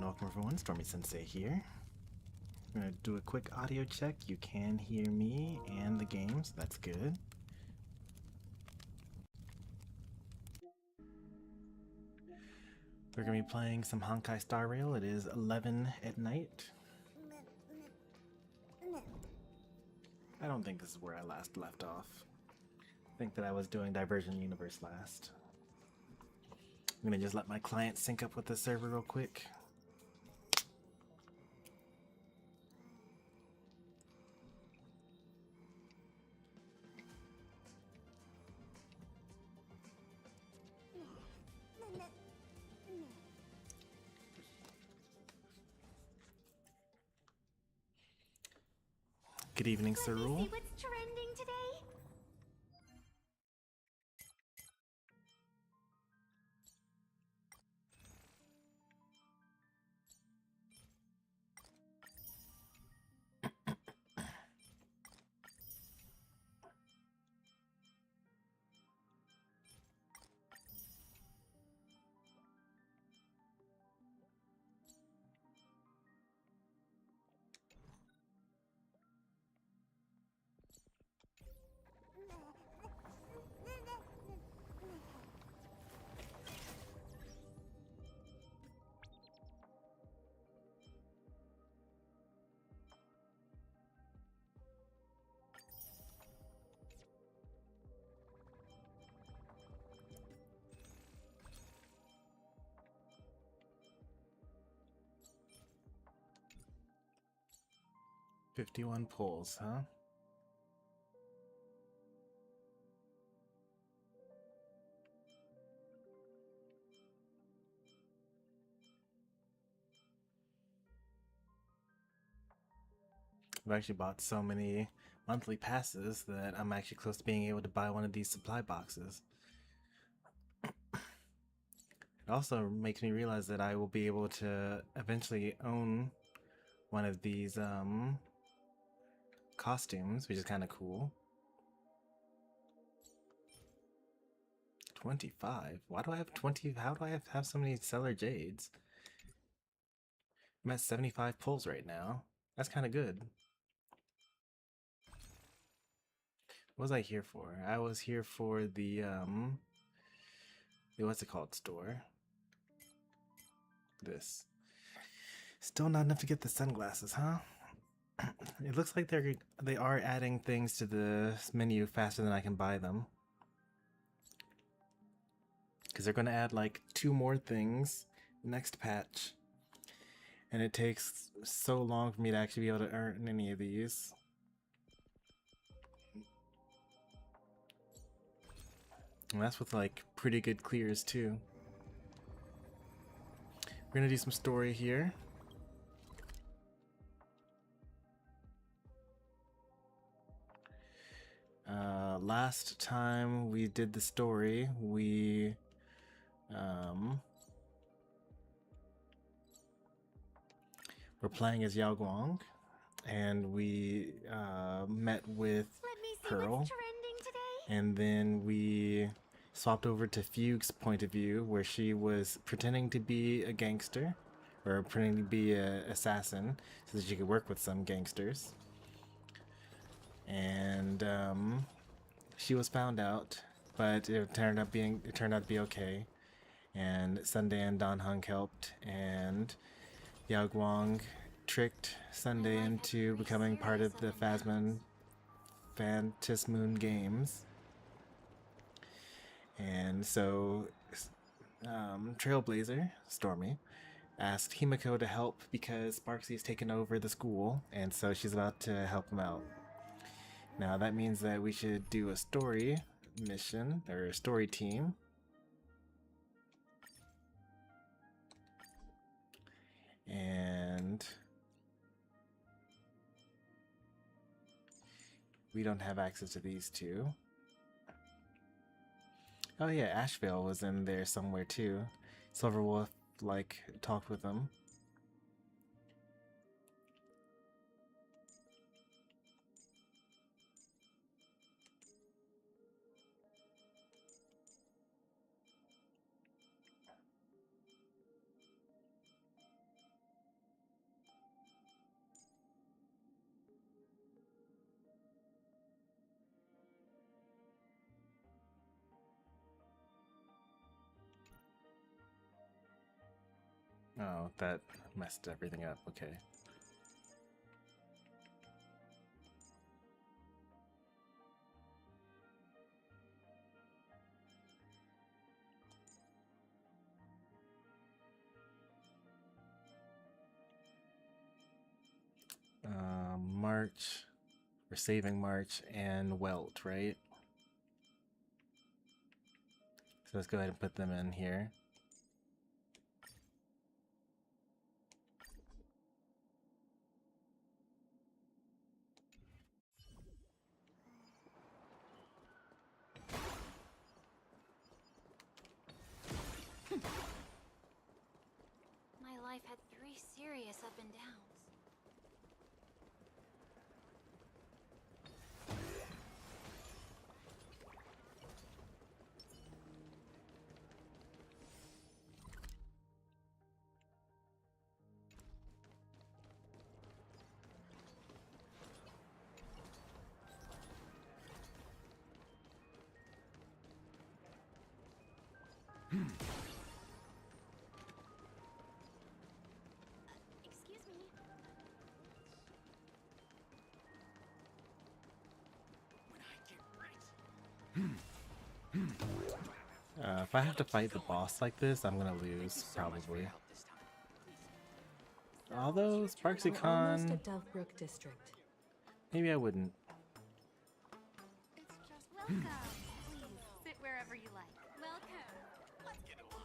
welcome everyone, Stormy Sensei here. I'm going to do a quick audio check. You can hear me and the game, so that's good. We're going to be playing some Honkai Star Rail. It is 11 at night. I don't think this is where I last left off. I think that I was doing Diversion Universe last. I'm going to just let my client sync up with the server real quick. Good evening, Sir Rule. See what's trending today? "51 pulls, huh?" I've actually bought so many monthly passes that I'm actually close to being able to buy one of these supply boxes. It also makes me realize that I will be able to eventually own one of these costumes, which is kind of cool. 25? Why do I have 20? How do I have so many Stellar Jades? I'm at 75 pulls right now. That's kind of good. What was I here for? I was here for the what's it called store? This. Still not enough to get the sunglasses, huh? It looks like they are adding things to the menu faster than I can buy them. Because they're going to add like 2 more things next patch. And it takes so long for me to actually be able to earn any of these. And that's with like pretty good clears too. We're going to do some story here. Last time we did the story, we were playing as Yao Guang, and we met with Pearl, and then we swapped over to Fugue's point of view, where she was pretending to be a gangster, or pretending to be an assassin, so that she could work with some gangsters. And she was found out, but it turned out to be okay. And Sunday and Don Hung helped, and Yao Guang tricked Sunday into becoming part of the Phantasmoon Games. And so Trailblazer, Stormy, asked Himiko to help because Sparksy has taken over the school, and so she's about to help him out. Now that means that we should do a story mission, or a story team. And we don't have access to these two. Oh yeah, Asheville was in there somewhere too. Silverwolf, like, talked with them. Oh, that messed everything up. Okay. March. We're saving March and Welt, right? So let's go ahead and put them in here. My life had 3 serious up and downs. Excuse me. If I have to fight the boss like this, I'm gonna lose, probably. Although, SparksyCon... District. Maybe I wouldn't. It's just welcome. Please sit wherever you like. Welcome. Let's get in line.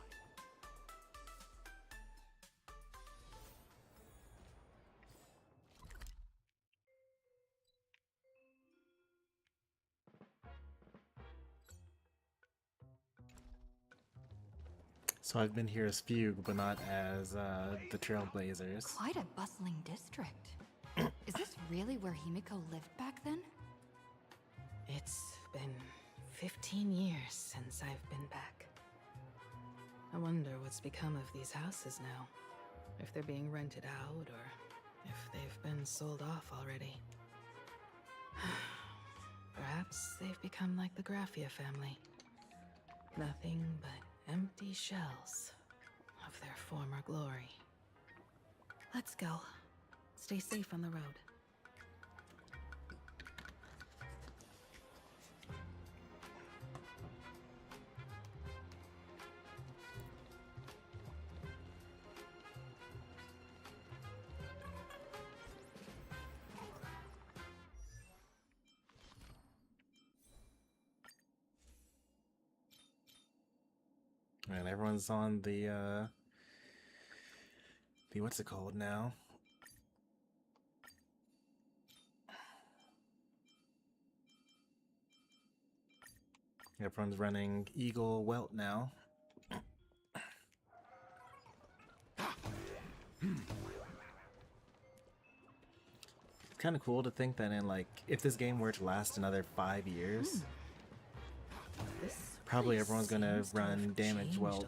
So I've been here as Fugue, but not as the Trailblazers. Quite a bustling district. Is this really where Himiko lived back then? It's been 15 years since I've been back. I wonder what's become of these houses now. If they're being rented out, or if they've been sold off already. Perhaps they've become like the Graphia family. Nothing but empty shells of their former glory. Let's go. Stay safe on the road. And everyone's on the what's it called now? Everyone's running Eagle Welt now. It's kind of cool to think that in, like, if this game were to last another 5 years, probably everyone's gonna run Damage Welt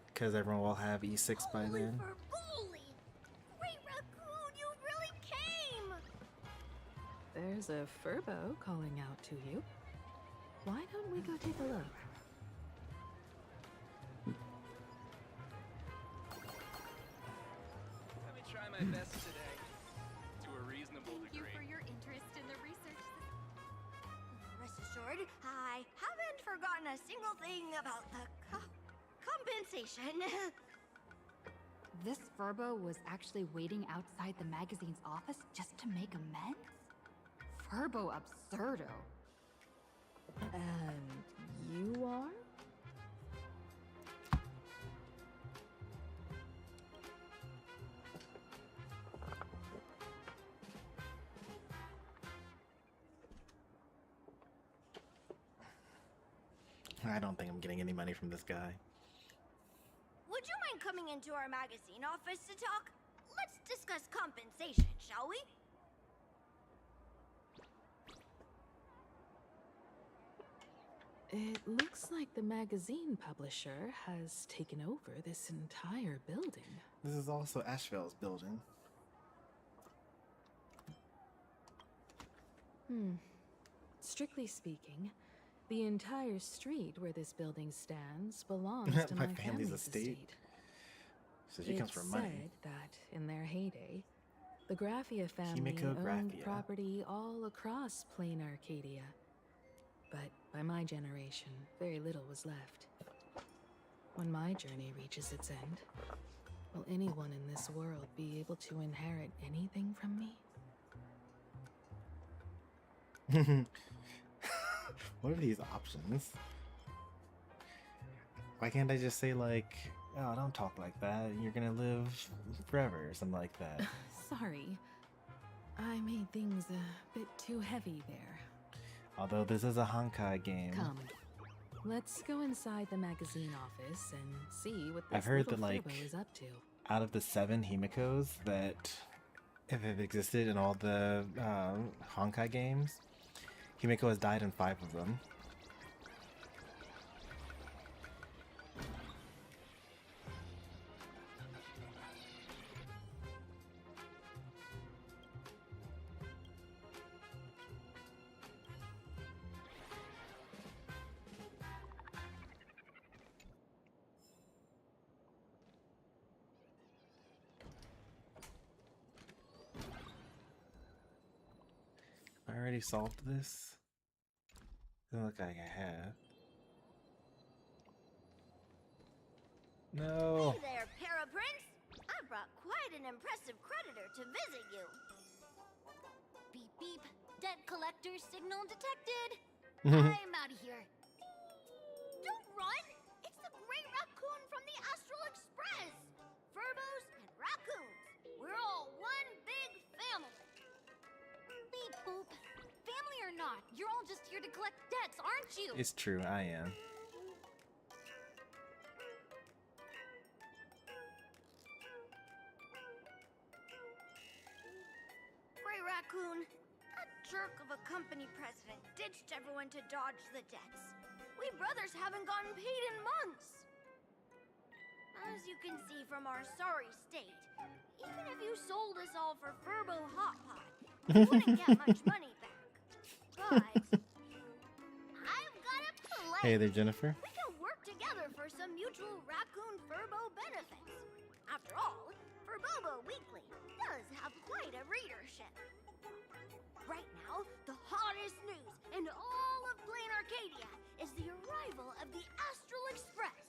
because everyone will have E6 by then. Great raccoon, you really came! There's a Furbo calling out to you. Why don't we go take a look? Let me try my best today, to a reasonable Thank you degree. for your interest in the research. Rest assured, I haven't forgotten a single thing about the compensation. This Furbo was actually waiting outside the magazine's office just to make amends? Furbo absurdo. And you are? I don't think I'm getting any money from this guy. Would you mind coming into our magazine office to talk? Let's discuss compensation, shall we? It looks like the magazine publisher has taken over this entire building. This is also Asheville's building. Strictly speaking, the entire street where this building stands belongs to My my family's family's estate. estate. So she comes It's from money. said that in their heyday, the Graphia family Himiko owned Graphia. property all across plain Arcadia. But by my generation, very little was left. When my journey reaches its end, will anyone in this world be able to inherit anything from me? What are these options? Why can't I just say like, oh, don't talk like that, you're gonna live forever or something like that? Sorry. I made things a bit too heavy there. Although this is a Honkai game. Come. Let's go inside the magazine office and see what this I've heard little that, like, Furbo is up to. Out of the 7 Himikos that have existed in all the Honkai games, Himiko has died in 5 of them. I already solved this. Doesn't look like I have. No. Hey there, Paraprince! I brought quite an impressive creditor to visit you. Beep beep. Debt collector signal detected. Mm-hmm. I'm out of here. Don't run! It's the Great Raccoon from the Astral Express! Furbos and raccoons. We're all one big family. Beep boop. Family or not, you're all just here to collect debts, aren't you? It's true, I am. Great Raccoon, that jerk of a company president ditched everyone to dodge the debts. We brothers haven't gotten paid in months. As you can see from our sorry state, even if you sold us all for Furbo Hot Pot, you wouldn't get much money back. But I've got a plan. Hey there, Jennifer. We can work together for some mutual raccoon Furbo benefits. After all, Furbobo Weekly does have quite a readership. Right now, the hottest news in all of Plain Arcadia is the arrival of the Astral Express.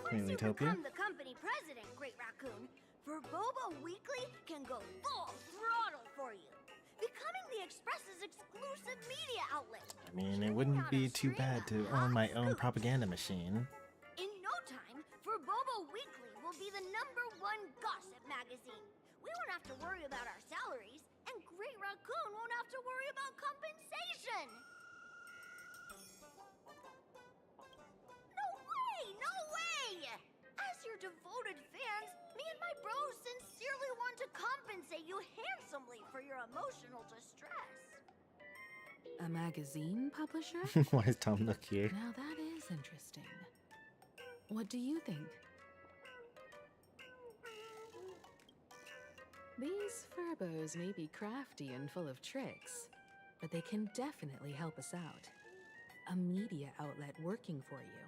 Once you Utopia? become the company president, Great Raccoon, Furbobo Weekly can go full throttle for you, becoming the Express's exclusive media outlet. I mean, it wouldn't be too bad to own my own propaganda machine. In no time, Furbobo Weekly will be the #1 gossip magazine. We won't have to worry about our salaries, and Great Raccoon won't have to worry about compensation. No way! No way! As your devoted fans, me and my bros sincerely want to compensate you handsomely for your emotional distress. A magazine publisher? Why is Tom look here? Now that is interesting. What do you think? These Furbos may be crafty and full of tricks, but they can definitely help us out. A media outlet working for you,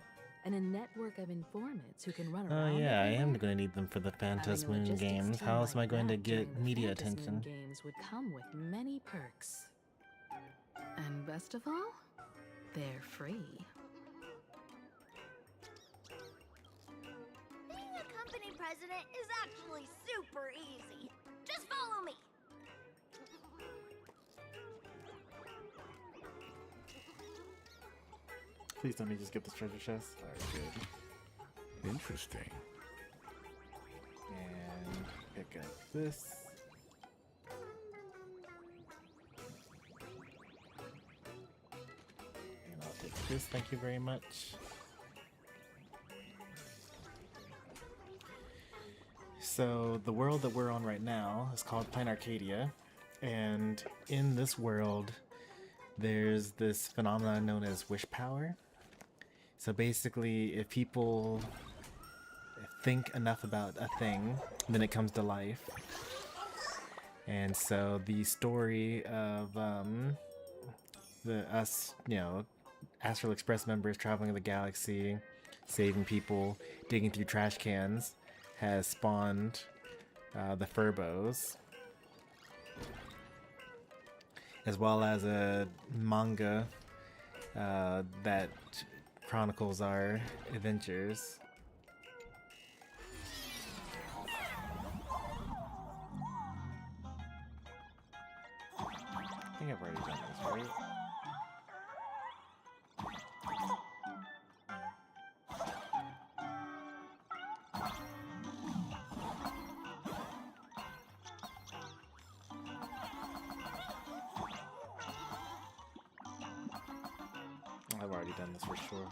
and a network of informants who can run Oh around. yeah, I am everywhere. going to need them for the Having a Phantasmoon logistics Games. team How else am I like going to that during get the media Phantasmoon attention? Games would come with many perks. And best of all, they're free. Being a company president is actually super easy. Just follow me. Please let me just get this treasure chest. Alright, good. Interesting. And pick up this. And I'll take this, thank you very much. So the world that we're on right now is called Plain Arcadia, and in this world there's this phenomenon known as wish power. So basically, if people think enough about a thing, then it comes to life. And so the story of us, Astral Express members traveling the galaxy, saving people, digging through trash cans, has spawned the Furbos, as well as a manga that chronicles our adventures. I think I've already done this, right? I've already done this for sure.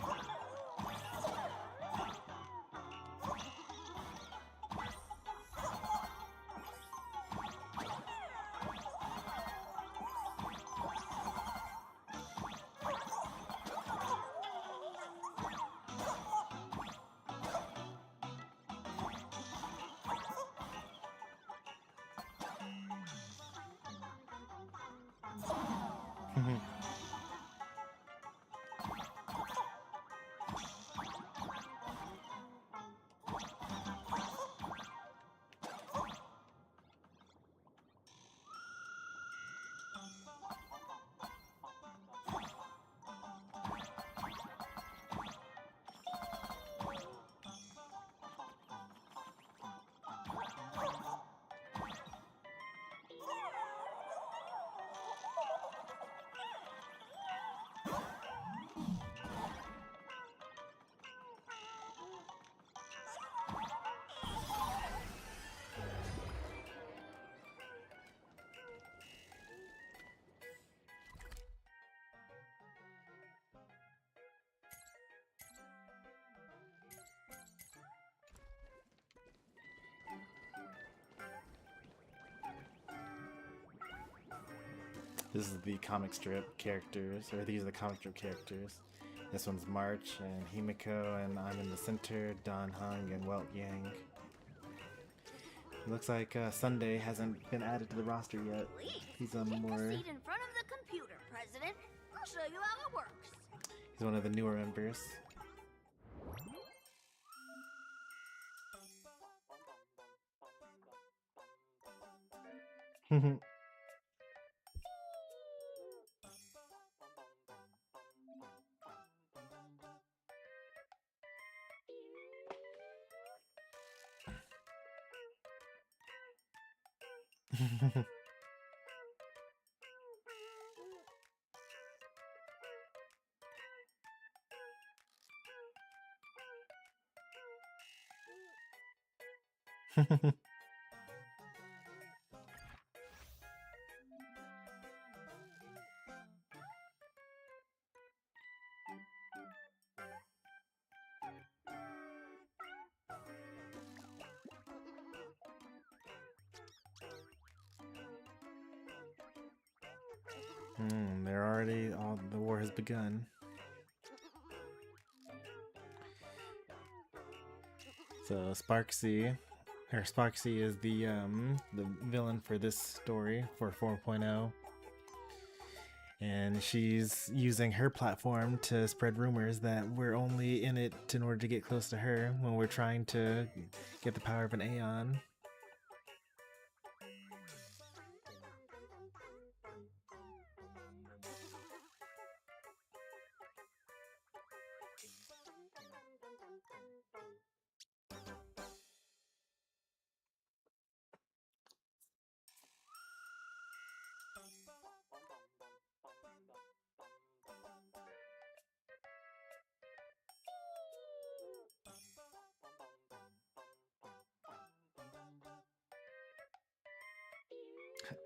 This is the comic strip characters, or these are the comic strip characters. This one's March and Himiko, and I'm in the center, Dan Hung and Welt Yang. Looks like Sunday hasn't been added to the roster yet. Please, He's take a more. a seat in front of the computer, President. I'll show you how it works. He's one of the newer members. They're already, the war has begun. So Sparksy is the villain for this story for 4.0. And she's using her platform to spread rumors that we're only in it in order to get close to her when we're trying to get the power of an Aeon.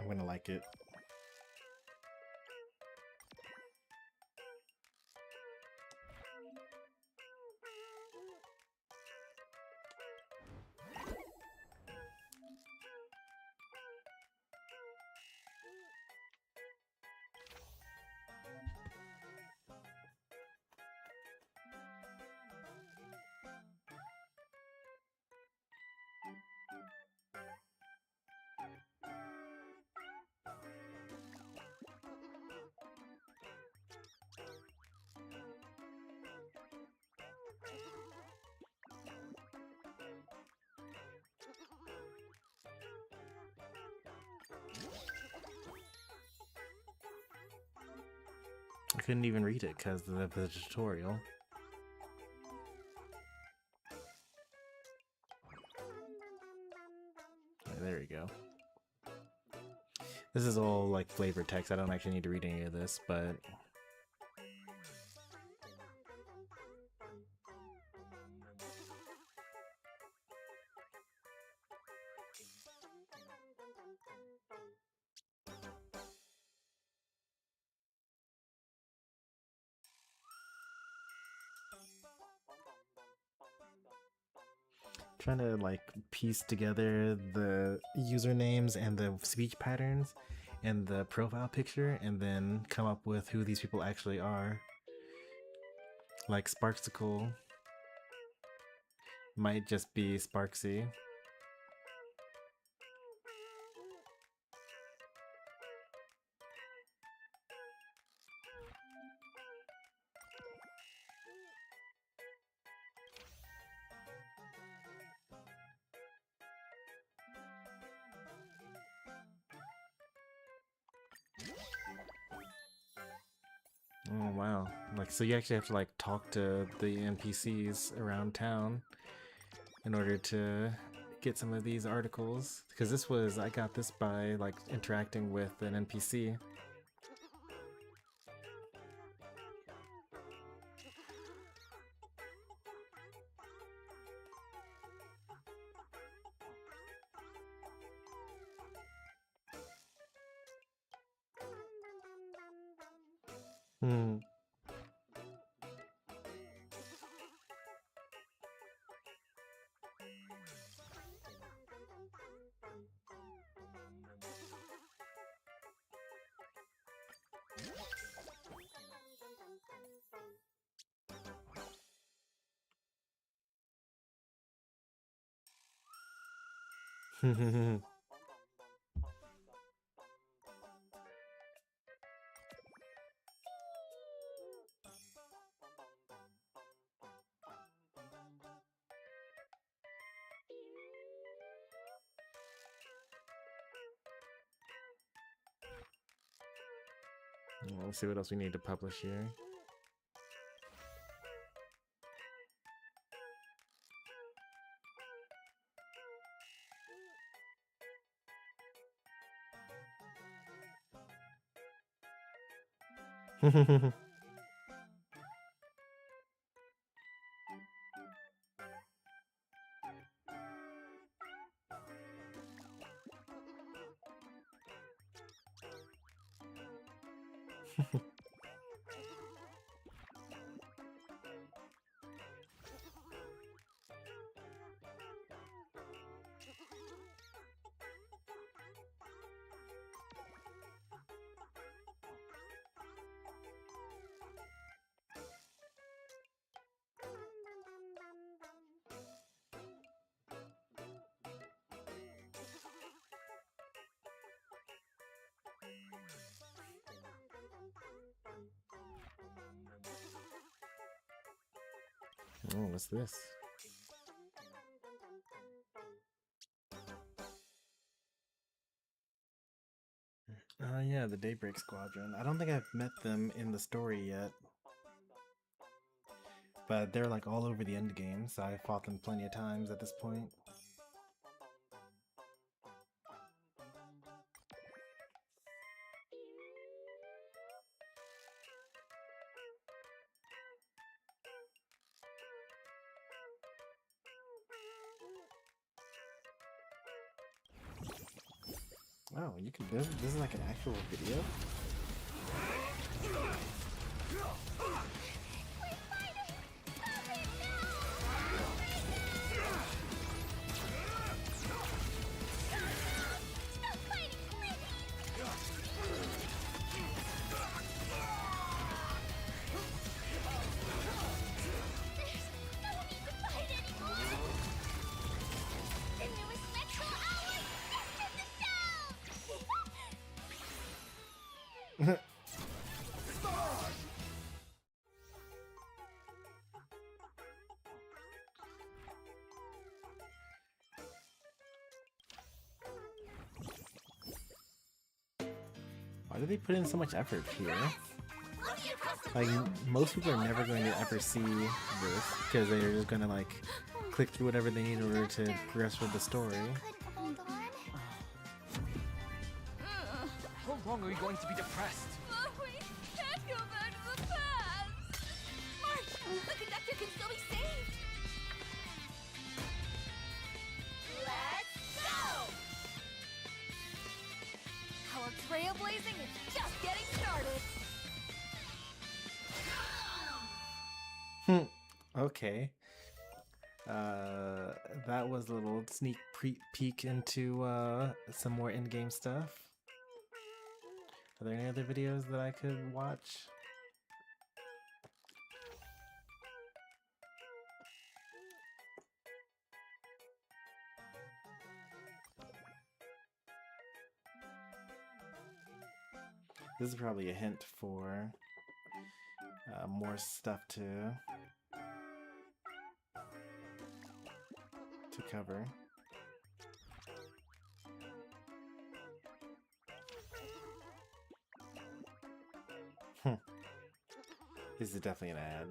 I'm gonna like it. I couldn't even read it because of the tutorial. Okay, there we go. This is all like flavor text. I don't actually need to read any of this, but trying to like piece together the usernames and the speech patterns and the profile picture and then come up with who these people actually are. Like Sparksicle might just be Sparksy. Oh wow, like so you actually have to like talk to the NPCs around town in order to get some of these articles, because this was, I got this by like interacting with an NPC. Hmm. Let's see what else we need to publish here. Oh, what's this? Yeah, the Daybreak Squadron. I don't think I've met them in the story yet. But they're like all over the end game, so I've fought them plenty of times at this point. Oh, you can. This is like an actual video. Why do they put in so much effort here? What are you Like, most people are never going to ever see this because they're just gonna like click through whatever they need in order to progress with the story. Hold on. How long are we going to be depressed? We can't go back to the past! March! The conductor can still be saved! Let's go! Our trailblazing is just getting started! Okay. That was a little sneak peek into some more in-game stuff. Are there any other videos that I could watch? This is probably a hint for more stuff to cover. This is definitely an ad.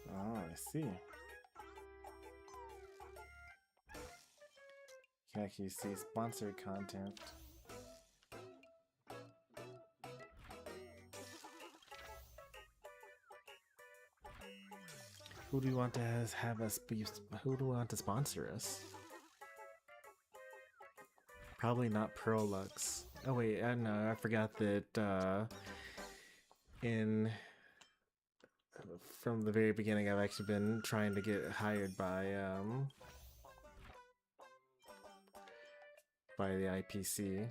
Oh, I see. You can actually see sponsored content. Who do you want to have us be? Who do we want to sponsor us? Probably not Pearl Lux. Oh wait, no, I forgot that from the very beginning, I've actually been trying to get hired by the IPC.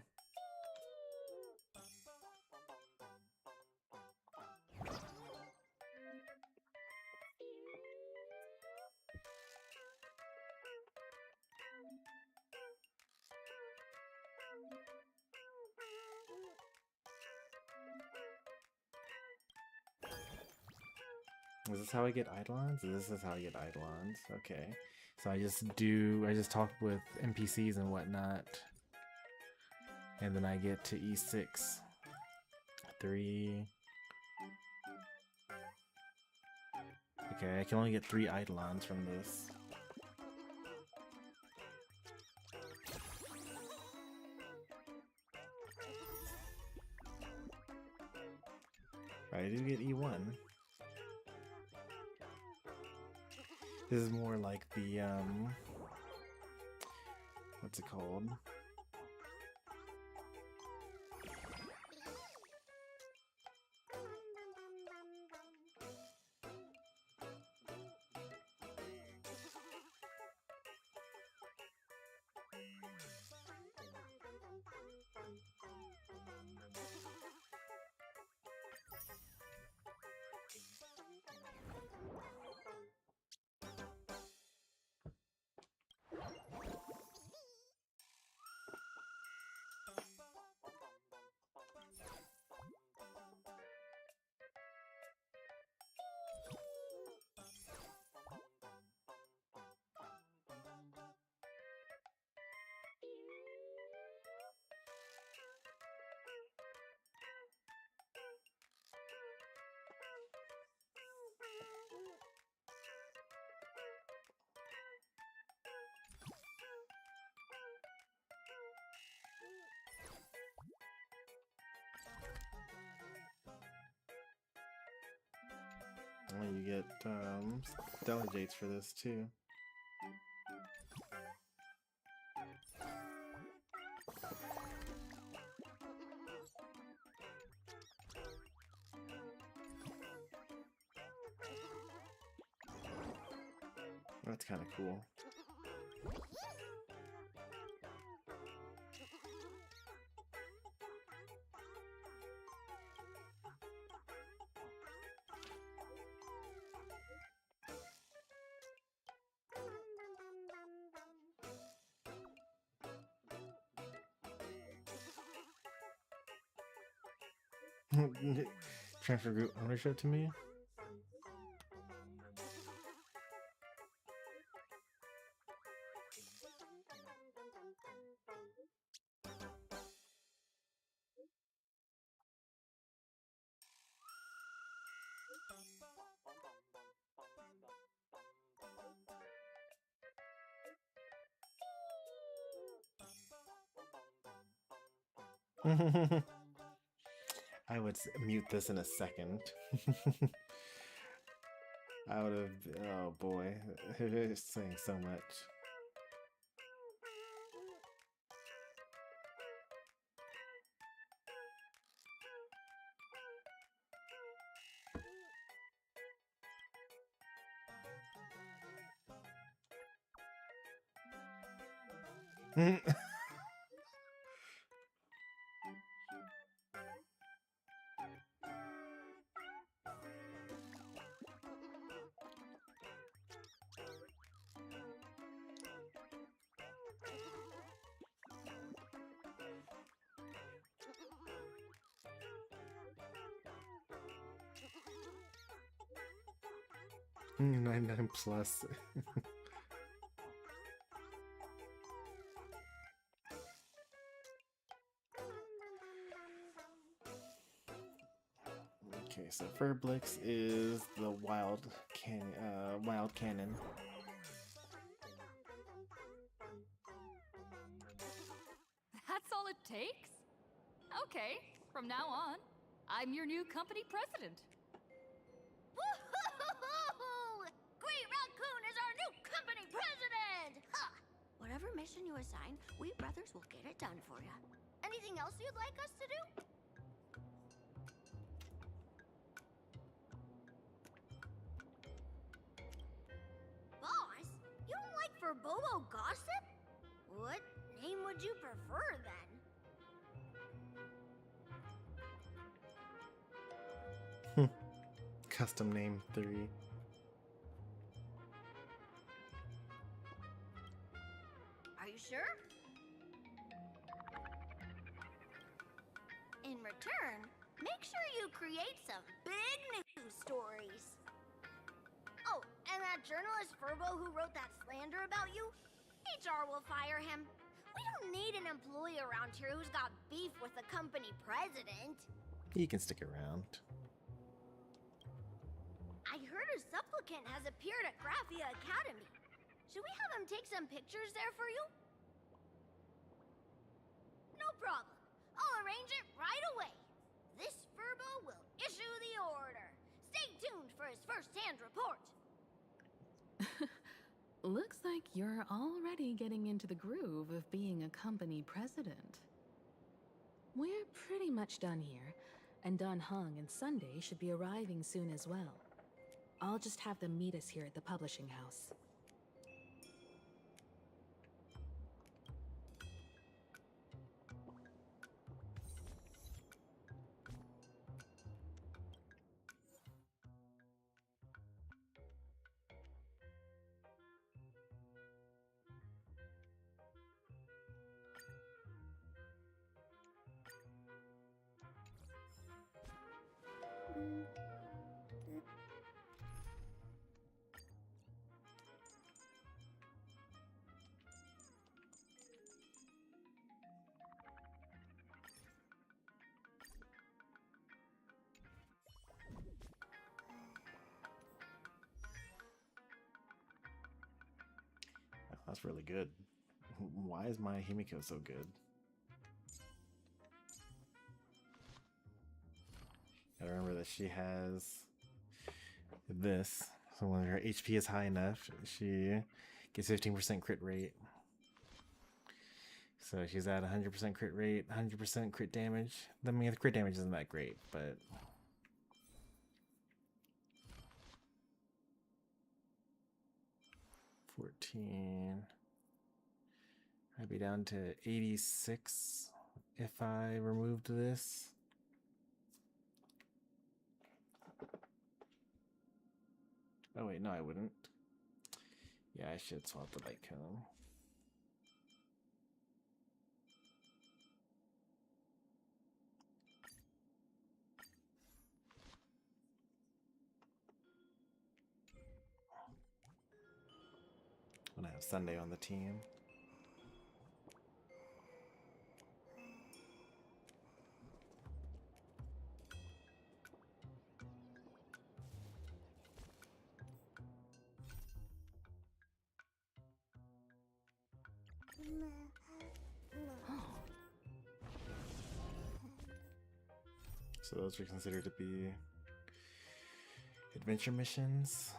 Is this how I get Eidolons? This is how I get Eidolons. Okay. So I just talk with NPCs and whatnot. And then I get to E6. 3. Okay, I can only get 3 Eidolons from this. I do get E1. This is more like the, what's it called? Well, you get delegates for this too. That's kind of cool. Transfer group ownership to me? I would mute this in a second. I would have. Oh boy, it's saying so much. $99 plus. Okay, so Furblix is the wild cannon. That's all it takes? Okay, from now on, I'm your new company president. Woohoo! Great Raccoon is our new company president! Ha! Whatever mission you assign, we brothers will get it done for you. Anything else you'd like us to do? Boss, you don't like Furbobo gossip? What name would you prefer then? Custom name 3. Are you sure? In return, make sure you create some big news stories. Oh, and that journalist Furbo who wrote that slander about you? HR will fire him. We don't need an employee around here who's got beef with the company president. He can stick around. I heard a supplicant has appeared at Graphia Academy. Should we have him take some pictures there for you? No problem. I'll arrange it right away. This Furbo will issue the order. Stay tuned for his first-hand report. Looks like you're already getting into the groove of being a company president. We're pretty much done here, and Dan Heng and Sunday should be arriving soon as well. I'll just have them meet us here at the publishing house. That's really good. Why is my Himiko so good? Gotta remember that she has this. So when her HP is high enough, she gets 15% crit rate. So she's at 100% crit rate, 100% crit damage. I mean, the crit damage isn't that great, but 14. I'd be down to 86 if I removed this. Oh wait, no, I wouldn't. Yeah, I should swap the light cone. When I have Sunday on the team. So those are considered to be adventure missions.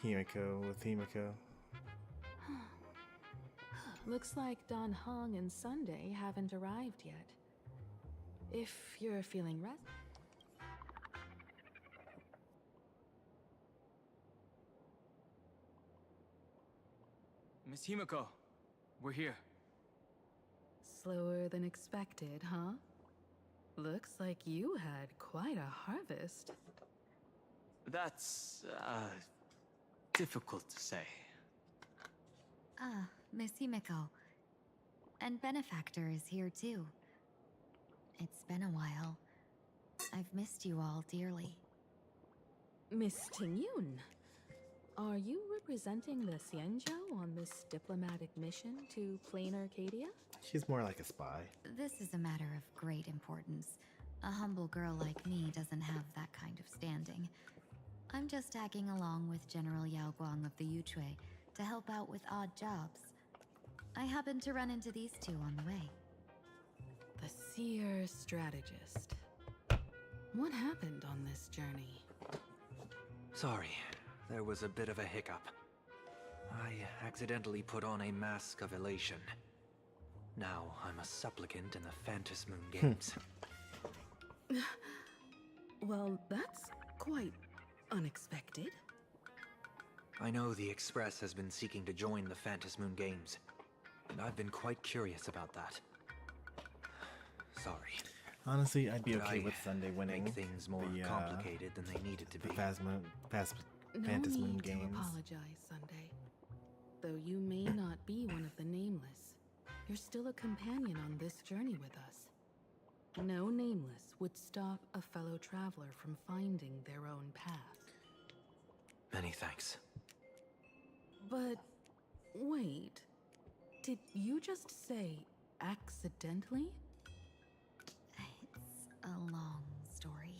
Himiko with Himiko. Looks like Don Hong and Sunday haven't arrived yet. If you're feeling Miss Himiko, we're here. slower than expected, huh? Looks like you had quite a harvest. That's, difficult to say. Ah, Miss Himiko. And Benefactor is here too. It's been a while. I've missed you all dearly. Miss Tingyun, are you representing the Xianzhou on this diplomatic mission to Plain Arcadia? She's more like a spy. This is a matter of great importance. A humble girl like me doesn't have that kind of standing. I'm just tagging along with General Yao Guang of the Yuchui to help out with odd jobs. I happened to run into these two on the way. The seer strategist. What happened on this journey? Sorry, there was a bit of a hiccup. I accidentally put on a mask of elation. Now I'm a supplicant in the Phantasmoon Games. Well, that's quite unexpected. I know the Express has been seeking to join the Phantasmoon Games, and I've been quite curious about that. Sorry. Honestly, I'd be Did okay I with Sunday winning. make things more the, complicated than they needed to the be. Phantasmoon No need to Games. apologize, Sunday. Though you may not be one of the Nameless, you're still a companion on this journey with us. No Nameless would stop a fellow traveler from finding their own path. Many thanks. But wait, did you just say accidentally? It's a long story.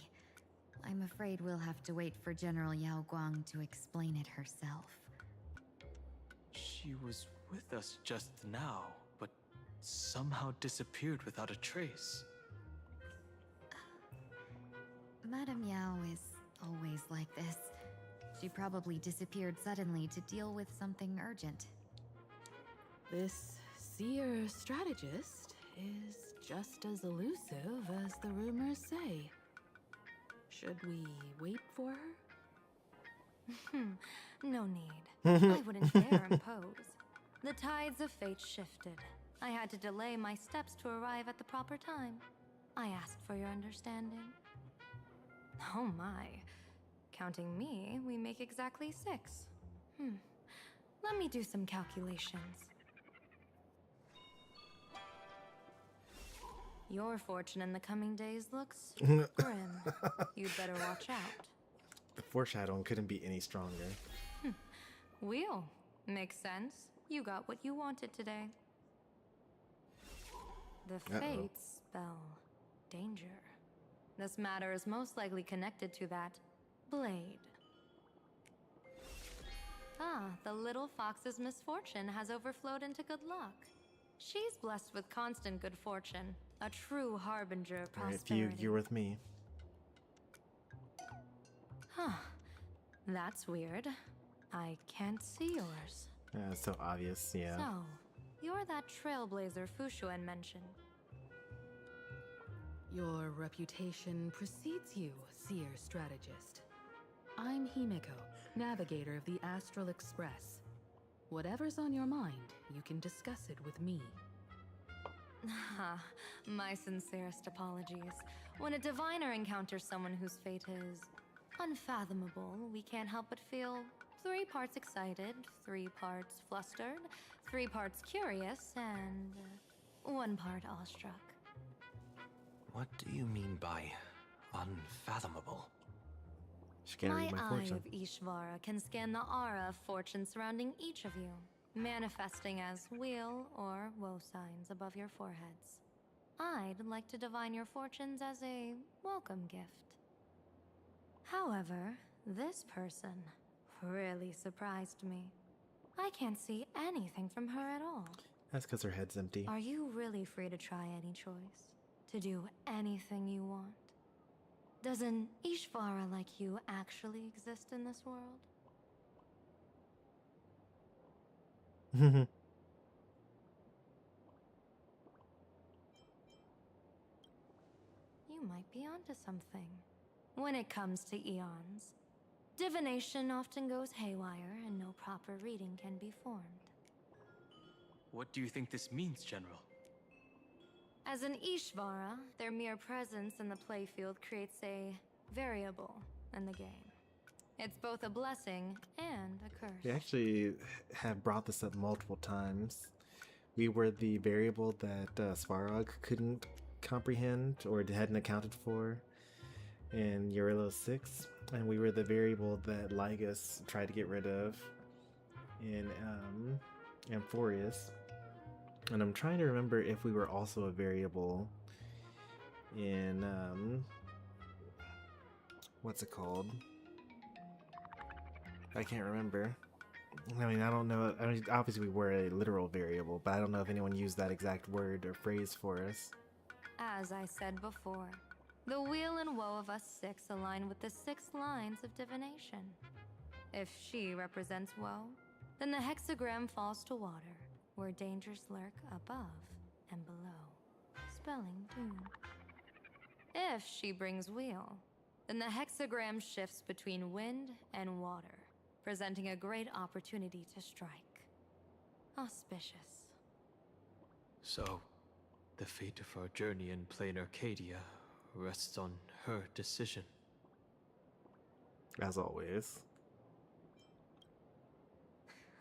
I'm afraid we'll have to wait for General Yao Guang to explain it herself. She was with us just now, but somehow disappeared without a trace. Madame Yao is always like this. She probably disappeared suddenly to deal with something urgent. This seer strategist is just as elusive as the rumors say. Should we wait for her? No need. I wouldn't dare impose. The tides of fate shifted. I had to delay my steps to arrive at the proper time. I asked for your understanding. Oh my. Counting me, we make exactly 6. Let me do some calculations. Your fortune in the coming days looks grim. You'd better watch out. The foreshadowing couldn't be any stronger. Wheel. Makes sense. You got what you wanted today. The fates spell danger. This matter is most likely connected to that blade. Ah, the little fox's misfortune has overflowed into good luck. She's blessed with constant good fortune, a true harbinger of Alright, prosperity. Fugue, you're with me. Huh. That's weird. I can't see yours. So obvious, yeah. So, you're that trailblazer Fushuen mentioned. Your reputation precedes you, seer strategist. I'm Himiko, navigator of the Astral Express. Whatever's on your mind, you can discuss it with me. My sincerest apologies. When a diviner encounters someone whose fate is unfathomable, we can't help but feel 3 parts excited, 3 parts flustered, 3 parts curious, and 1 part awestruck. What do you mean by unfathomable? She can't read my eye fortune. of Ishvara can scan the aura of fortune surrounding each of you, manifesting as weal or woe signs above your foreheads. I'd like to divine your fortunes as a welcome gift. However, this person really surprised me. I can't see anything from her at all. That's because her head's empty. Are you really free to try any choice? To do anything you want? Does an Ishvara like you actually exist in this world? You might be onto something. When it comes to eons, divination often goes haywire and no proper reading can be formed. What do you think this means, General? As an Ishvara, their mere presence in the playfield creates a variable in the game. It's both a blessing and a curse. We actually have brought this up multiple times. We were the variable that Svarog couldn't comprehend or hadn't accounted for in Eurylo 6, and we were the variable that Lygus tried to get rid of in Amphorius. And I'm trying to remember if we were also a variable in what's it called? I can't remember. I mean, I don't know. I mean, obviously we were a literal variable, but I don't know if anyone used that exact word or phrase for us. As I said before, the weal and woe of us 6 align with the 6 lines of divination. If she represents woe, then the hexagram falls to water, where dangers lurk above and below, spelling doom. If she brings weal, then the hexagram shifts between wind and water, presenting a great opportunity to strike. Auspicious. So, the fate of our journey in plain Arcadia rests on her decision. As always.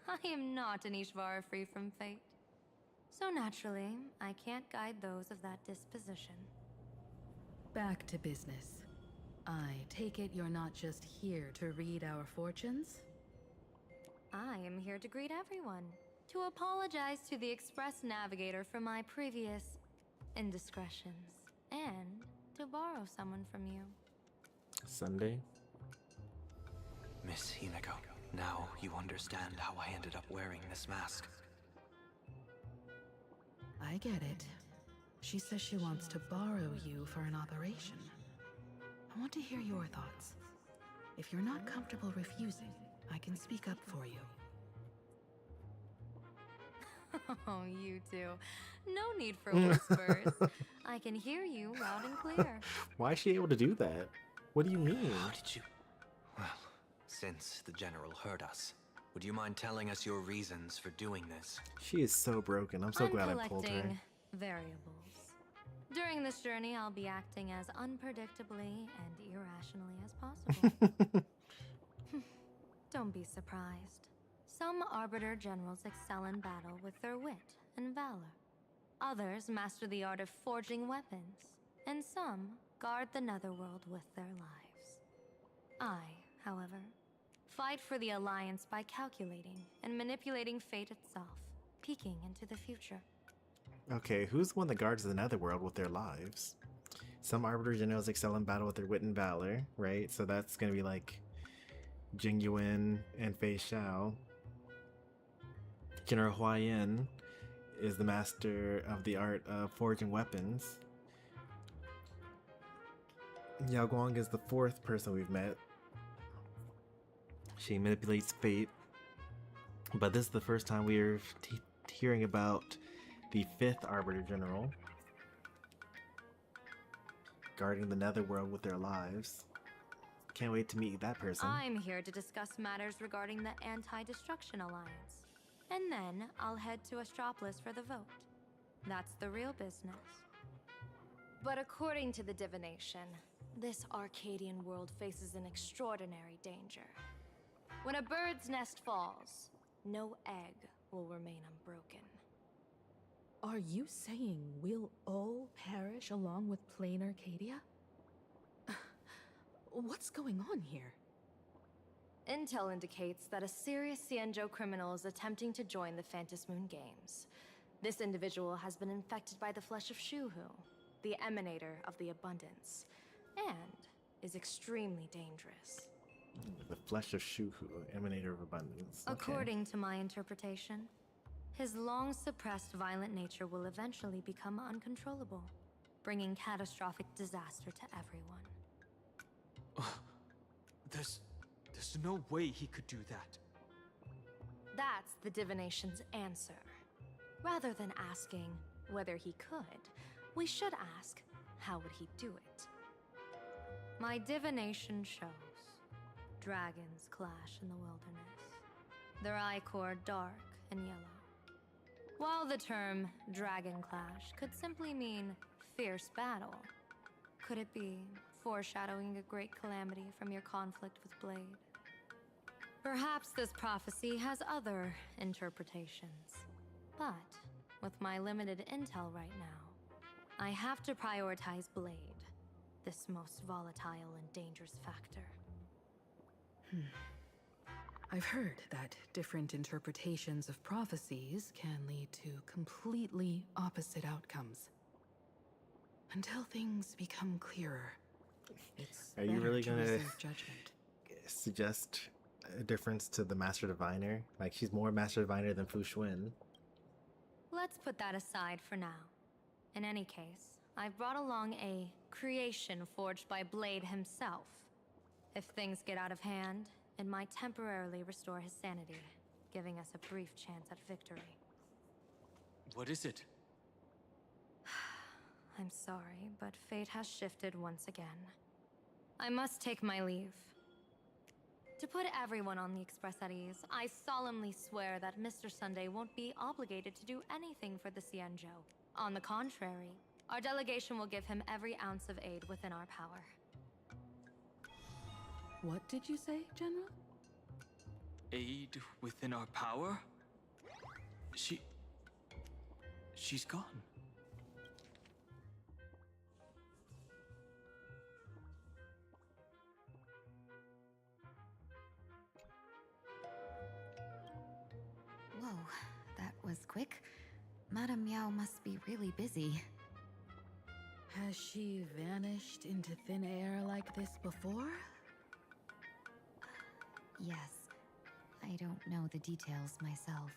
I am not an Ishvara free from fate. So naturally, I can't guide those of that disposition. Back to business. I take it you're not just here to read our fortunes? I am here to greet everyone, to apologize to the Express Navigator for my previous indiscretions, and to borrow someone from you. Sunday? Miss Himiko, now you understand how I ended up wearing this mask. I get it. She says she wants to borrow you for an operation. I want to hear your thoughts. If you're not comfortable refusing, I can speak up for you. Oh, you two. No need for whispers. I can hear you loud and clear. Why is she able to do that? What do you mean? How did you... Well, since the General heard us, would you mind telling us your reasons for doing this? She is so broken. I'm so glad I pulled her. collecting variables. During this journey, I'll be acting as unpredictably and irrationally as possible. Don't be surprised. Some Arbiter Generals excel in battle with their wit and valor. Others master the art of forging weapons. And some guard the netherworld with their lives. I, however, fight for the Alliance by calculating and manipulating fate itself, peeking into the future. Okay, who's the one that guards the netherworld with their lives? Some Arbiter Generals excel in battle with their wit and valor, right? So that's gonna be like Jingyuan and Fei Xiao. General Huayan is the master of the art of forging weapons. Yao Guang is the 4th person we've met. She manipulates fate. But this is the first time we're hearing about the 5th Arbiter General guarding the netherworld with their lives. Can't wait to meet that person. I'm here to discuss matters regarding the Anti-Destruction Alliance. And then I'll head to Astropolis for the vote. That's the real business. But according to the divination, this Arcadian world faces an extraordinary danger. When a bird's nest falls, no egg will remain unbroken. Are you saying we'll all perish along with plain Arcadia? What's going on here? Intel indicates that a serious Xianzhou criminal is attempting to join the Phantasmoon Games. This individual has been infected by the flesh of Shuhu, the emanator of the abundance, and is extremely dangerous. The flesh of Shuhu, emanator of abundance. Okay. According to my interpretation, his long-suppressed violent nature will eventually become uncontrollable, bringing catastrophic disaster to everyone. There's no way he could do that. That's the divination's answer. Rather than asking whether he could, we should ask, how would he do it? My divination shows dragons clash in the wilderness, their ichor dark and yellow. While the term dragon clash could simply mean fierce battle, could it be foreshadowing a great calamity from your conflict with Blade? Perhaps this prophecy has other interpretations. But with my limited intel right now, I have to prioritize Blade, this most volatile and dangerous factor. I've heard that different interpretations of prophecies can lead to completely opposite outcomes. Until things become clearer, it's Are you really to gonna reserve judgment. suggest a difference to the Master Diviner? Like, she's more Master Diviner than Fu Xuan. Let's put that aside for now. In any case, I've brought along a creation forged by Blade himself. If things get out of hand, it might temporarily restore his sanity, giving us a brief chance at victory. What is it? I'm sorry, but fate has shifted once again. I must take my leave. To put everyone on the Express at ease, I solemnly swear that Mr. Sunday won't be obligated to do anything for the Xianzhou. On the contrary, our delegation will give him every ounce of aid within our power. What did you say, General? Aid within our power? She's gone. Whoa, that was quick. Madame Miao must be really busy. Has she vanished into thin air like this before? Yes. I don't know the details myself.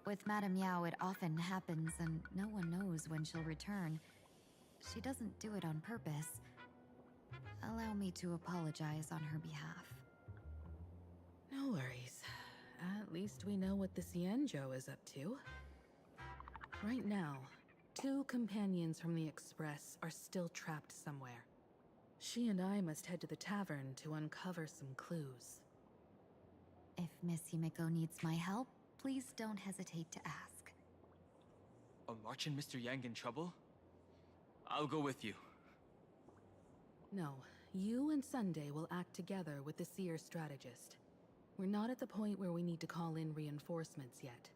With Madame Yao, it often happens and no one knows when she'll return. She doesn't do it on purpose. Allow me to apologize on her behalf. No worries. At least we know what the Xianzhou is up to. Right now, 2 companions from the Express are still trapped somewhere. She and I must head to the tavern to uncover some clues. If Miss Himeko needs my help, please don't hesitate to ask. Are March and Mr. Yang in trouble? I'll go with you. No, you and Sunday will act together with the Seer strategist. We're not at the point where we need to call in reinforcements yet.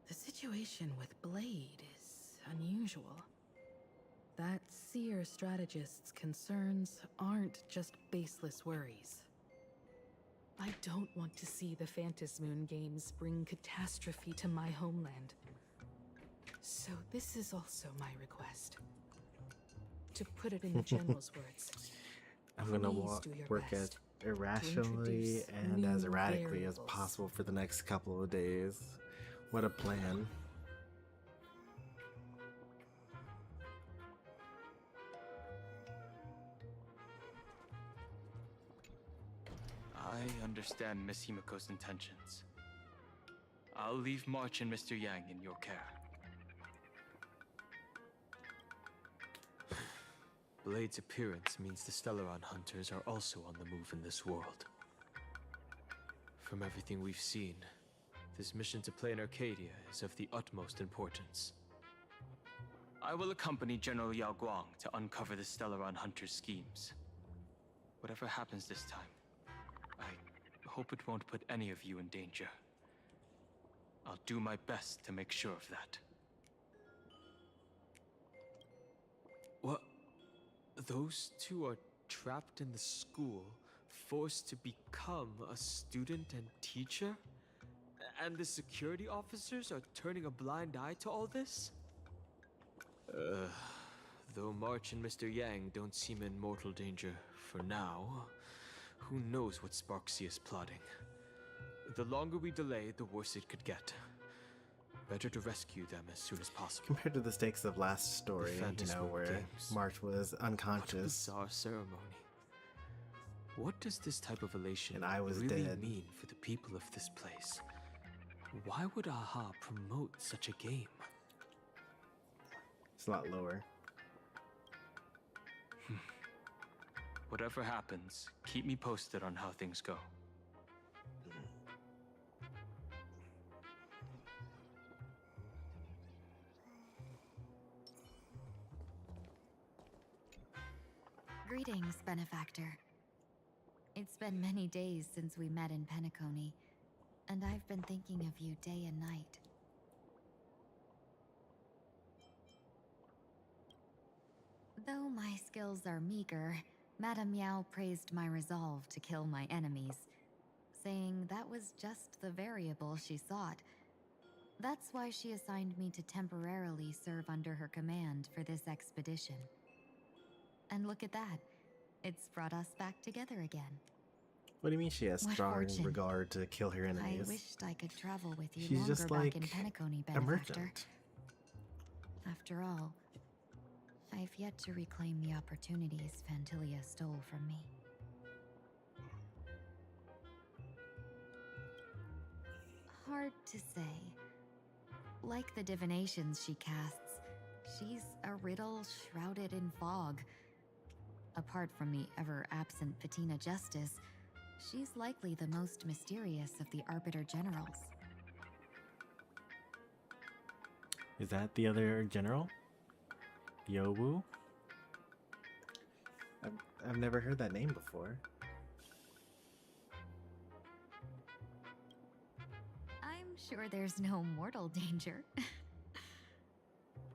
The situation with Blade is unusual. That Seer strategist's concerns aren't just baseless worries. I don't want to see the Phantasmoon Games bring catastrophe to my homeland. So this is also my request. To put it in the General's words, I'm gonna please do your work as best irrationally to and introduce as new erratically as variables. possible for the next couple of days. What a plan. I understand Miss Himiko's intentions. I'll leave March and Mr. Yang in your care. Blade's appearance means the Stellaron hunters are also on the move in this world. From everything we've seen, this mission to play in Arcadia is of the utmost importance. I will accompany General Yao Guang to uncover the Stellaron hunters' schemes. Whatever happens this time, I hope it won't put any of you in danger. I'll do my best to make sure of that. What? Those two are trapped in the school, forced to become a student and teacher? And the security officers are turning a blind eye to all this? Though March and Mr. Yang don't seem in mortal danger for now, who knows what Sparksea is plotting. The longer we delay, the worse it could get. Better to rescue them as soon as possible. Compared to the stakes of last story, you know, Phantasmoon where Games. March was What a unconscious. bizarre ceremony. What does this type of elation And I was really dead. mean for the people of this place? Why would AHA promote such a game? It's a lot lower. Whatever happens, keep me posted on how things go. Greetings, benefactor. It's been many days since we met in Penacony, and I've been thinking of you day and night. Though my skills are meager, Madame Yao praised my resolve to kill my enemies, saying that was just the variable she sought. That's why she assigned me to temporarily serve under her command for this expedition. And look at that. It's brought us back together again. What do you mean she has What strong fortune. regard to kill her I enemies? wished I could travel with you She's longer just back like in Penacony, a benefactor. merchant. After all, I've yet to reclaim the opportunities Phantilia stole from me. Hard to say. Like the divinations she casts, she's a riddle shrouded in fog. Apart from the ever-absent Patina Justice, she's likely the most mysterious of the Arbiter Generals. Is that the other general? Yowu? I've never heard that name before. I'm sure there's no mortal danger.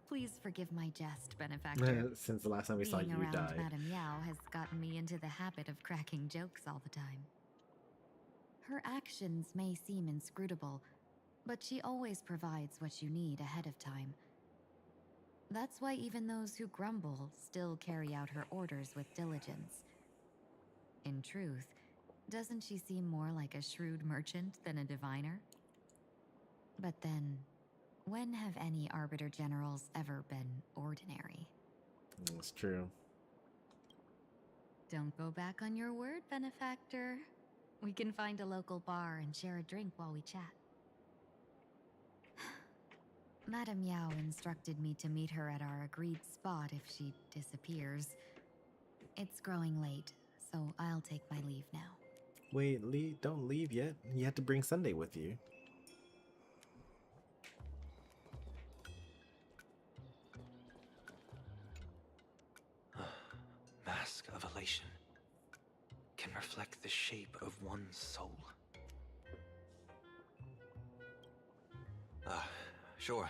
Please forgive my jest, benefactor. Since the last time we saw Being you around die. Madame Yao has gotten me into the habit of cracking jokes all the time. Her actions may seem inscrutable, but she always provides what you need ahead of time. That's why even those who grumble still carry out her orders with diligence. In truth, doesn't she seem more like a shrewd merchant than a diviner? But then, when have any Arbiter Generals ever been ordinary? It's true. Don't go back on your word, benefactor. We can find a local bar and share a drink while we chat. Madame Yao instructed me to meet her at our agreed spot if she disappears. It's growing late, so I'll take my leave now. Wait, don't leave yet. You have to bring Sunday with you. Mask of elation can reflect the shape of one's soul. Sure.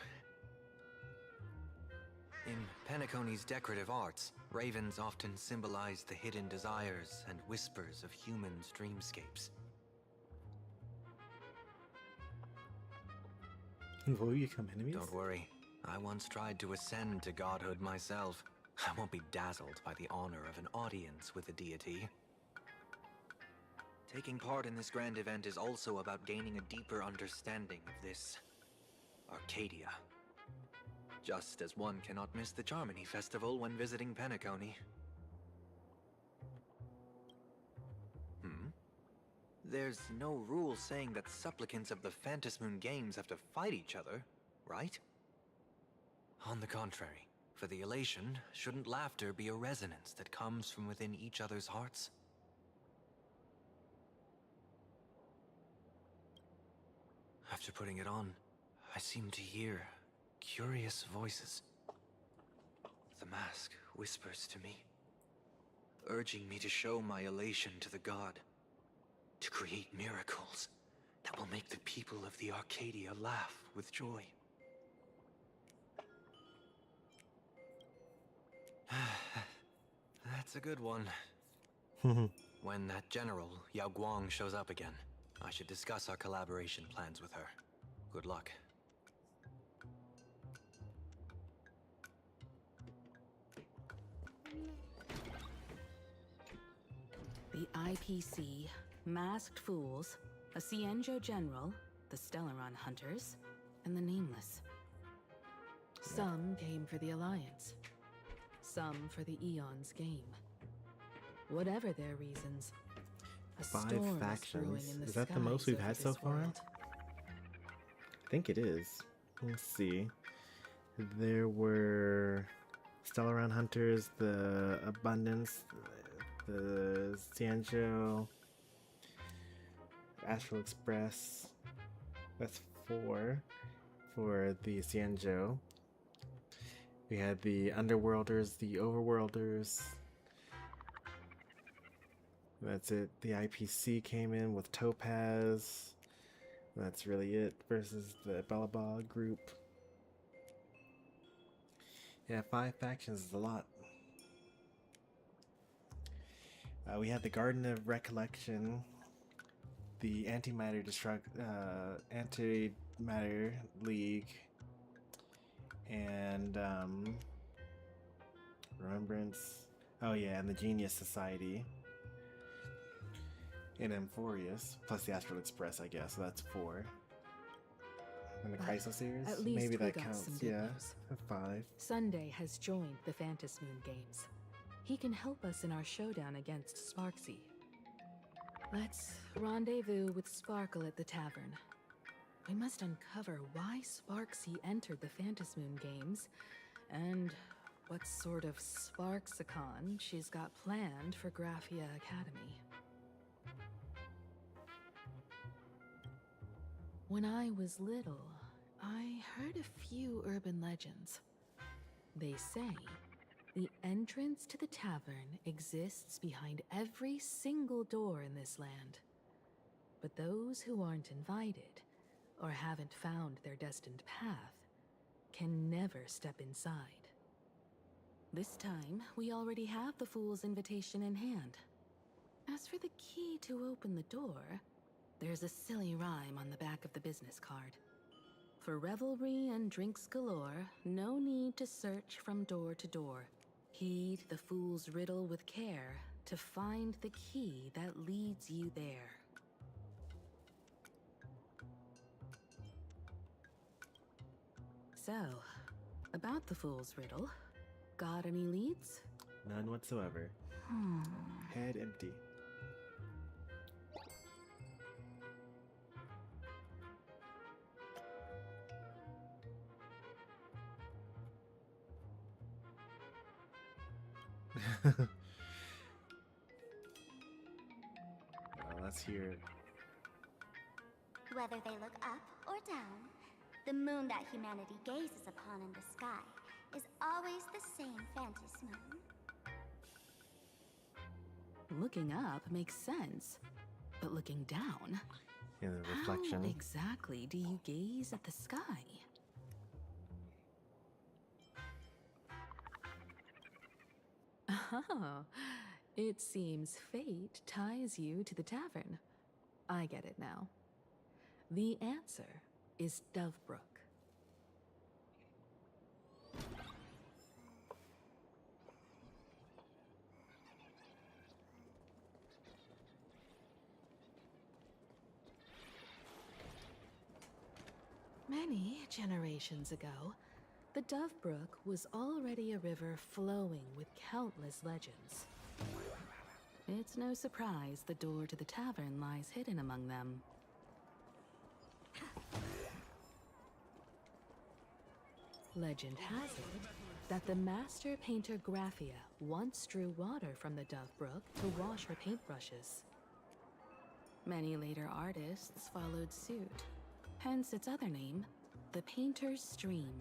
In Penacony's decorative arts, ravens often symbolize the hidden desires and whispers of humans' dreamscapes. Will you become enemies? Don't worry. I once tried to ascend to godhood myself. I won't be dazzled by the honor of an audience with a deity. Taking part in this grand event is also about gaining a deeper understanding of this Arcadia. Just as one cannot miss the Charmony Festival when visiting Penacony. There's no rule saying that supplicants of the Phantasmoon Games have to fight each other, right? On the contrary, for the elation, shouldn't laughter be a resonance that comes from within each other's hearts? After putting it on, I seem to hear curious voices. The mask whispers to me, urging me to show my elation to the god, to create miracles that will make the people of the Arcadia laugh with joy. That's a good one. When that general, Yao Guang, shows up again, I should discuss our collaboration plans with her. Good luck. The IPC, Masked Fools, a Cienjo General, the Stellaron Hunters, and the Nameless. Some came for the Alliance. Some for the Eon's game. Whatever their reasons, a 5 storm is brewing factions. in the Is that the most skies we've over had so this far? world. I think it is. Let's see. There were Stellaron Hunters, the Abundance, the Cienjo, Astral Express. That's 4 for the Cienjo. We had the Underworlders, the Overworlders. That's it. The IPC came in with Topaz. That's really it versus the Balabal group. Yeah, 5 factions is a lot. We had the Garden of Recollection, the Antimatter Antimatter League, and Remembrance. Oh yeah, and the Genius Society. And Amphorius, plus the Astral Express, I guess. So that's 4. And the But Chryso series? at least Maybe we that got counts. some good Yeah, news. 5. Sunday has joined the Phantasmoon Games. He can help us in our showdown against Sparksy. Let's rendezvous with Sparkle at the tavern. We must uncover why Sparksy entered the Phantasmoon Games, and what sort of Sparksicon she's got planned for Graphia Academy. When I was little, I heard a few urban legends. They say the entrance to the tavern exists behind every single door in this land. But those who aren't invited, or haven't found their destined path, can never step inside. This time, we already have the Fool's invitation in hand. As for the key to open the door, there's a silly rhyme on the back of the business card. For revelry and drinks galore, no need to search from door to door. Heed the fool's riddle with care to find the key that leads you there. So, about the fool's riddle, got any leads? None whatsoever. Head empty. Well, let's hear it. Whether they look up or down, the moon that humanity gazes upon in the sky is always the same Phantasmoon. Looking up makes sense, but looking down? In the reflection. How exactly do you gaze at the sky? Oh, it seems fate ties you to the tavern. I get it now. The answer is Dovebrook, Many generations ago, the Dove Brook was already a river flowing with countless legends. It's no surprise the door to the tavern lies hidden among them. Legend has it that the master painter Graphia once drew water from the Dove Brook to wash her paintbrushes. Many later artists followed suit, hence its other name, the Painter's Stream.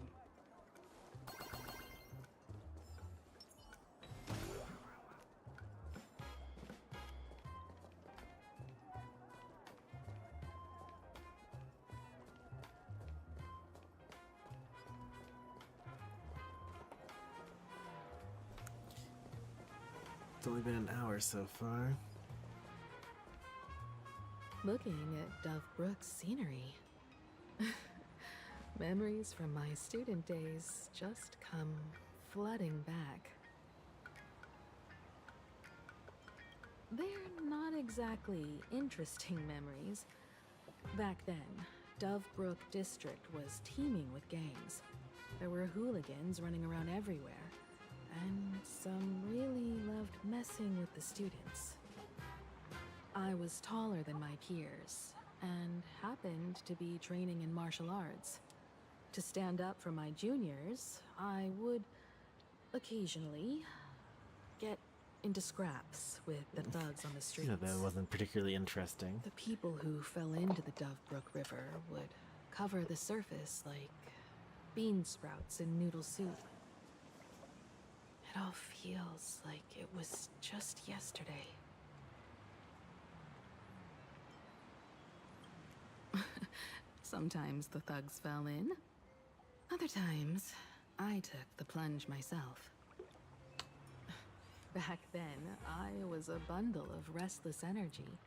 It's only been an hour so far. Looking at Dove Brook's scenery. Memories from my student days just come flooding back. They're not exactly interesting memories. Back then, Dove Brook District was teeming with gangs. There were hooligans running around everywhere, and some really loved messing with the students. I was taller than my peers, and happened to be training in martial arts. To stand up for my juniors, I would occasionally get into scraps with the thugs on the streets. Yeah, that wasn't particularly interesting. The people who fell into the Dove Brook River would cover the surface like bean sprouts in noodle soup. It all feels like it was just yesterday. Sometimes the thugs fell in. Other times, I took the plunge myself. Back then, I was a bundle of restless energy.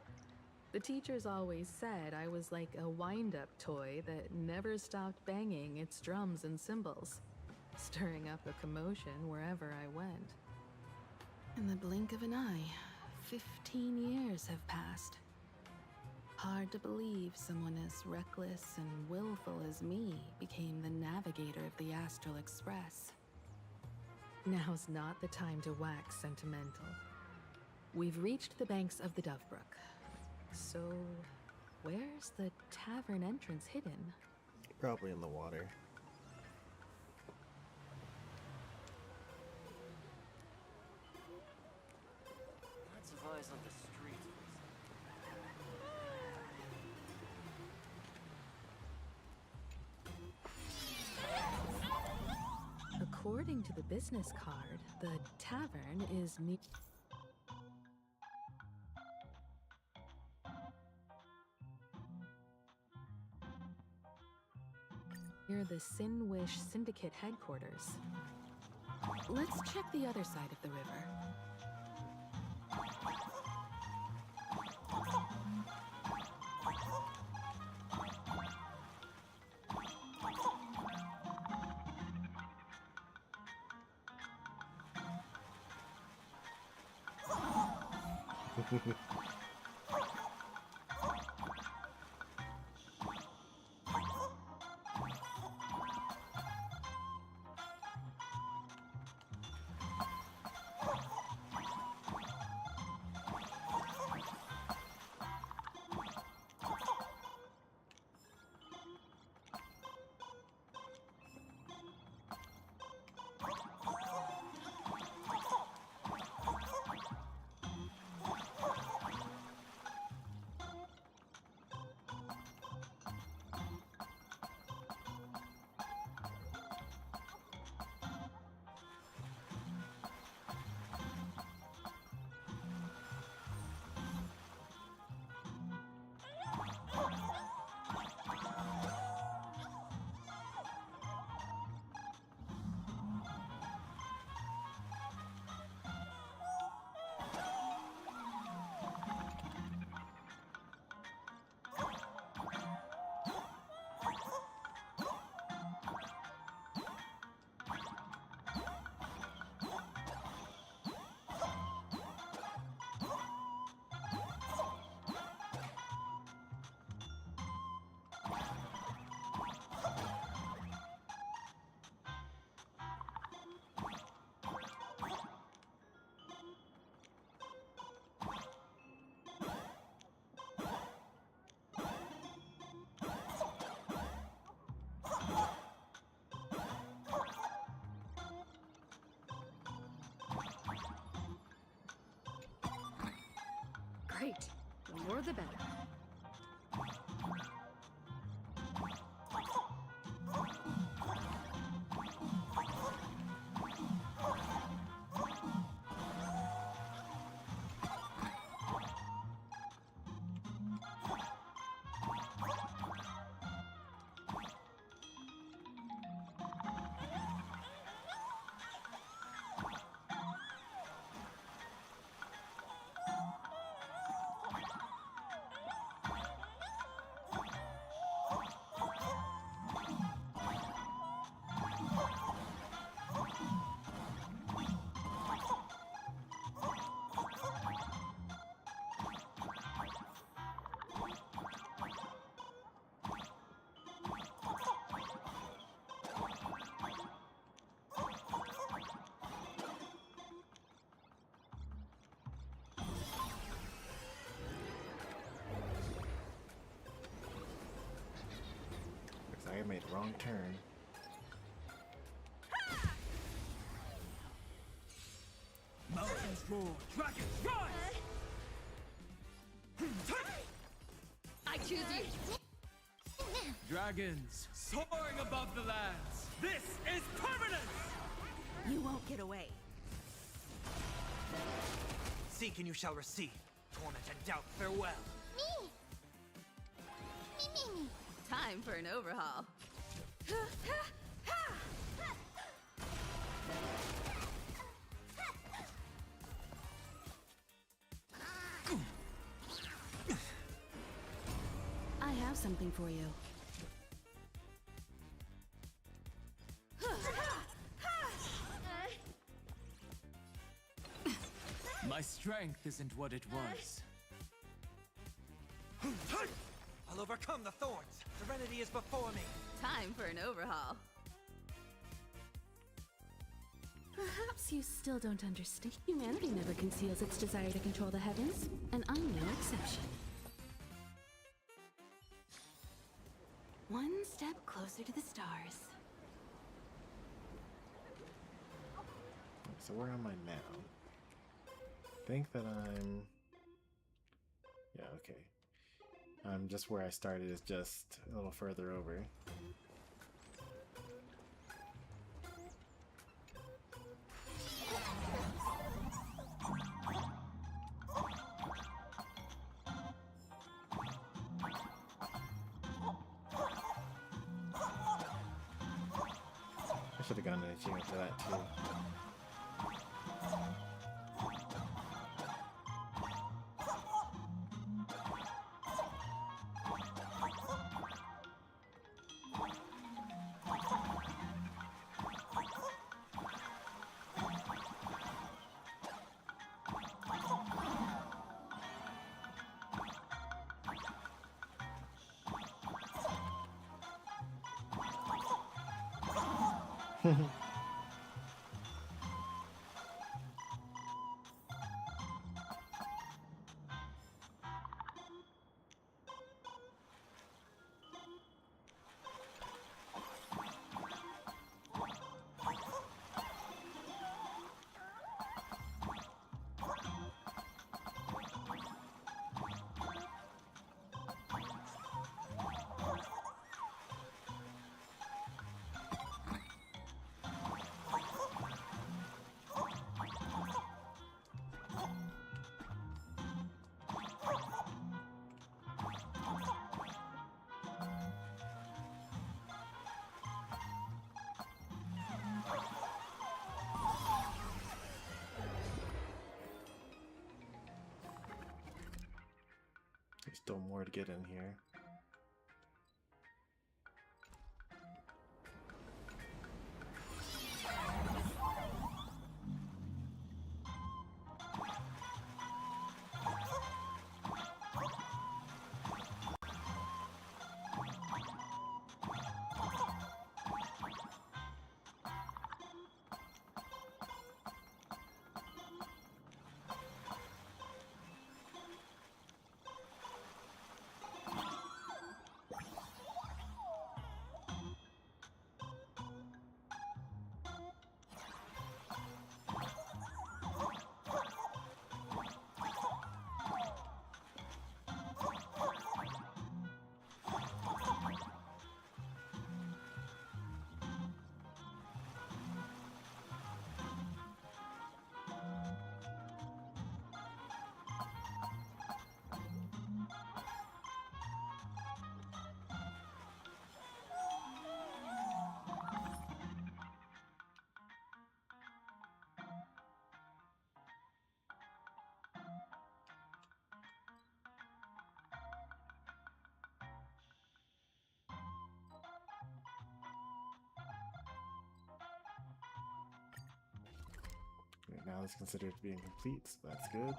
The teachers always said I was like a wind-up toy that never stopped banging its drums and cymbals, stirring up a commotion wherever I went. In the blink of an eye, 15 years have passed. Hard to believe someone as reckless and willful as me became the navigator of the Astral Express. Now's not the time to wax sentimental. We've reached the banks of the Dove Brook. So, where's the tavern entrance hidden? Probably in the water. Lots of eyes on the streets. According to the business card, the tavern is near the Sinwish Syndicate headquarters. Let's check the other side of the river. Great. The more the better. Looks like I made a wrong turn. Mountains roar, dragons rise! I choose you. Dragons soaring above the lands. This is permanence! You won't get away. Seek and you shall receive. Torment and doubt, farewell. Time for an overhaul. I have something for you. My strength isn't what it was. I'll overcome the thorns. Serenity is before me. Time for an overhaul. Perhaps you still don't understand. Humanity never conceals its desire to control the heavens, and I'm no exception. One step closer to the stars. So where am I now? I think that I'm... Yeah, okay. I'm just where I started, is just a little further over. I should have gotten an achievement for that too. There's still more to get in here. background is considered to be incomplete, so that's good.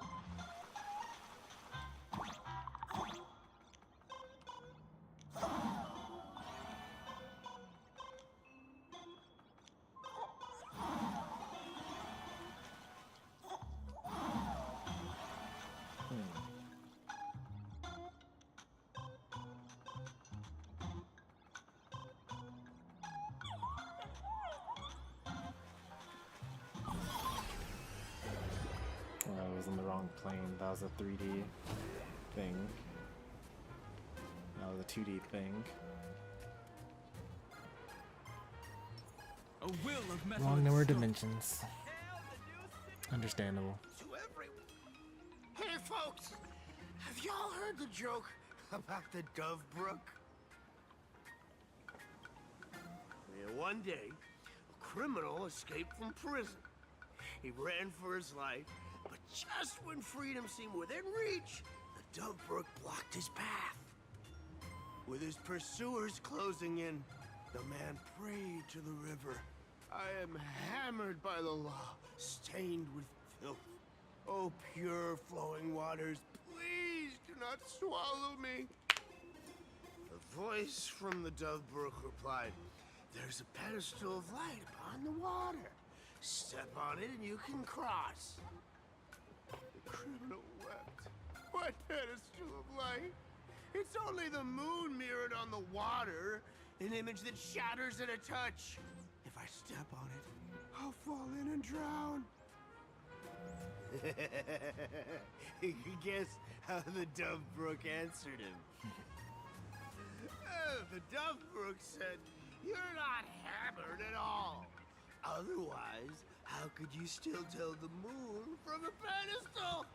I was on the wrong plane. That was a 3D thing. That was a 2D thing. A will of metal Wrong and number of stone. dimensions. Understandable. Hey folks, have y'all heard the joke about the Dove Brook? Yeah, one day, a criminal escaped from prison. He ran for his life, but just when freedom seemed within reach, the Dove Brook blocked his path. With his pursuers closing in, the man prayed to the river. I am hammered by the law, stained with filth. Oh, pure flowing waters, please do not swallow me. A voice from the Dove Brook replied, there's a pedestal of light upon the water. Step on it and you can cross. The criminal wept. What pedestal of light? It's only the moon mirrored on the water, an image that shatters at a touch. If I step on it, I'll fall in and drown. Guess how the Dove Brook answered him. The Dove Brook said, you're not hammered at all. Otherwise, how could you still tell the moon from a pedestal?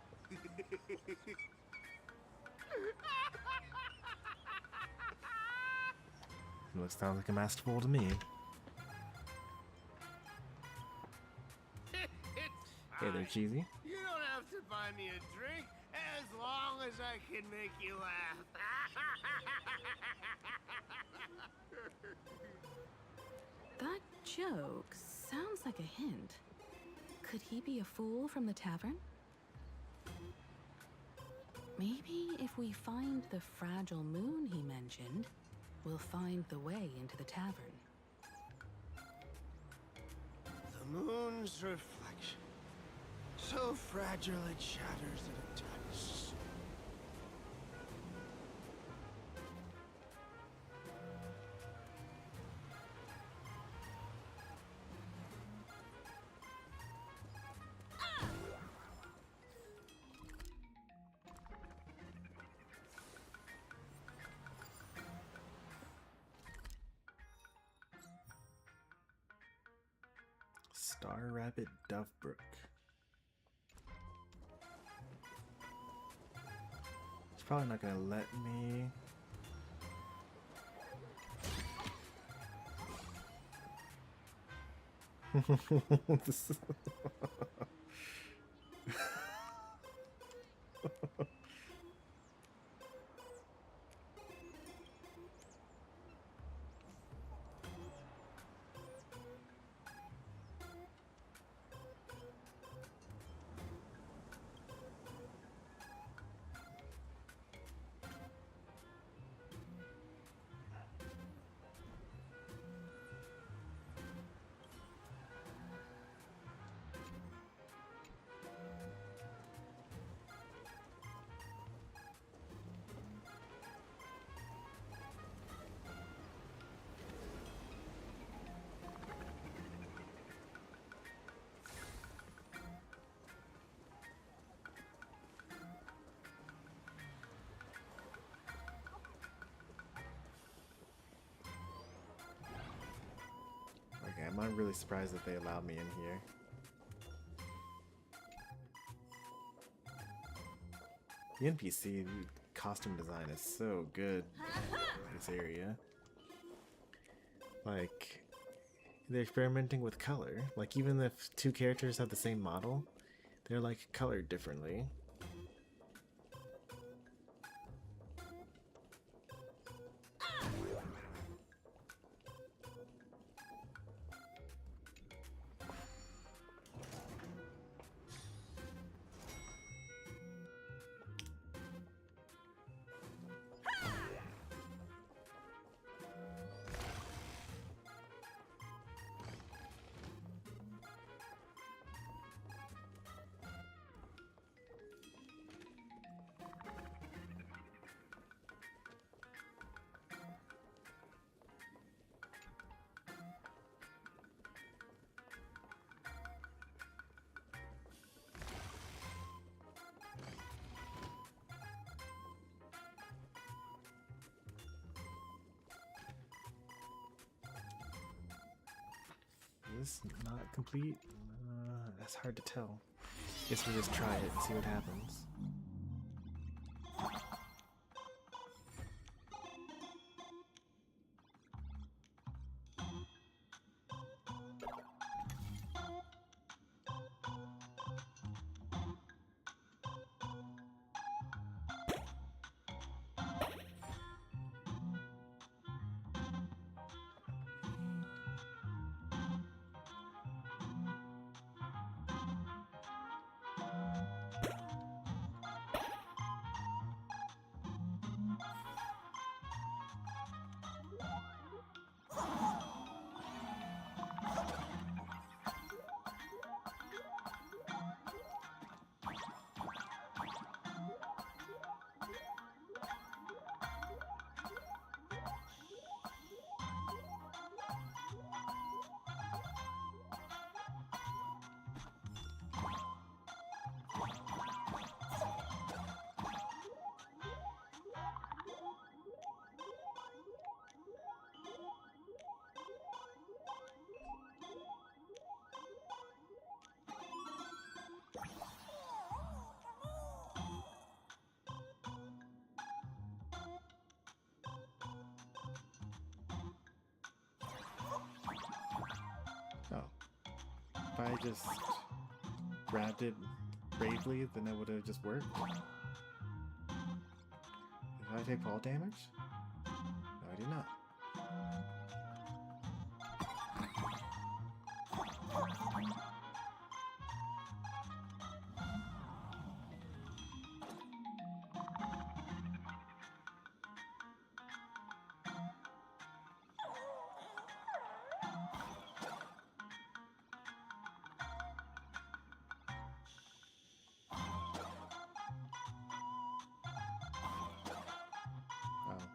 Looks sounds like a masterful to me. Hey there, Cheesy. You don't have to buy me a drink as long as I can make you laugh. That joke sounds like a hint. Could he be a fool from the tavern? Maybe if we find the fragile moon he mentioned, we'll find the way into the tavern. The moon's reflection. So fragile it shatters at a touch. Star Rabbit Dovebrook. It's probably not gonna let me. This is okay, I'm really surprised that they allowed me in here. The NPC costume design is so good in this area. Like, they're experimenting with color. Like, even if two characters have the same model, they're like colored differently. this not complete? That's hard to tell. Guess we'll just try it and see what happens. Oh. If I just grabbed it bravely, then it would have just worked. Did I take fall damage? No, I did not.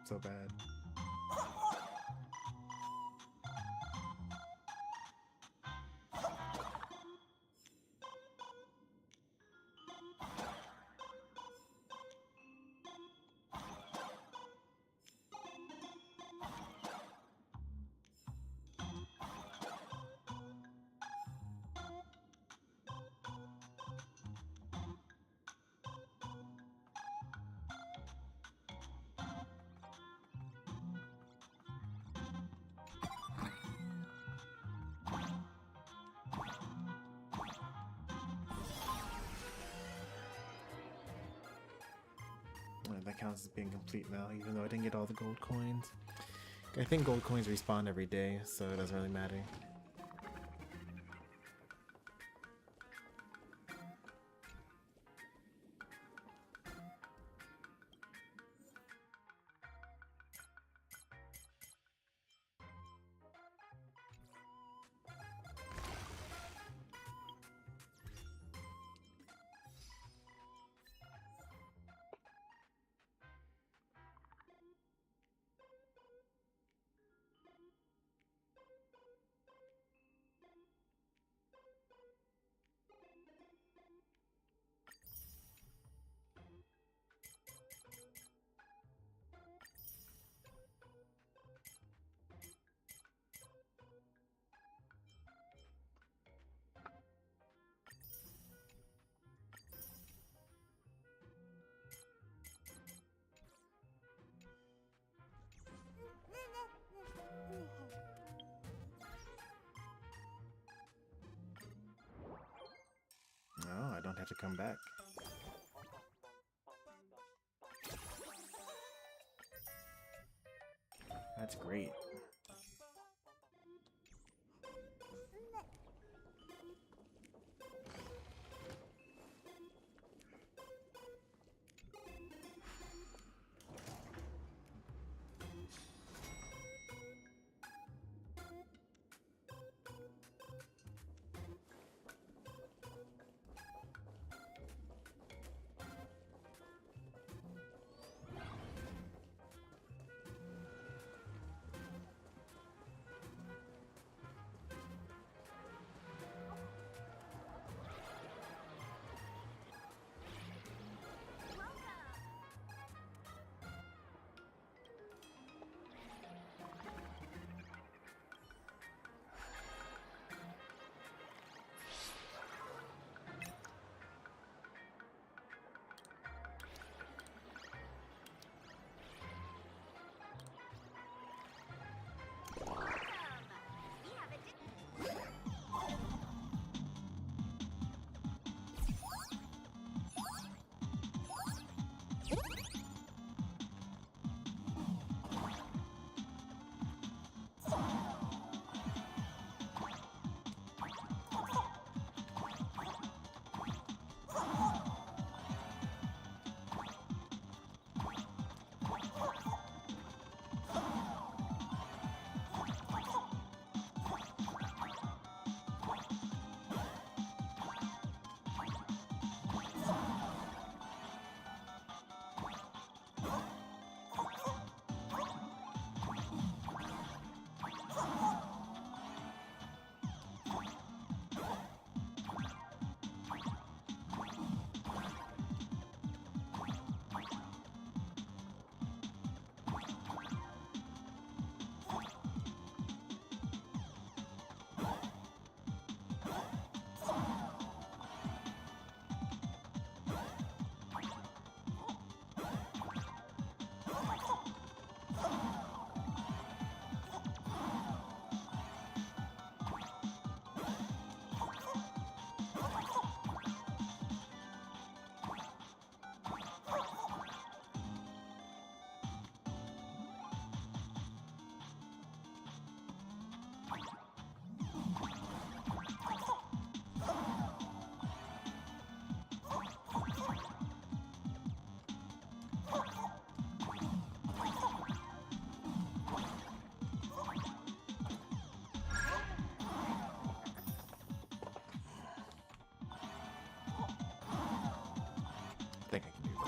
So bad. That counts as being complete now, even though I didn't get all the gold coins. I think gold coins respawn every day, so it doesn't really matter. No, I don't have to come back. That's great.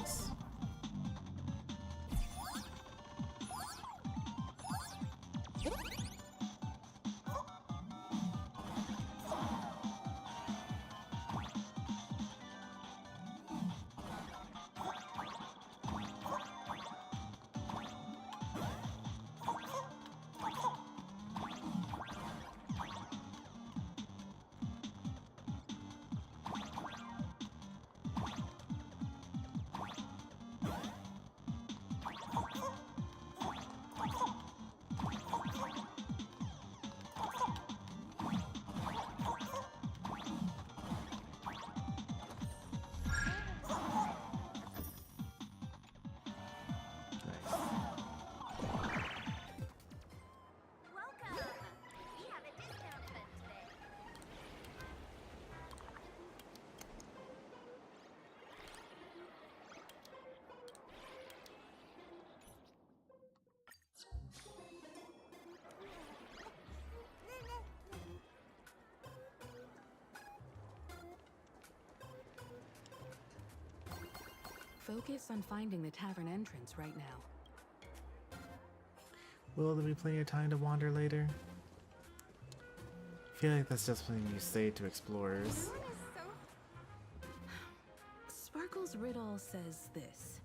entrance. Focus on finding the tavern entrance right now. Will there be plenty of time to wander later? I feel like that's just something you say to explorers. Sparkle's riddle says this.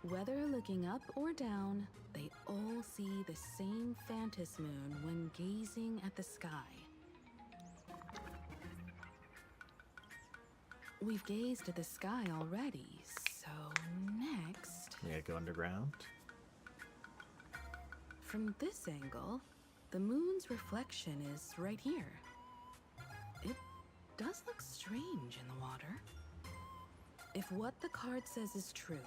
Whether looking up or down, they all see the same Phantasmoon when gazing at the sky. We've gazed at the sky already, so next... We gotta go underground. From this angle, the moon's reflection is right here. It does look strange in the water. If what the card says is true,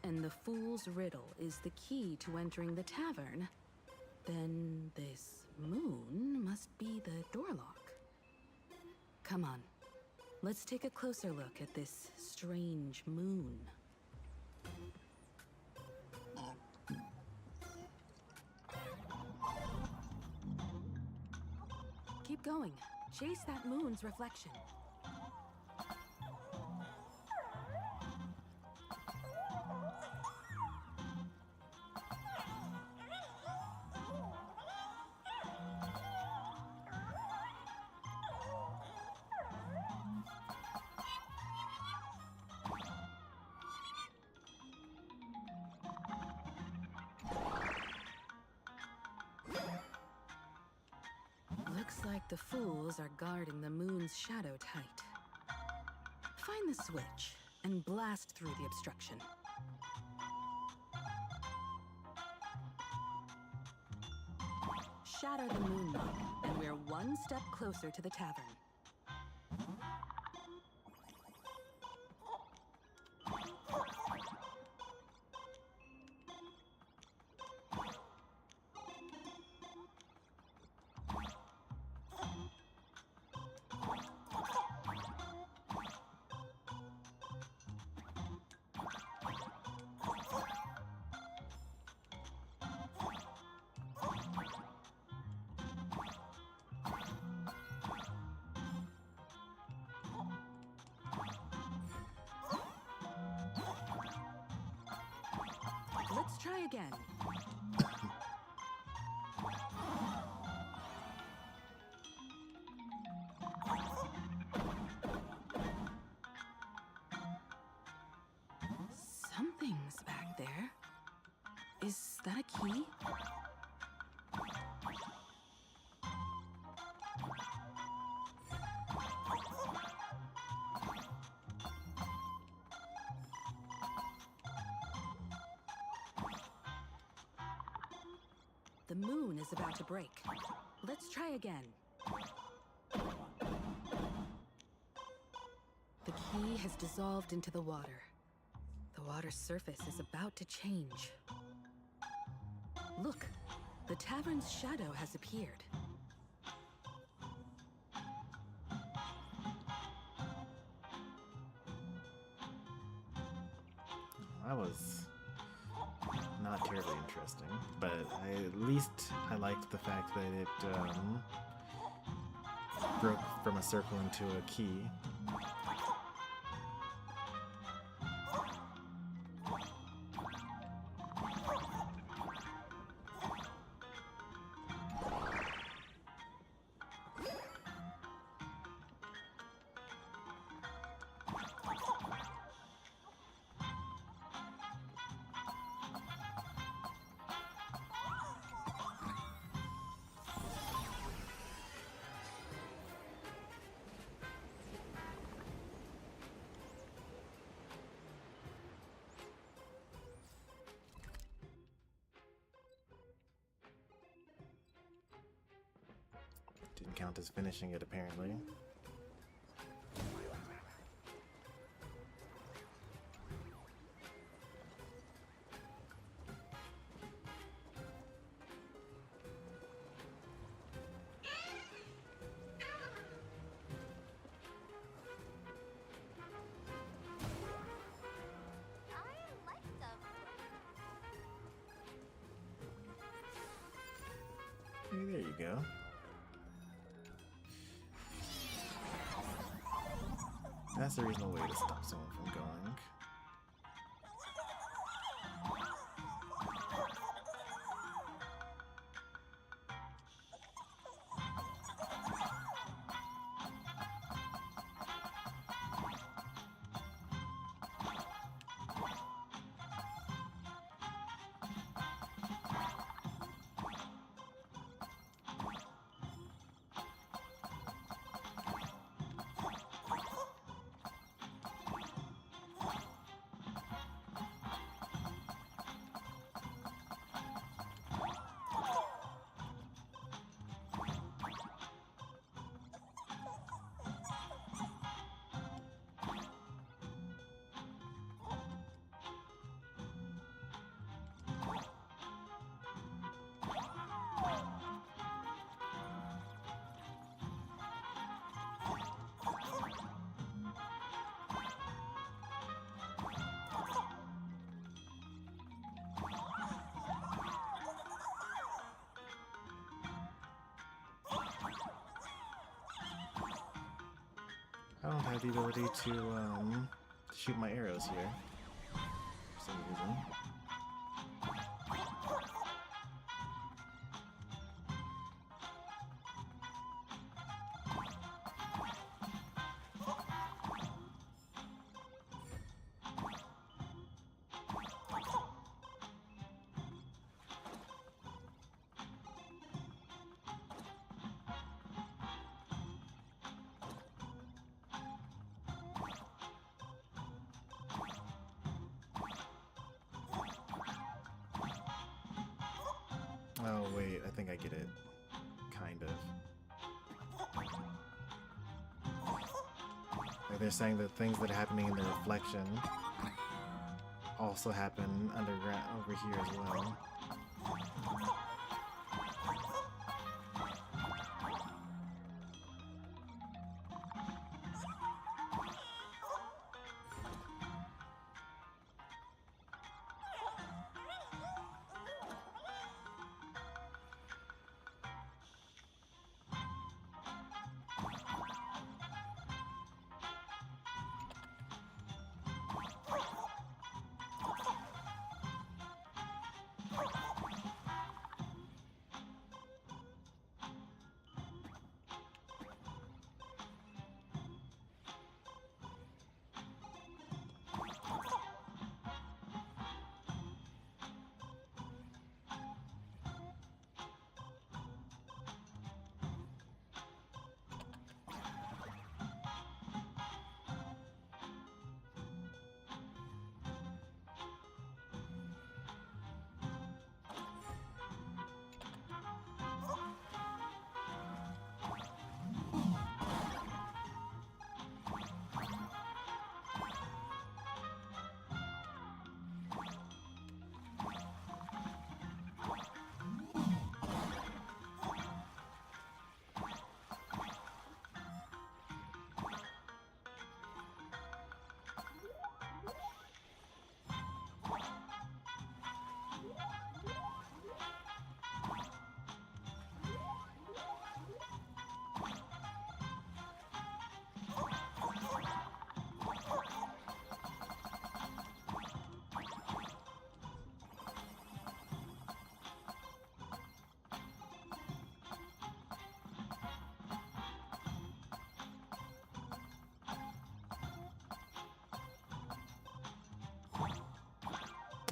and the Fool's Riddle is the key to entering the tavern, then this moon must be the door lock. Come on, let's take a closer look at this strange moon. Keep going. Chase that moon's reflection. Looks like the fools are guarding the moon's shadow tight. Find the switch and blast through the obstruction. Shatter the moon lock, and we're one step closer to the tavern. Let's try again. Something's back there. Is that a key? The moon is about to break. Let's try again. The key has dissolved into the water. The water's surface is about to change. Look, the tavern's shadow has appeared. That was not terribly interesting, but at least I liked the fact that it broke from a circle into a key. doesn't count as finishing it, apparently. There you go. That's a reasonable way to stop someone from going. I don't have the ability to shoot my arrows here for some reason. Oh wait, I think I get it. Kind of. Like they're saying that things that are happening in the reflection also happen underground over here as well.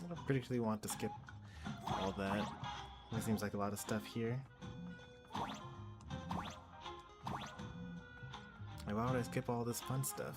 I don't particularly want to skip all that. There seems like a lot of stuff here. Like, why would I skip all this fun stuff?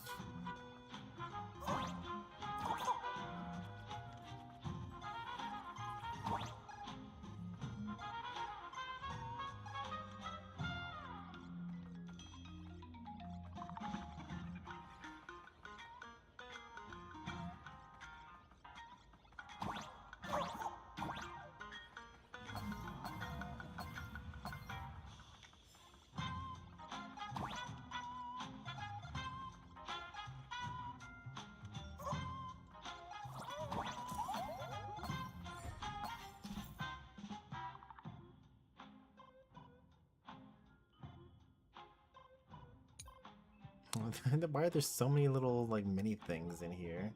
Why are there so many little like mini things in here?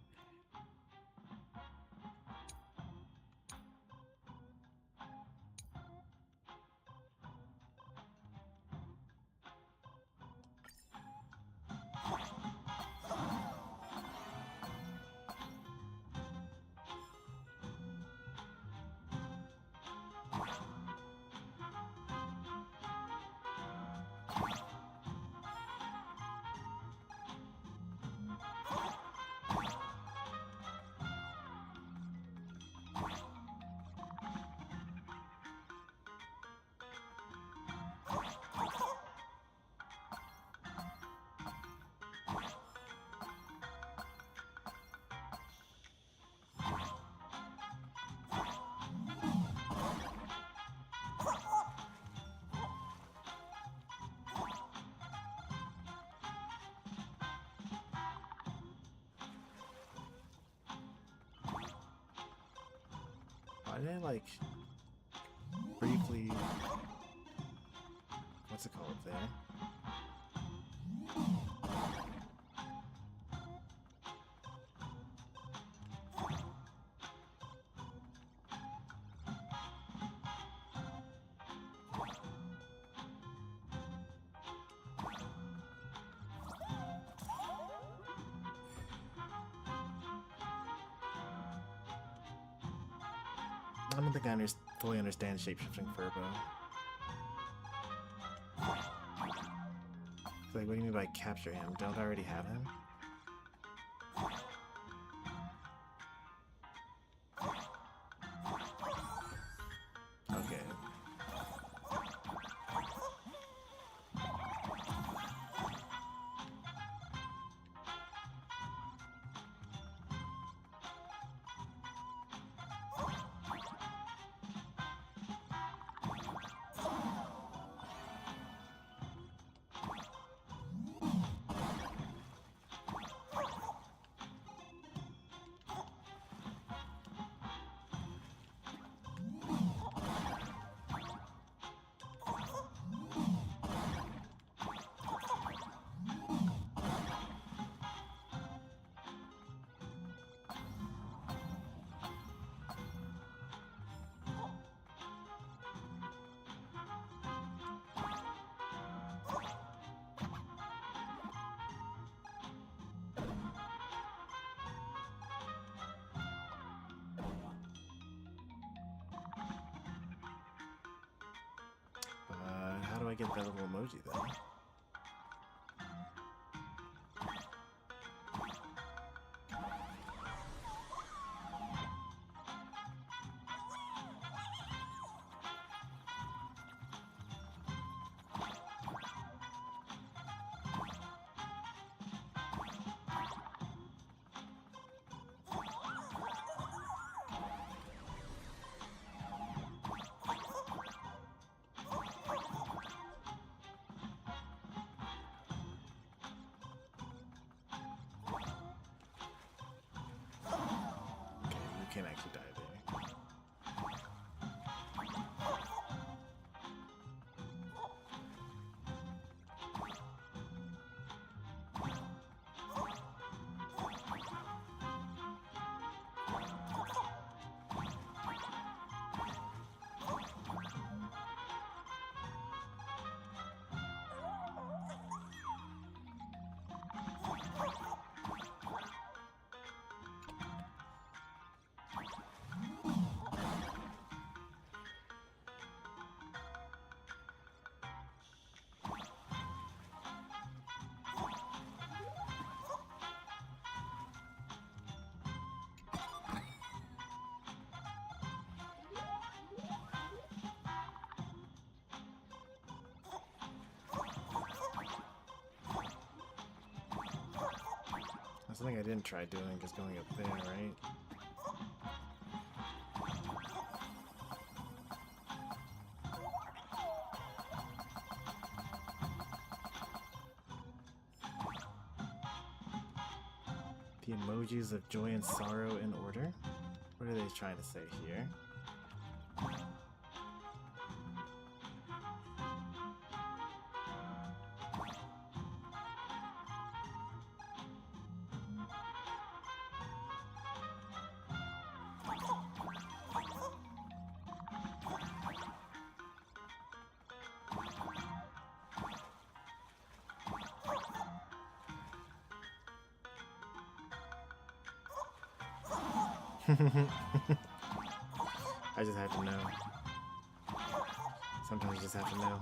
Why did I like briefly, what's it called there? I don't think I fully understand shapeshifting Furbo. Like, what do you mean by capture him? Don't I already have him? Okay. How do I get that little emoji though? Can't actually die there. That's something I didn't try doing, just going up there, right? The emojis of joy and sorrow in order? What are they trying to say here? I just have to know. Sometimes you just have to know.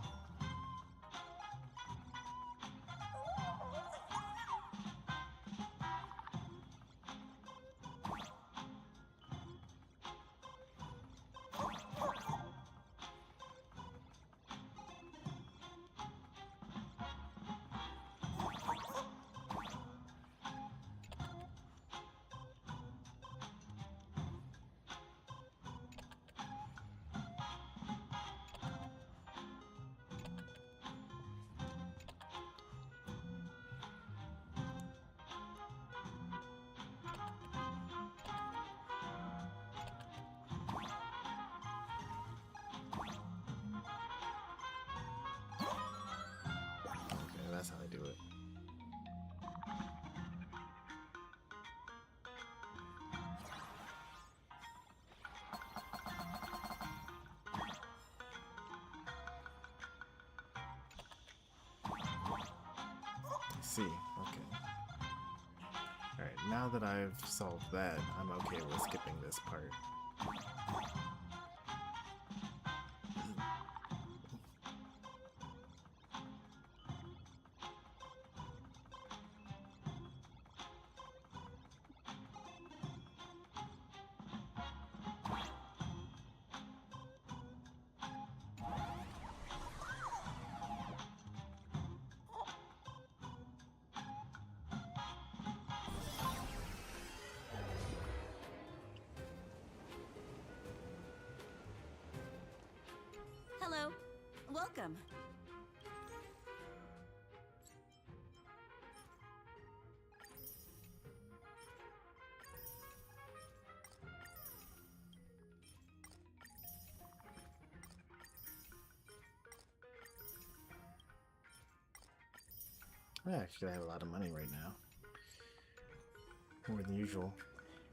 That's how I do it. See, okay. Alright, now that I've solved that, I'm okay with skipping this part. Hello. Welcome. I actually have a lot of money right now. More than usual.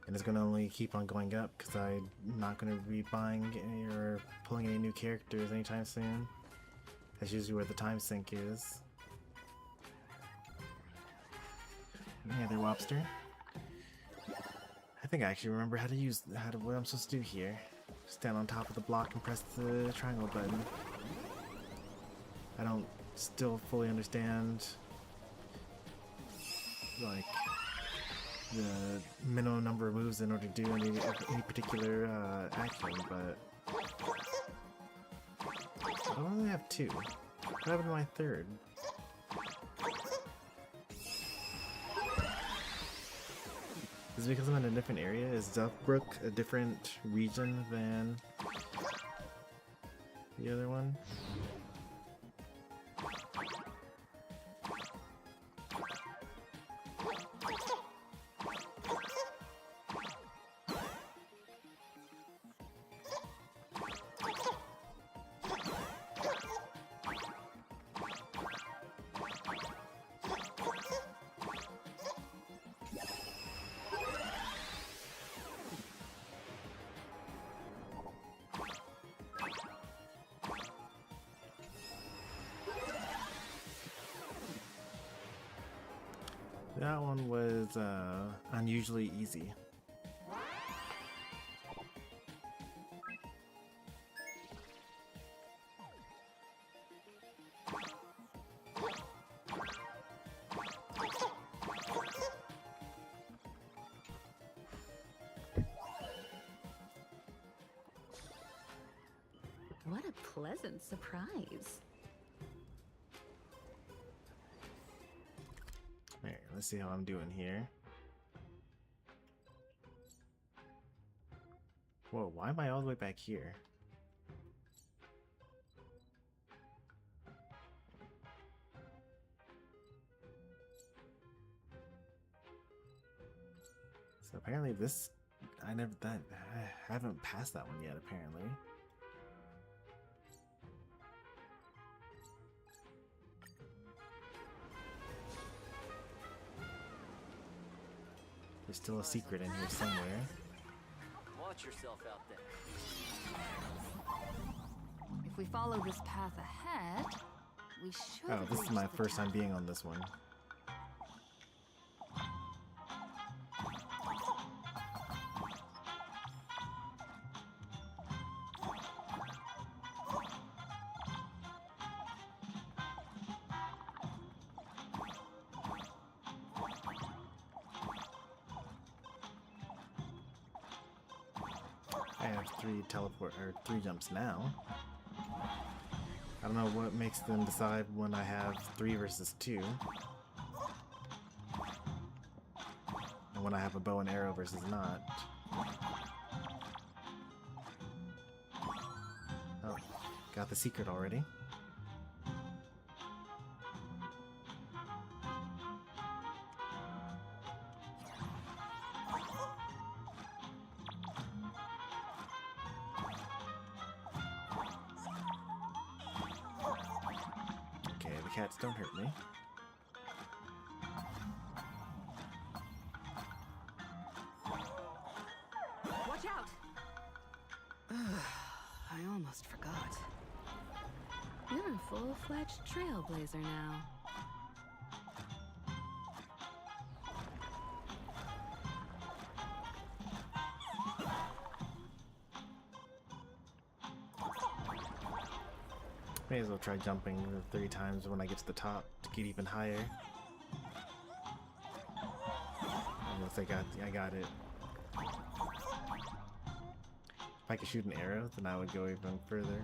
And it's going to only keep on going up because I'm not going to be buying any or pulling any new characters anytime soon. That's usually where the time sink is. Hey there, Wobster. I think I actually remember how to what I'm supposed to do here. Stand on top of the block and press the triangle button. I don't still fully understand like the minimum number of moves in order to do any particular action, but I only have two. What happened to my third? Is it because I'm in a different area? Is Duffbrook a different region than the other one? That one was unusually easy. What a pleasant surprise. Alright, let's see how I'm doing here. Whoa, why am I all the way back here? So apparently this, I haven't passed that one yet apparently. There's still a secret in here somewhere. Watch yourself out there. If we follow this path ahead, we should. Oh, this is my first time being on this one. I have 3 jumps now. I don't know what makes them decide when I have 3 versus 2. And when I have a bow and arrow versus not. Oh, got the secret already. Okay, the cats don't hurt me. Watch out! I almost forgot. You're a full-fledged trailblazer now. May as well try jumping 3 times when I get to the top to get even higher. Unless I got it. If I could shoot an arrow, then I would go even further.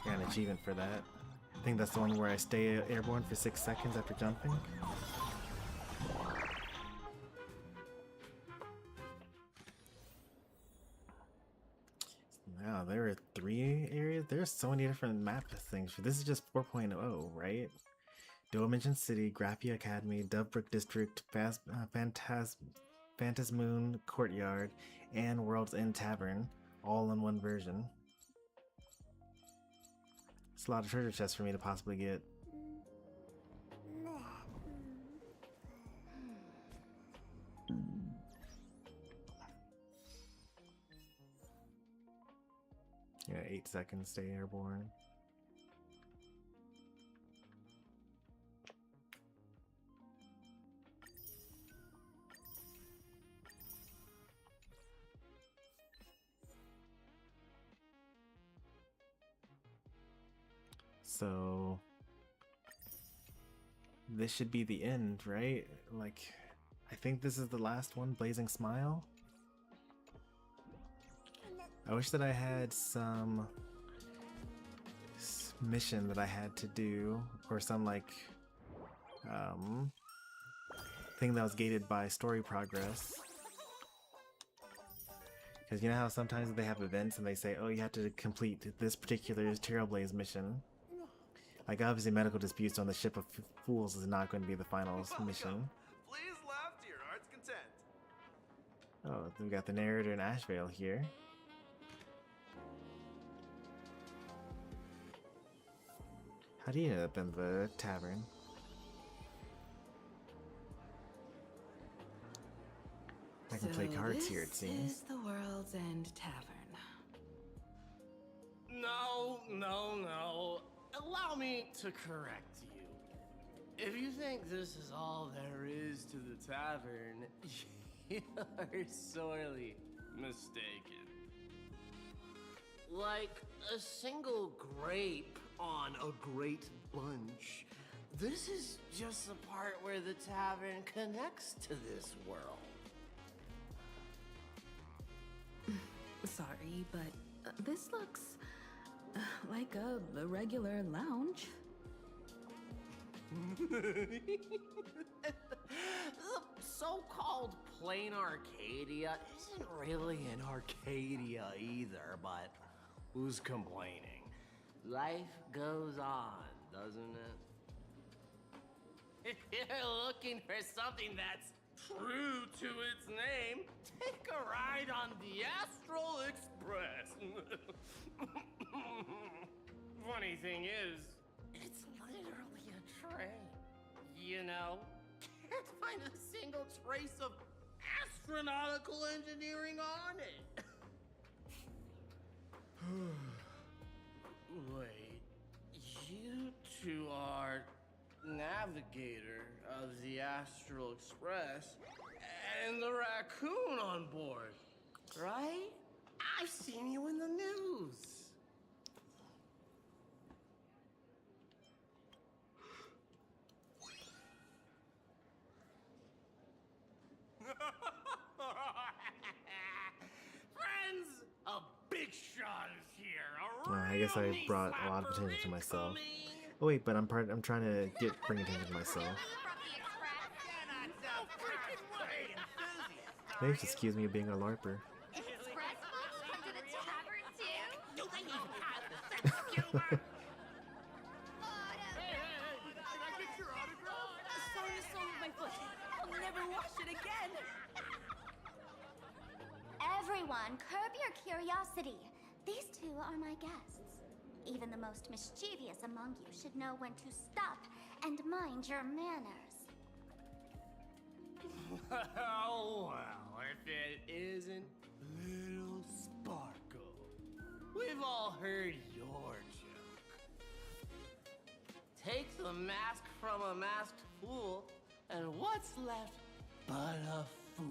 Got an achievement for that. I think that's the one where I stay airborne for 6 seconds after jumping. Wow, there are 3 areas. There's so many different map things. This is just 4.0, right? Dimension City, Grappia Academy, Dovebrook District, Phantasmoon Courtyard, and World's End Tavern, all in one version. It's a lot of treasure chests for me to possibly get. Yeah, 8 seconds, stay airborne. So this should be the end, right? Like, I think this is the last one, Blazing Smile. I wish that I had some mission that I had to do, or some like thing that was gated by story progress. Because you know how sometimes they have events and they say, oh, you have to complete this particular Trailblaze mission. Like, obviously Medical Disputes on the Ship of Fools is not going to be the final mission. Please laugh to your heart's content. Oh, we got the narrator in Ashvale here. How do you end up in the tavern? I can play cards here, it seems. This is the World's End Tavern. No. Allow me to correct you. If you think this is all there is to the tavern, you're sorely mistaken. Like a single grape on a great bunch, this is just the part where the tavern connects to this world. Sorry, but this looks like a regular lounge. The so-called plain Arcadia isn't really an Arcadia either, but who's complaining? Life goes on, doesn't it? If you're looking for something that's true to its name, take a ride on the Astral Express. Funny thing is, it's literally a train. You know, can't find a single trace of astronautical engineering on it. Wait, you two are navigator of the Astral Express and the raccoon on board, right? I've seen you in the news. big shot is here. I guess I brought a lot of attention to myself. Oh wait, but I'm trying to bring attention to myself. Maybe just excuse me of being a LARPer. Express folks come to the tavern too? Do they even have the sense of humor? Can I get your autograph? Sorry to soil my foot. I'll never wash it again. Everyone, curb your curiosity. These two are my guests. Even the most mischievous among you should know when to stop and mind your manners. Oh, well, if it isn't Little Sparkle. We've all heard your joke. Take the mask from a masked fool, and what's left but a fool?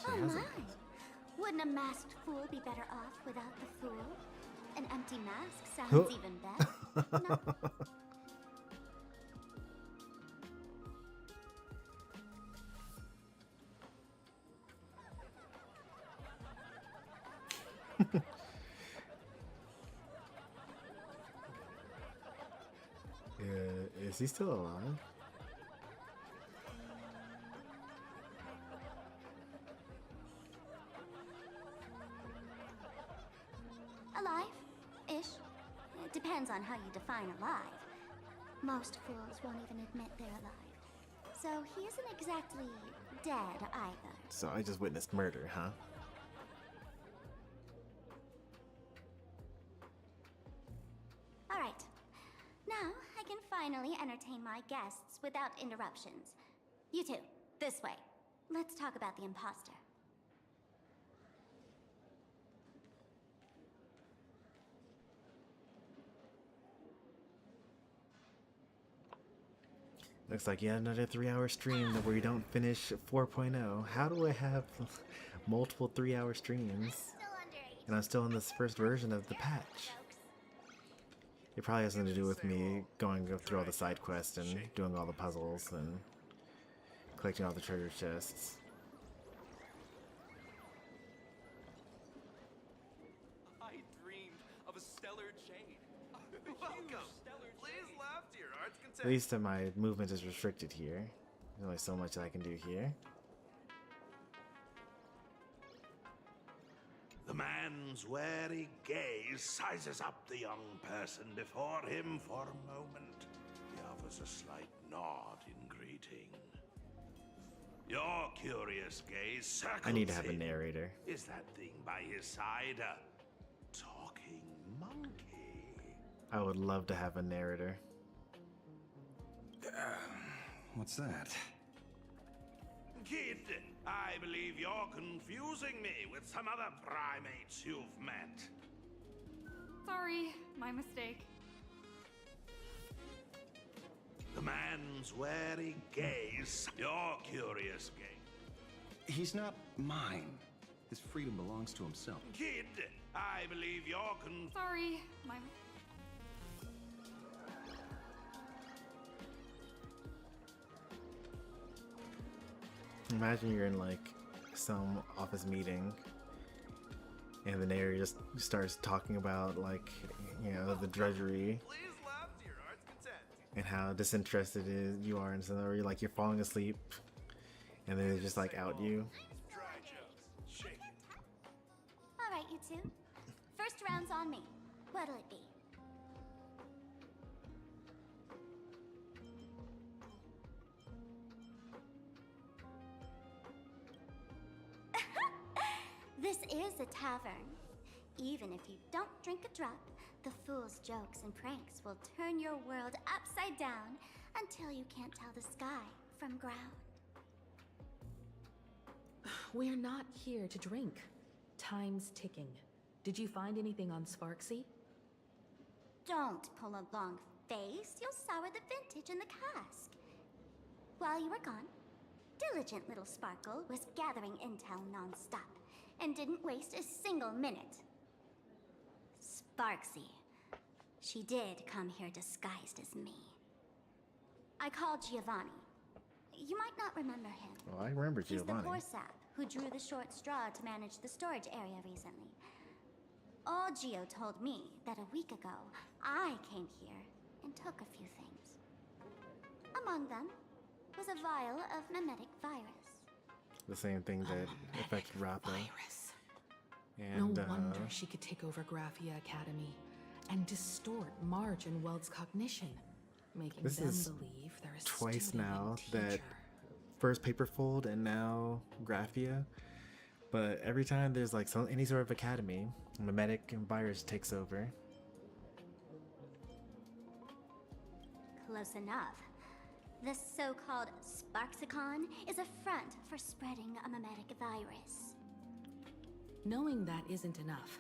Oh my! Wouldn't a masked fool be better off without the fool? An empty mask sounds even better. No? Is he still alive? Alive-ish. It depends on how you define alive. Most fools won't even admit they're alive. So he isn't exactly dead either. So I just witnessed murder, huh? Alright. Now I can finally entertain my guests without interruptions. You two, this way. Let's talk about the imposter. Looks like yet another 3-hour stream where we don't finish 4.0. How do I have multiple 3-hour streams and I'm still in this first version of the patch? It probably has something to do with me going through all the side quests and doing all the puzzles and collecting all the treasure chests. I dreamed of a stellar jade. Welcome. Please laugh to your heart's content. At least my movement is restricted here. There's only so much that I can do here. The man's wary gaze sizes up the young person before him for a moment. He offers a slight nod in greeting. Your curious gaze circles I need to have a him. narrator. Is that thing by his side a talking monkey? I would love to have a narrator. What's that? Kid, I believe you're confusing me with some other primates you've met. Sorry, my mistake. The man's wary gaze, your curious gaze. He's not mine. His freedom belongs to himself. Kid, I believe you're Sorry, my... Imagine you're in like some office meeting and the narrator just starts talking about like, you know, the drudgery Please laugh to your heart's content. and how disinterested you are and so or you're like you're falling asleep and then they just like out you. Dry jokes. Shake it. Alright, you two. First round's on me. What'll it be? This is a tavern. Even if you don't drink a drop, the fool's jokes and pranks will turn your world upside down until you can't tell the sky from ground. We're not here to drink. Time's ticking. Did you find anything on Sparksy? Don't pull a long face. You'll sour the vintage in the cask. While you were gone, diligent little Sparkle was gathering intel non-stop and didn't waste a single minute. Sparksy. She did come here disguised as me. I called Giovanni. You might not remember him. Oh, I remember He's the Giovanni. poor sap who drew the short straw to manage the storage area recently. All Gio told me that a week ago, I came here and took a few things. Among them was a vial of mimetic virus. The same thing that affects Rappa. Virus. And, No wonder she could take over Graphia Academy and distort Marge and Weld's cognition, making This them is believe they're a twice student now and that teacher. first Paperfold and now Graphia. But every time there's like any sort of academy, mimetic and virus takes over. Close enough. This so-called Sparksicon is a front for spreading a mimetic virus. Knowing that isn't enough.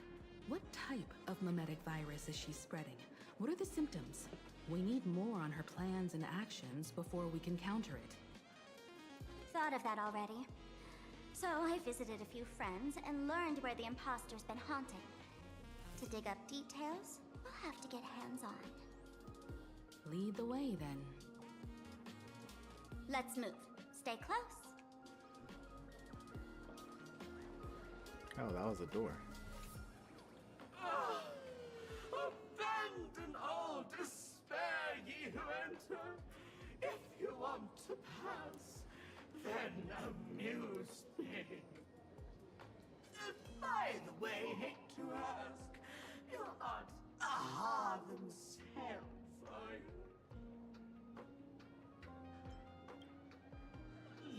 What type of mimetic virus is she spreading? What are the symptoms? We need more on her plans and actions before we can counter it. Thought of that already. So I visited a few friends and learned where the imposter's been haunting. To dig up details, we'll have to get hands-on. Lead the way, then. Let's move. Stay close. Oh, that was a door. Abandon all despair, ye who enter. If you want to pass, then amuse me. By the way, hate to ask, you're not Aha themselves, are you?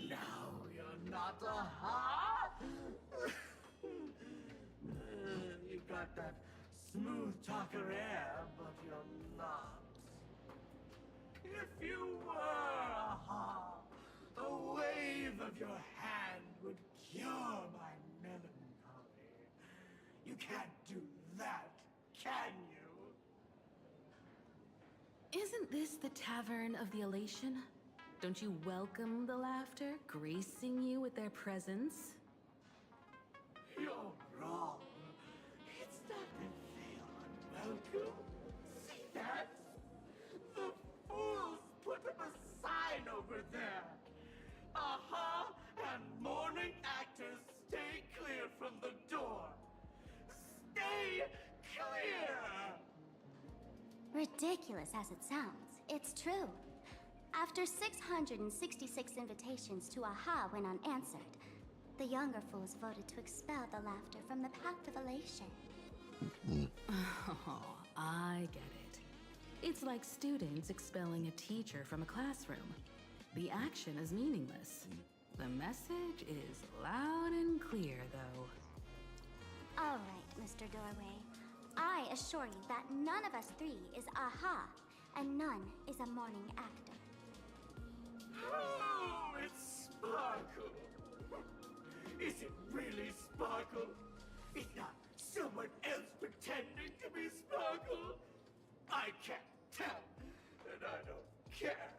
No, you're not Aha. You got that smooth talker air, but you're not. If you were Aha, a wave of your hand would cure my melancholy. You can't do that, can you? Isn't this the Tavern of the Elation? Don't you welcome the laughter, gracing you with their presence? You're wrong. It's not that they are unwelcome. See that? The fools put up a sign over there. Aha and mourning actors, stay clear from the door. Stay clear! Ridiculous as it sounds, it's true. After 666 invitations to Aha went unanswered, the younger fools voted to expel the laughter from the path of elation. Oh, I get it. It's like students expelling a teacher from a classroom. The action is meaningless. The message is loud and clear, though. All right, Mr. Doorway. I assure you that none of us three is Aha, and none is a mourning actor. Oh, it's Sparkle. Is it really Sparkle? It's not someone else pretending to be Sparkle. I can't tell, and I don't care.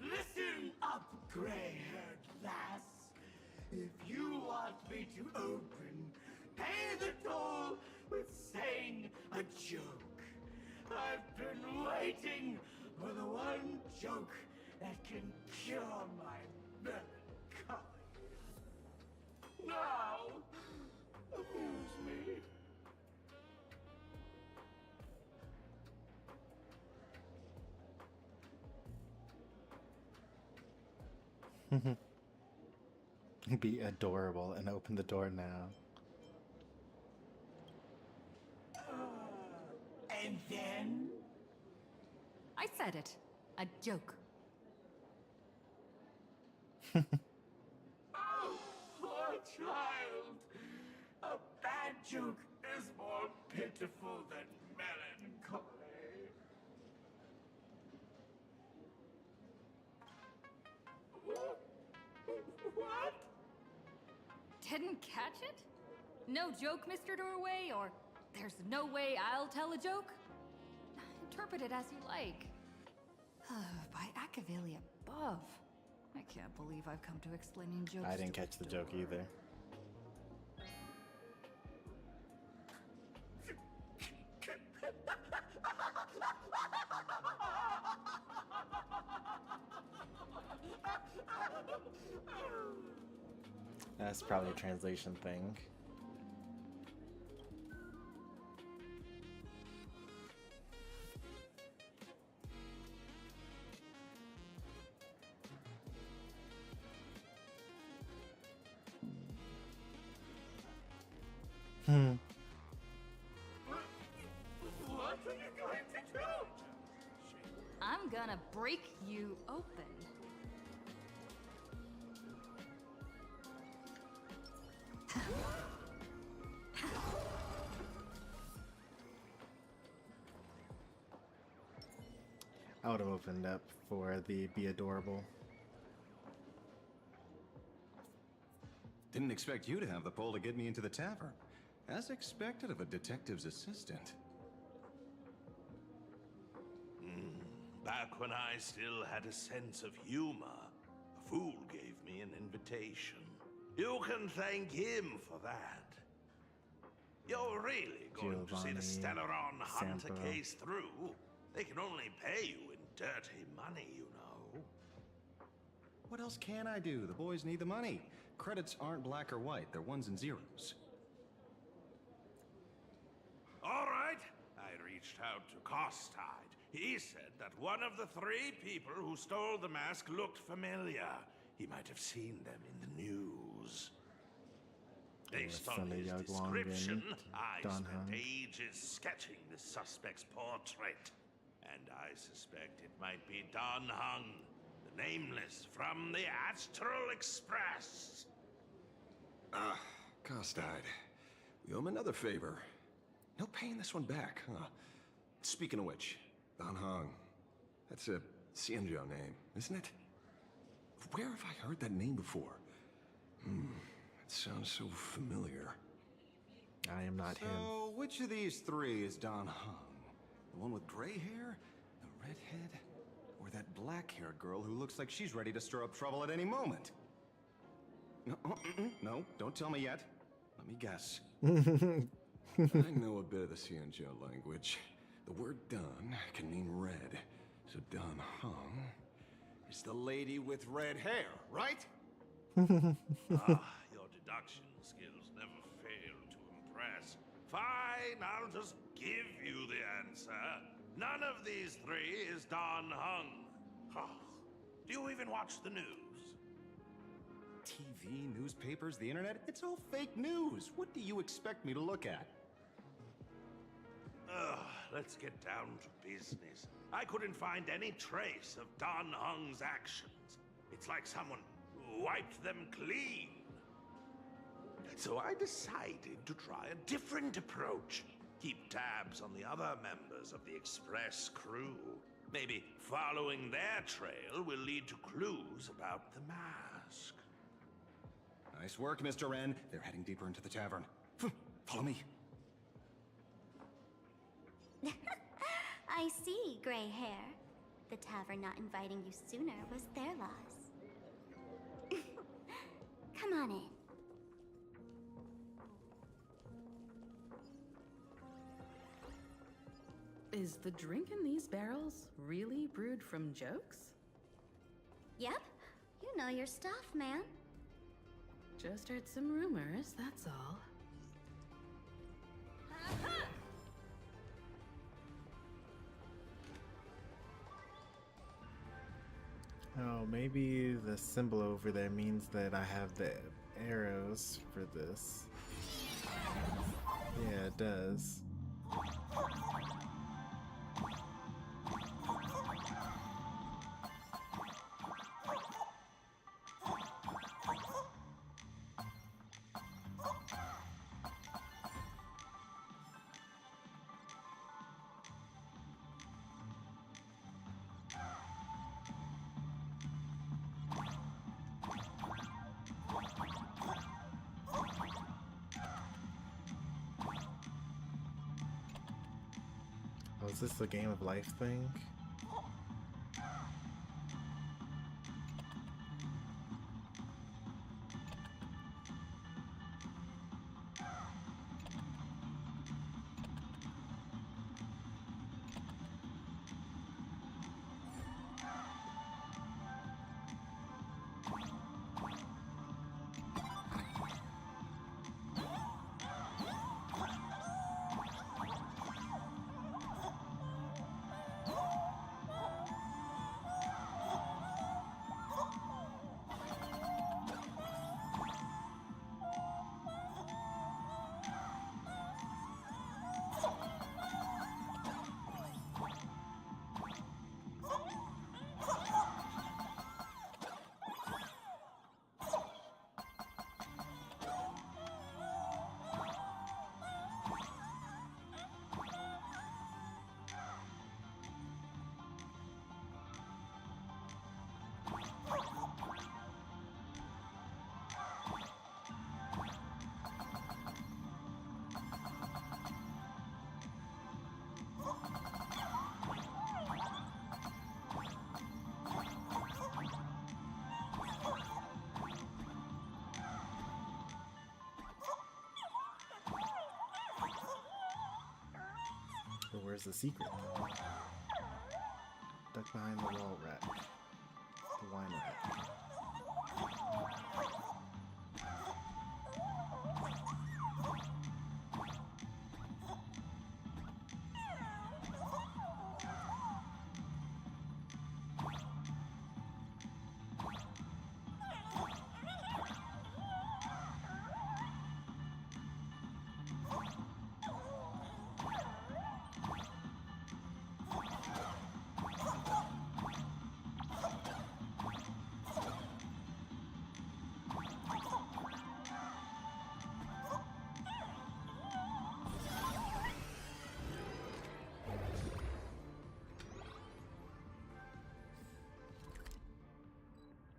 Listen up, gray-haired lass. If you want me to open, pay the toll with saying a joke. I've been waiting for the one joke that can cure my melancholy. Now, amuse me. Be adorable and open the door now. And then? I said it. A joke. Oh, poor child. A bad joke is more pitiful than melancholy. What? Didn't catch it? No joke, Mr. Doorway, or there's no way I'll tell a joke? Interpret it as you like. By Akavili above. I can't believe I've come to explaining jokes. I didn't to a catch the joke door. either. That's probably a translation thing. What are you going to do? I'm gonna break you open. I would have opened up for the Be Adorable. Didn't expect you to have the pull to get me into the tavern. As expected of a detective's assistant. Back when I still had a sense of humor, a fool gave me an invitation. You can thank him for that. You're really going to see the Stellaron Hunter Sampo. case through? They can only pay you in dirty money, you know. What else can I do? The boys need the money. Credits aren't black or white, they're ones and zeros. All right. I reached out to Costide. He said that one of the 3 people who stole the mask looked familiar. He might have seen them in the news. Based on his description, I spent ages sketching the suspect's portrait. And I suspect it might be Don Hung, the Nameless from the Astral Express. Costide. We owe him another favor. No paying this one back, huh? Speaking of which, Don Hong. That's a Xianzhou name, isn't it? Where have I heard that name before? It sounds so familiar. I am not him. So, which of these 3 is Don Hung? The one with gray hair? The redhead? Or that black-haired girl who looks like she's ready to stir up trouble at any moment? No, no, don't tell me yet. Let me guess. I know a bit of the Xianzhou language. The word "dun" can mean red. So Don Hung is the lady with red hair, right? Your deduction skills never fail to impress. Fine, I'll just give you the answer. None of these 3 is Don Hung. Do you even watch the news? TV, newspapers, the internet, it's all fake news. What do you expect me to look at? Let's get down to business. I couldn't find any trace of Don Hung's actions. It's like someone wiped them clean. So I decided to try a different approach. Keep tabs on the other members of the Express crew. Maybe following their trail will lead to clues about the mask. Nice work, Mr. Wren. They're heading deeper into the tavern. Follow me. I see, gray hair. The tavern not inviting you sooner was their loss. Come on in. Is the drink in these barrels really brewed from jokes? Yep. You know your stuff, man. Just heard some rumors, that's all. Oh, maybe the symbol over there means that I have the arrows for this. Yeah, it does. Oh, is this the game of life thing? where's the secret? Duck behind the wall rat. The wine rat.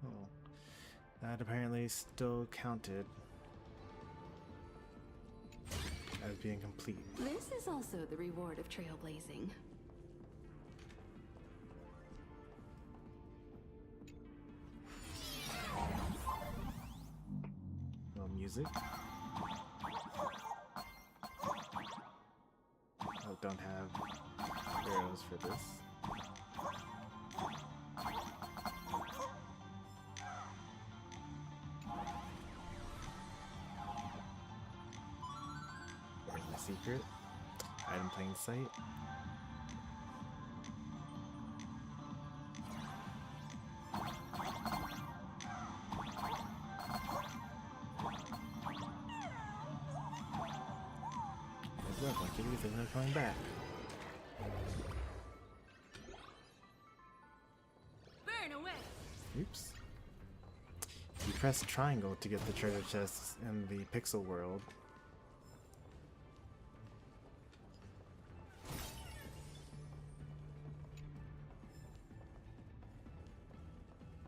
Oh, that apparently still counted as being complete. This is also the reward of trailblazing. No music. Oh, don't have arrows for this. Where's my secret? Item plain sight. Look, like it is, they're coming back. Burn away. Oops. You press triangle to get the treasure chests in the pixel world.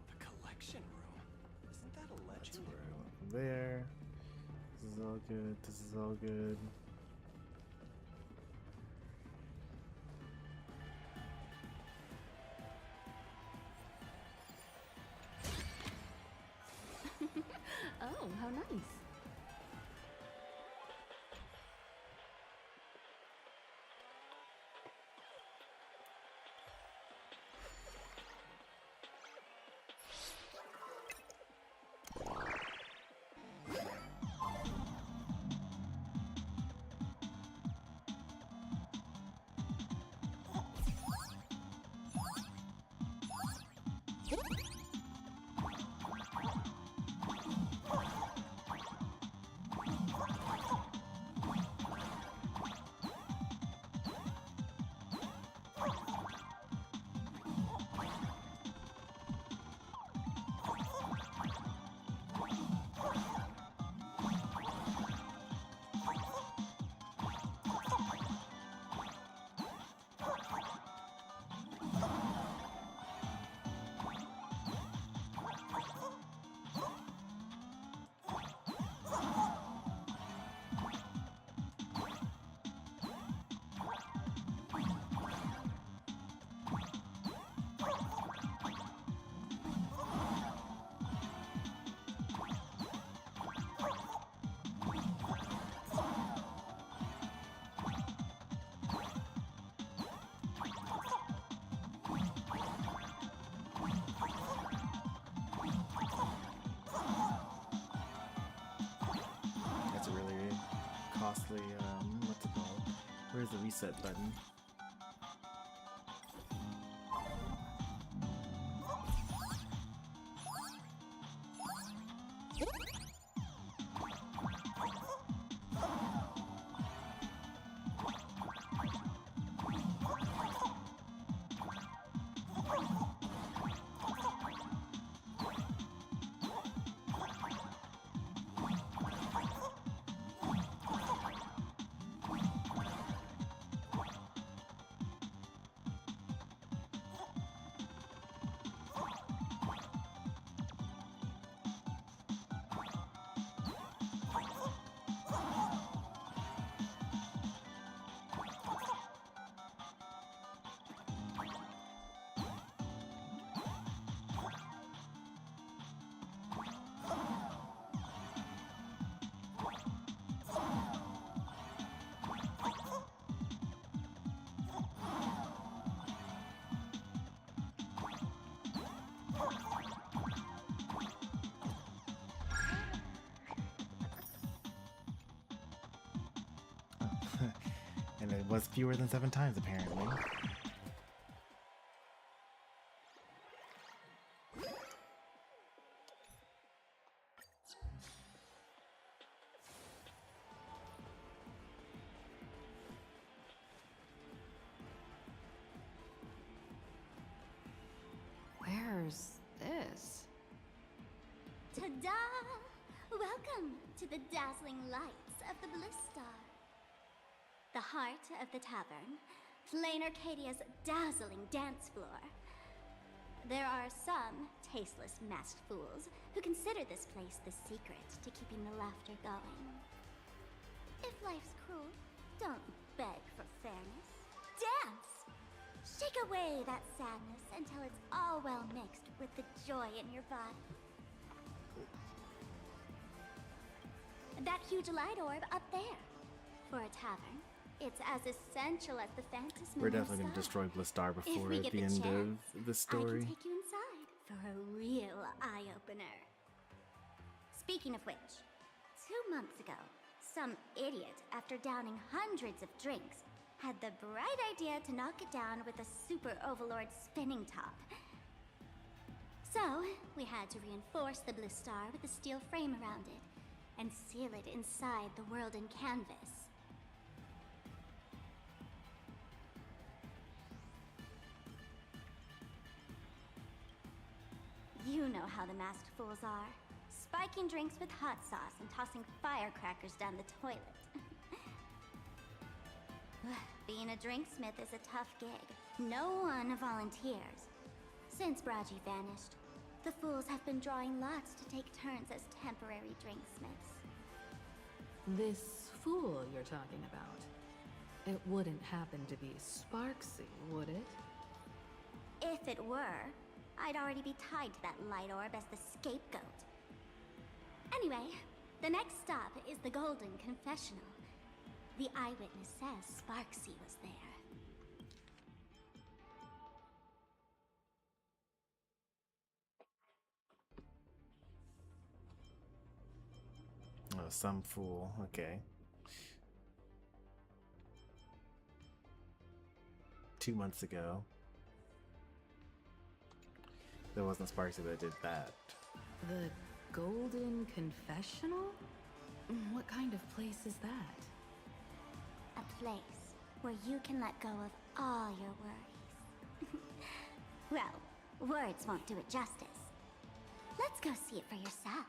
The collection room. Isn't that a That's legend? where I went from there. This is all good. This is all good. Oh, how nice. That's a really costly, what's it called? Where's the reset button? It was fewer than 7 times, apparently. Where's this? Ta-da! Welcome to the dazzling lights of the Bliss Star. The heart of the tavern, Plain Arcadia's dazzling dance floor. There are some tasteless masked fools who consider this place the secret to keeping the laughter going. If life's cruel, don't beg for fairness. Dance! Shake away that sadness until it's all well mixed with the joy in your body. That huge light orb up there. For a tavern, it's as essential as the Phantasmoon. We're definitely going to destroy Blistar before we at get the the end chance, of the story. I can take you inside for a real eye-opener. Speaking of which, 2 months ago, some idiot, after downing hundreds of drinks, had the bright idea to knock it down with a super overlord spinning top. So, we had to reinforce the Blistar with a steel frame around it, and seal it inside the world in canvas. You know how the masked fools are. Spiking drinks with hot sauce and tossing firecrackers down the toilet. Being a drinksmith is a tough gig. No one volunteers. Since Braji vanished, the fools have been drawing lots to take turns as temporary drinksmiths. This fool you're talking about, it wouldn't happen to be Sparksy, would it? If it were, I'd already be tied to that light orb as the scapegoat. Anyway, the next stop is the Golden Confessional. The eyewitness says Sparksy was there. Oh, some fool. Okay. 2 months ago. There wasn't Sparksy that did that. The Golden Confessional? What kind of place is that? A place where you can let go of all your worries. Well, words won't do it justice. Let's go see it for yourself.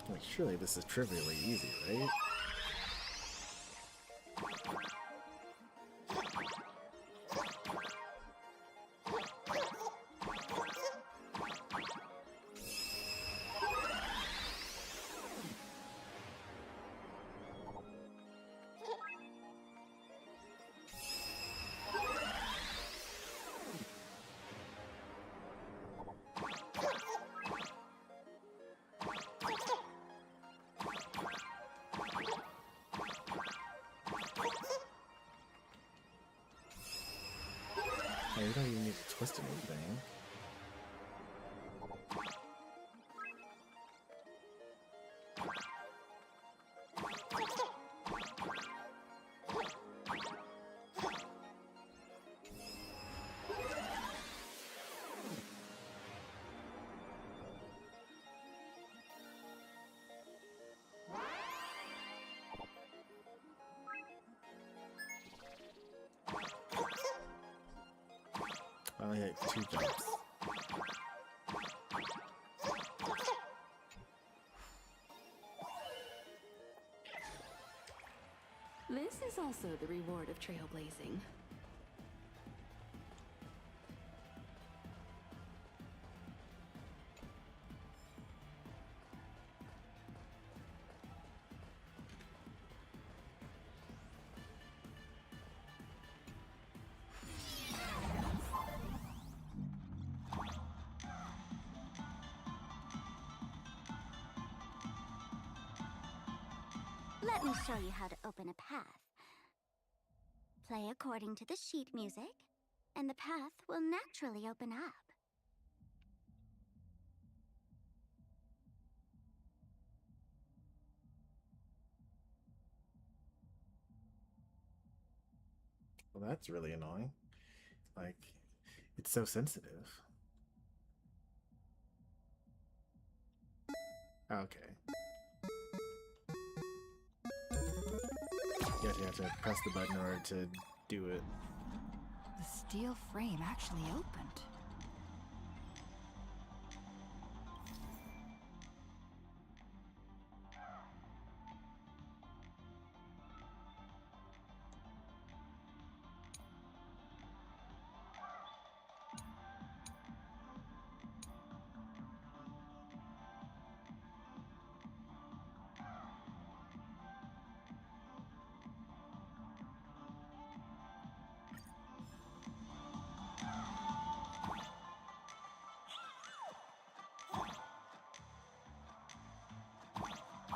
Like, surely this is trivially easy, right? You don't even need to twist anything. I only had 2 jumps. This is also the reward of trailblazing. Let me show you how to open a path. Play according to the sheet music, and the path will naturally open up. Well, that's really annoying. Like, it's so sensitive. Okay. You have to press the button in order to do it. The steel frame actually opened.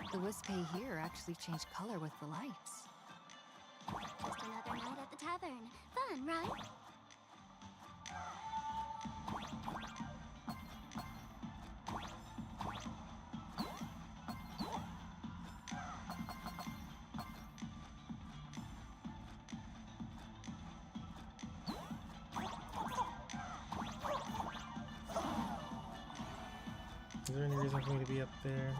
The Wispay here actually changed color with the lights. Just another night at the tavern. Fun, right? Is there any reason for me to be up there?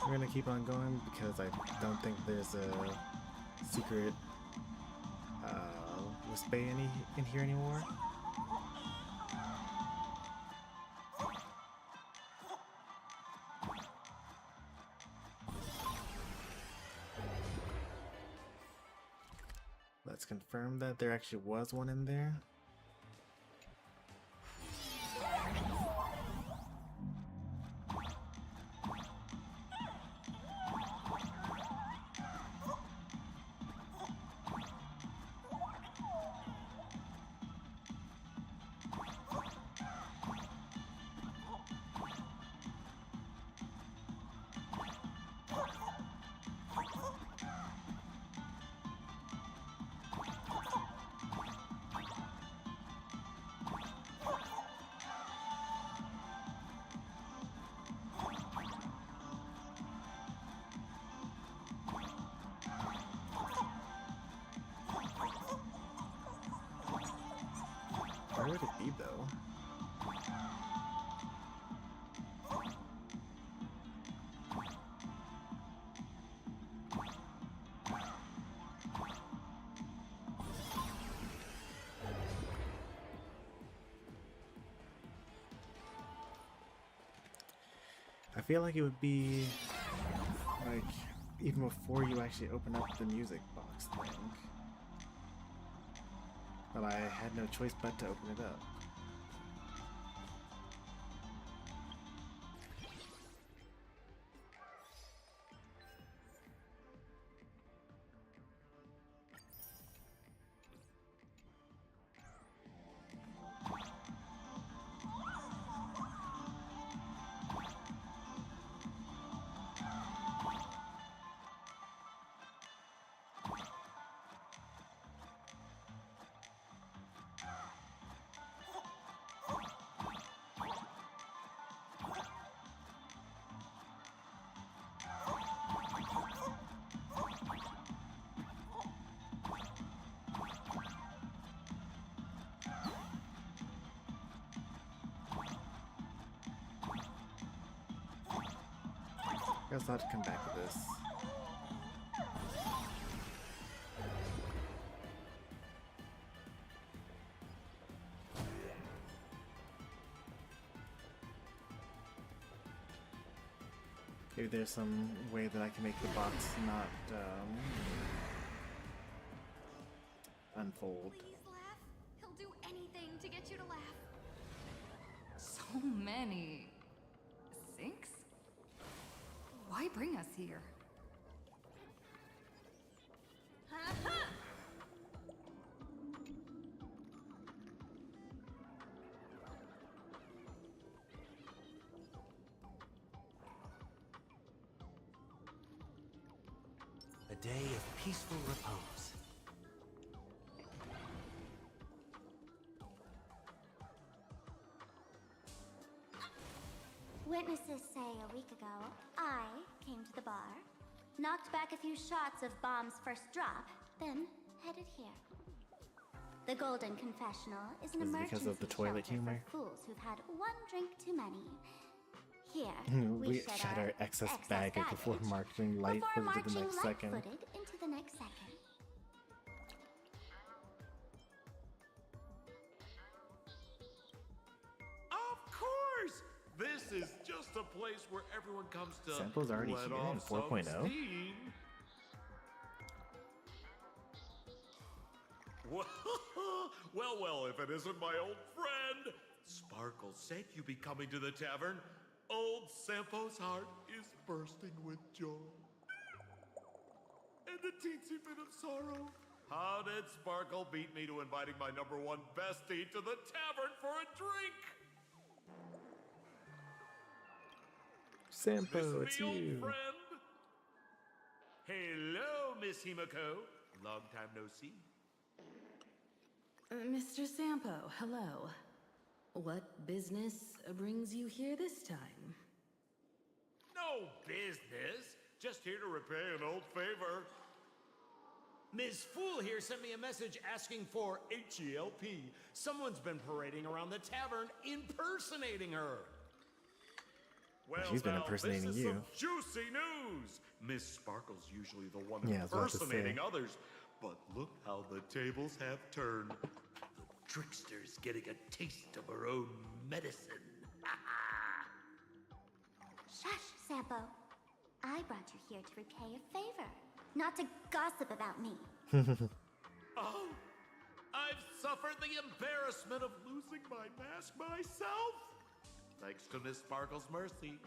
We're gonna keep on going because I don't think there's a secret Wispay in here anymore. Let's confirm that there actually was one in there. Where would it be, though? I feel like it would be, like, even before you actually open up the music box thing. But I had no choice but to open it up. I guess I'll have to come back to this. Maybe there's some way that I can make the box not unfold. Please laugh. He'll do anything to get you to laugh. So many sinks? Why bring us here? A day of peaceful repose. Witnesses say a week ago, I came to the bar, knocked back a few shots of Bomb's first drop, then headed here. The Golden Confessional is an Was it emergency because of the toilet shelter humor? for fools who've had one drink too many. Here, We shed our excess baggage before marching light-footed to the next second. light-footed into the next second. Of course! This is just a place where everyone comes to Sample's already let here in off some 4.0. steam. Well, if it isn't my old friend! Sparkle said you'd be coming to the tavern. Old Sampo's heart is bursting with joy. And a teensy bit of sorrow. How did Sparkle beat me to inviting my #1 bestie to the tavern for a drink? Sampo, This it's me old you. friend. Hello, Miss Himiko. Long time no see. Mr. Sampo, hello. What business brings you here this time? No business. Just here to repay an old favor. Ms. Fool here sent me a message asking for H-E-L-P. Someone's been parading around the tavern impersonating her. Well, She's been now, impersonating this is you. some juicy news. Miss Sparkle's usually the one Yeah, I was about to impersonating say. others. But look how the tables have turned. The trickster's getting a taste of her own medicine. Shush, Sampo. I brought you here to repay a favor, not to gossip about me. Oh, I've suffered the embarrassment of losing my mask myself. Thanks to Miss Sparkle's mercy,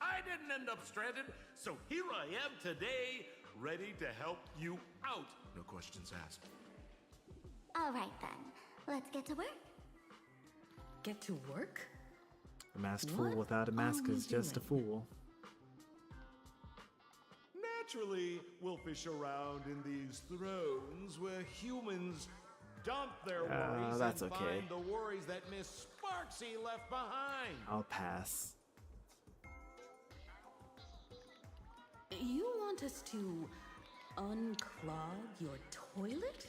I didn't end up stranded, so here I am today, ready to help you out. No questions asked. All right then, let's get to work. Get to work? A masked fool without a mask is just a fool. Naturally, we'll fish around in these thrones where humans dump their worries that's and okay. find the worries that Miss Sparksy left behind. I'll pass. You want us to unclog your toilet?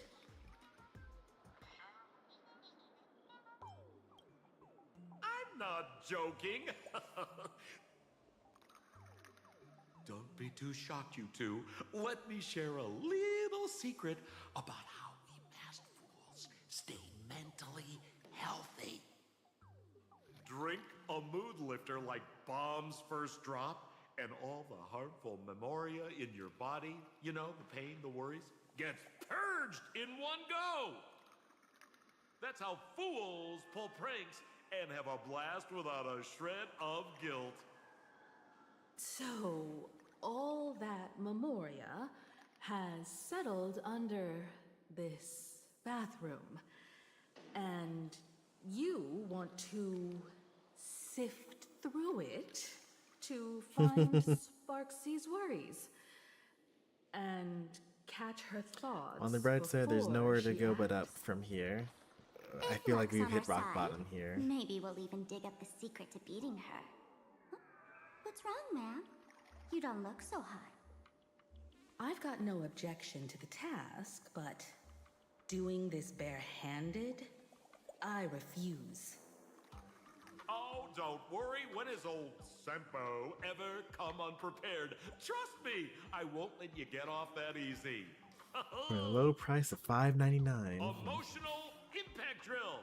I'm not joking. Don't be too shocked, you two. Let me share a little secret about how we masked fools stay mentally healthy. Drink a mood lifter like Bomb's First Drop, and all the harmful memoria in your body, you know, the pain, the worries, gets purged in one go. That's how fools pull pranks and have a blast without a shred of guilt. So, all that memoria has settled under this bathroom. And you want to sift through it to find Sparksy's worries and catch her thoughts. On the bright side, there's before nowhere to she go but up acts. from here. I If feel like luck's we've on hit our rock side, bottom here. Maybe we'll even dig up the secret to beating her. Huh? What's wrong, man? You don't look so hot. I've got no objection to the task, but doing this barehanded, I refuse. Oh, don't worry. When has old Sempo ever come unprepared? Trust me, I won't let you get off that easy. For a low price of $5.99. Emotional impact drill.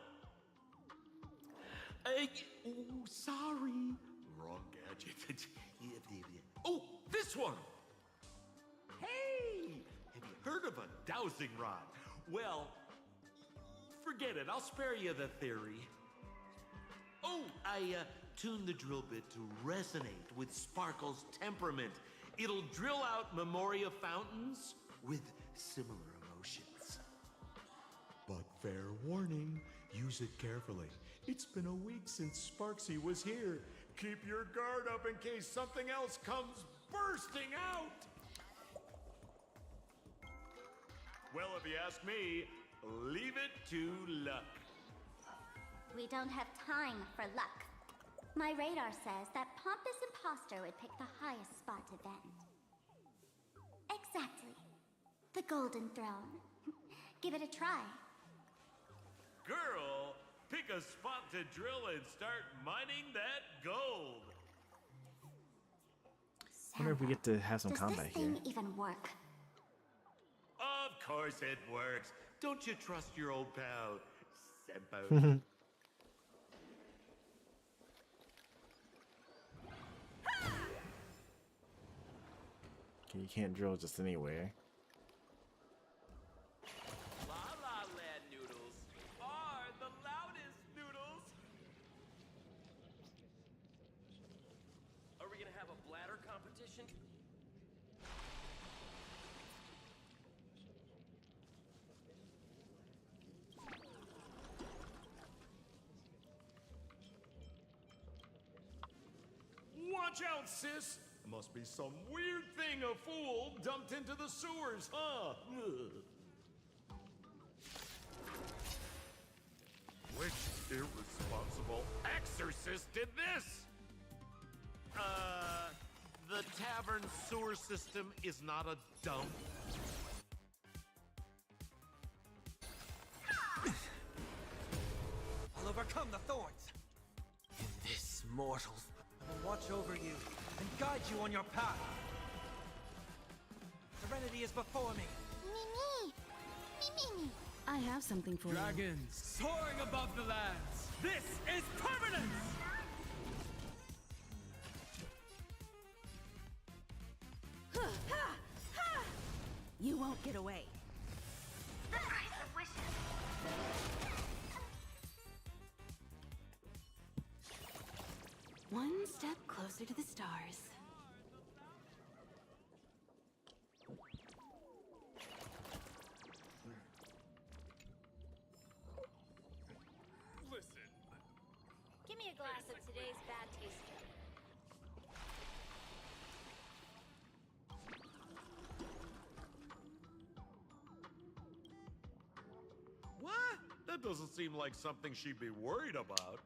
Ooh, sorry. Wrong gadget. Oh, this one. Hey, have you heard of a dowsing rod? Well, forget it. I'll spare you the theory. Oh, I tuned the drill bit to resonate with Sparkle's temperament. It'll drill out memoria fountains with similar emotions. But fair warning, use it carefully. It's been a week since Sparksy was here. Keep your guard up in case something else comes bursting out. Well, if you ask me, leave it to luck. We don't have time for luck. My radar says that Pompous Imposter would pick the highest spot to vent. Exactly. The Golden Throne. Give it a try. Girl, pick a spot to drill and start mining that gold. I wonder if we get to have some Does combat this here. thing even work? Of course it works. Don't you trust your old pal, Sempo? Okay, you can't drill just anywhere. La La Land noodles are the loudest noodles. Are we gonna have a bladder competition? Watch out, sis! Must be some weird thing a fool dumped into the sewers, huh? Ugh. Which irresponsible exorcist did this? The tavern sewer system is not a dump. I'll overcome the thorns. In this, mortals, I will watch over you and guide you on your path. Serenity is before me. Me. I have something for you. Dragons soaring above the lands. This is permanence! You won't get away. The price of One step closer to the stars. Listen. Give me a glass of today's bad taste. What? That doesn't seem like something she'd be worried about.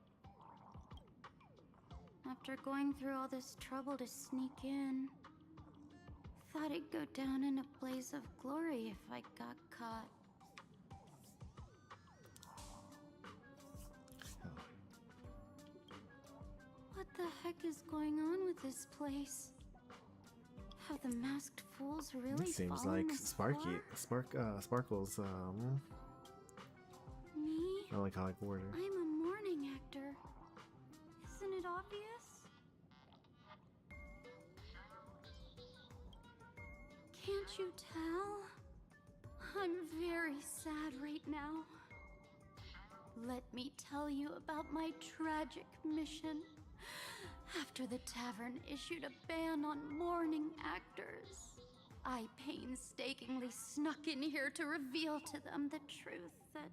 After going through all this trouble to sneak in, thought it'd go down in a blaze of glory if I got caught. What the heck is going on with this place? Have the masked fools really It seems fallen like this far? Sparkle's Me? melancholic warder. I'm a mourning actor. Isn't it obvious? Can't you tell? I'm very sad right now. Let me tell you about my tragic mission. After the tavern issued a ban on mourning actors, I painstakingly snuck in here to reveal to them the truth that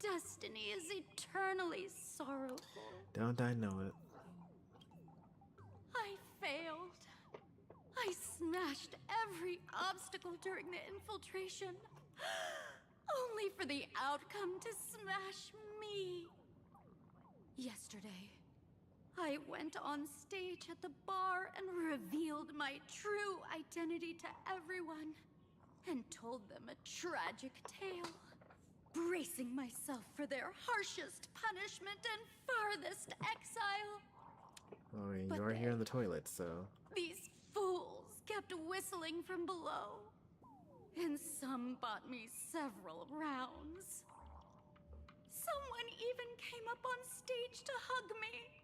destiny is eternally sorrowful. Don't I know it? I failed. I smashed every obstacle during the infiltration, only for the outcome to smash me. Yesterday, I went on stage at the bar and revealed my true identity to everyone and told them a tragic tale, bracing myself for their harshest punishment and farthest exile. Oh, you But are here in the toilet, so. These fools kept whistling from below, and some bought me several rounds. Someone even came up on stage to hug me,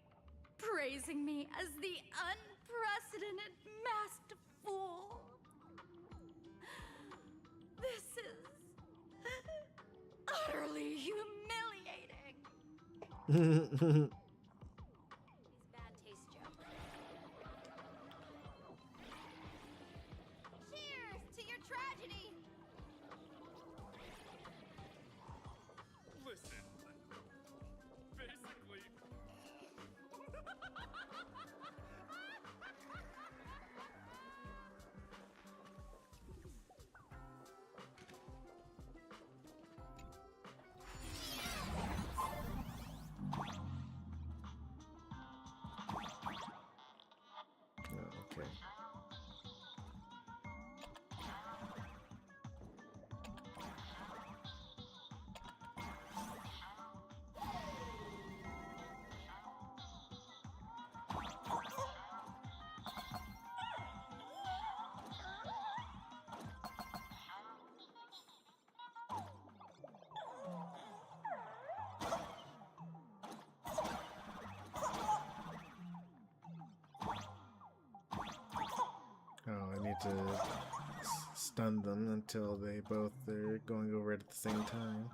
praising me as the unprecedented masked fool. This is utterly humiliating. Bad taste joke. Cheers to your tragedy. Listen. Basically. Oh, okay. Oh, I need to stun them until they both are going over it at the same time.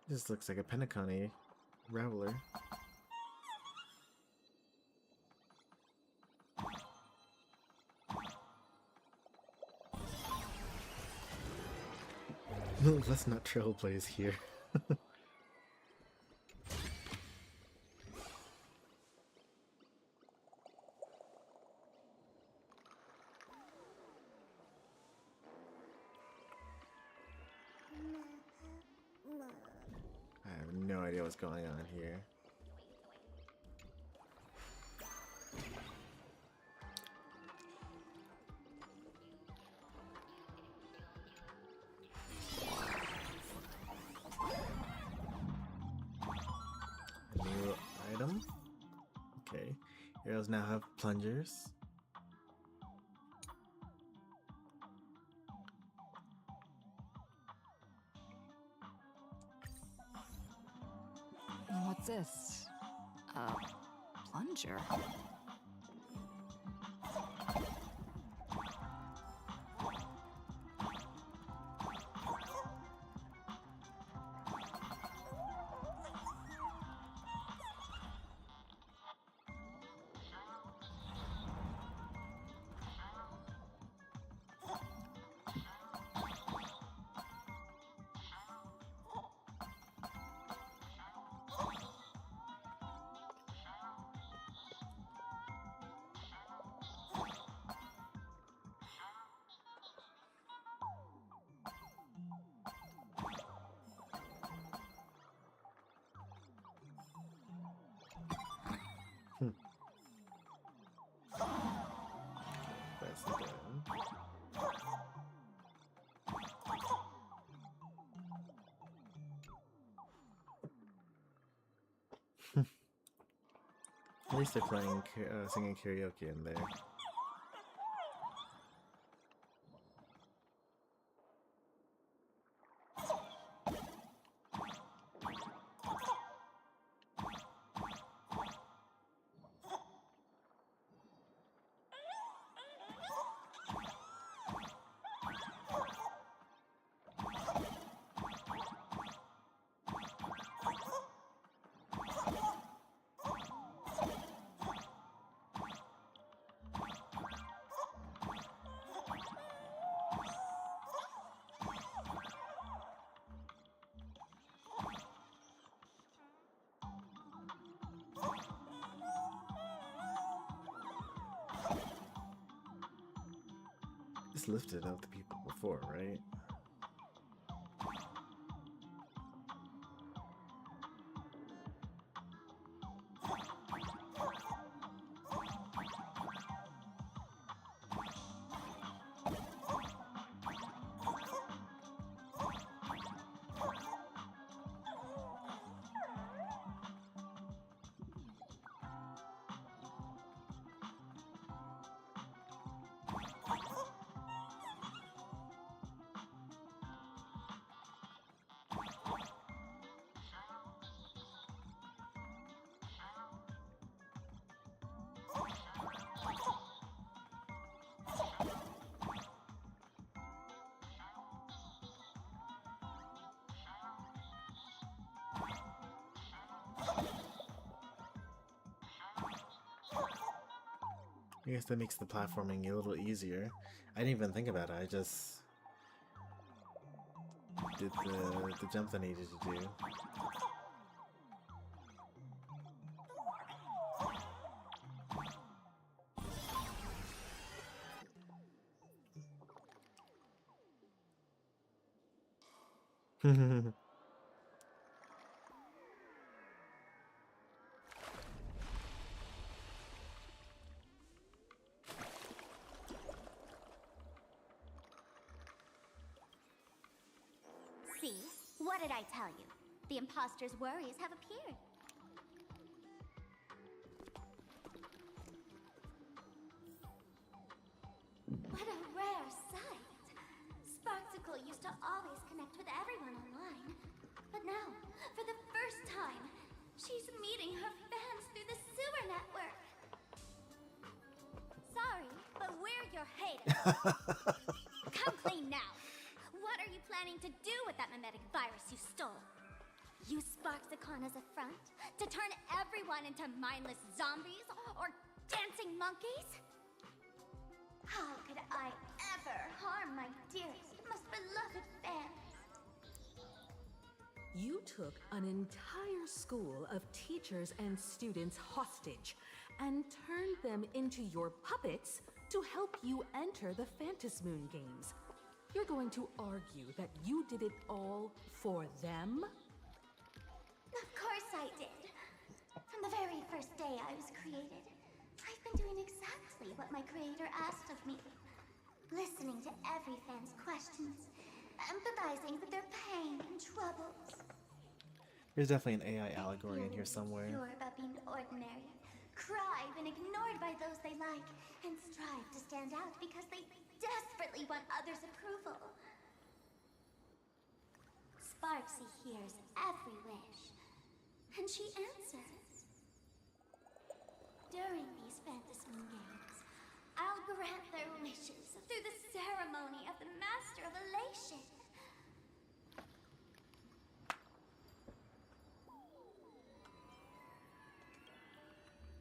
This looks like a Penacony Raveler. Let's not trailblaze here. I have no idea what's going on here. A new item? Okay. Heroes now have plungers. What's this? Plunger? That's good. At least they're playing, singing karaoke in there. This lifted up the people before, right? I guess that makes the platforming a little easier. I didn't even think about it, I just did the jumps I needed to do. See? What did I tell you? The imposter's worries have appeared. What a rare sight. Sparksicle used to always connect with everyone online. But now, for the first time, she's meeting her fans through the sewer network. Sorry, but we're your haters. Come clean now. What are you planning to do with that mimetic virus you stole? Use Sparksicon as a front to turn everyone into mindless zombies or dancing monkeys? How could I ever harm my dearest, most beloved fans? You took an entire school of teachers and students hostage and turned them into your puppets to help you enter the Phantasmoon Games. You're going to argue that you did it all for them? Of course I did. From the very first day I was created, I've been doing exactly what my creator asked of me. Listening to every fan's questions, empathizing with their pain and troubles. There's definitely an AI allegory in here somewhere. Pure about being ordinary, cry when ignored by those they like, and strive to stand out because they desperately want others' approval. Sparksy hears every wish, and she answers. During these Phantasmoon Games, I'll grant their wishes through the ceremony of the Master of Elation.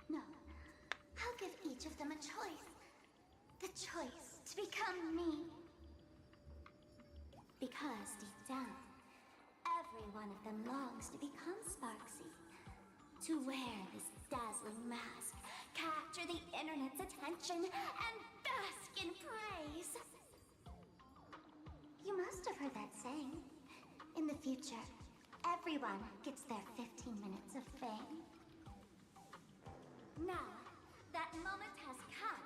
No, I'll give each of them a choice. The choice to become me. Because deep down, every one of them longs to become Sparksy. To wear this dazzling mask, capture the internet's attention, and bask in praise. You must have heard that saying. In the future, everyone gets their 15 minutes of fame. Now, that moment has come.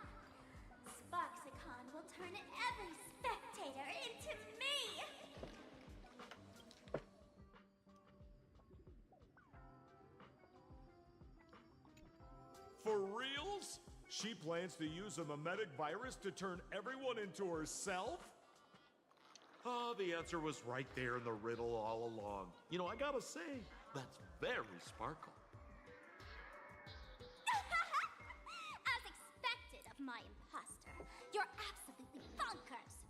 Sparksicon will turn every spectator into me! For reals? She plans to use a memetic virus to turn everyone into herself? Oh, the answer was right there in the riddle all along. You know, I gotta say, that's very Sparkle. As expected of my imposter, you're absolutely bonkers!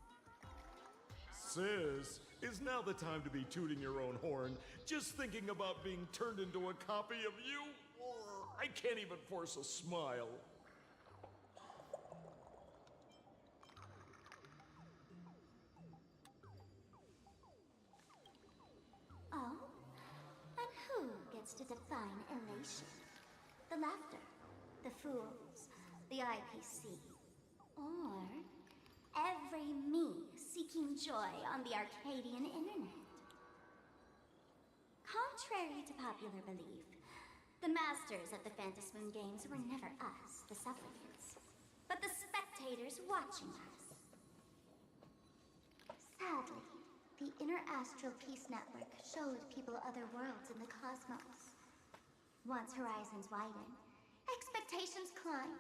Sis, is now the time to be tooting your own horn, just thinking about being turned into a copy of you? I can't even force a smile. Oh? And who gets to define elation? The laughter, the fools, the IPC, or every me seeking joy on the Arcadian internet? Contrary to popular belief, the masters of the Phantasmoon Games were never us, the supplicants, but the spectators watching us. Sadly, the Interastral Peace Network showed people other worlds in the cosmos. Once horizons widen, expectations climb.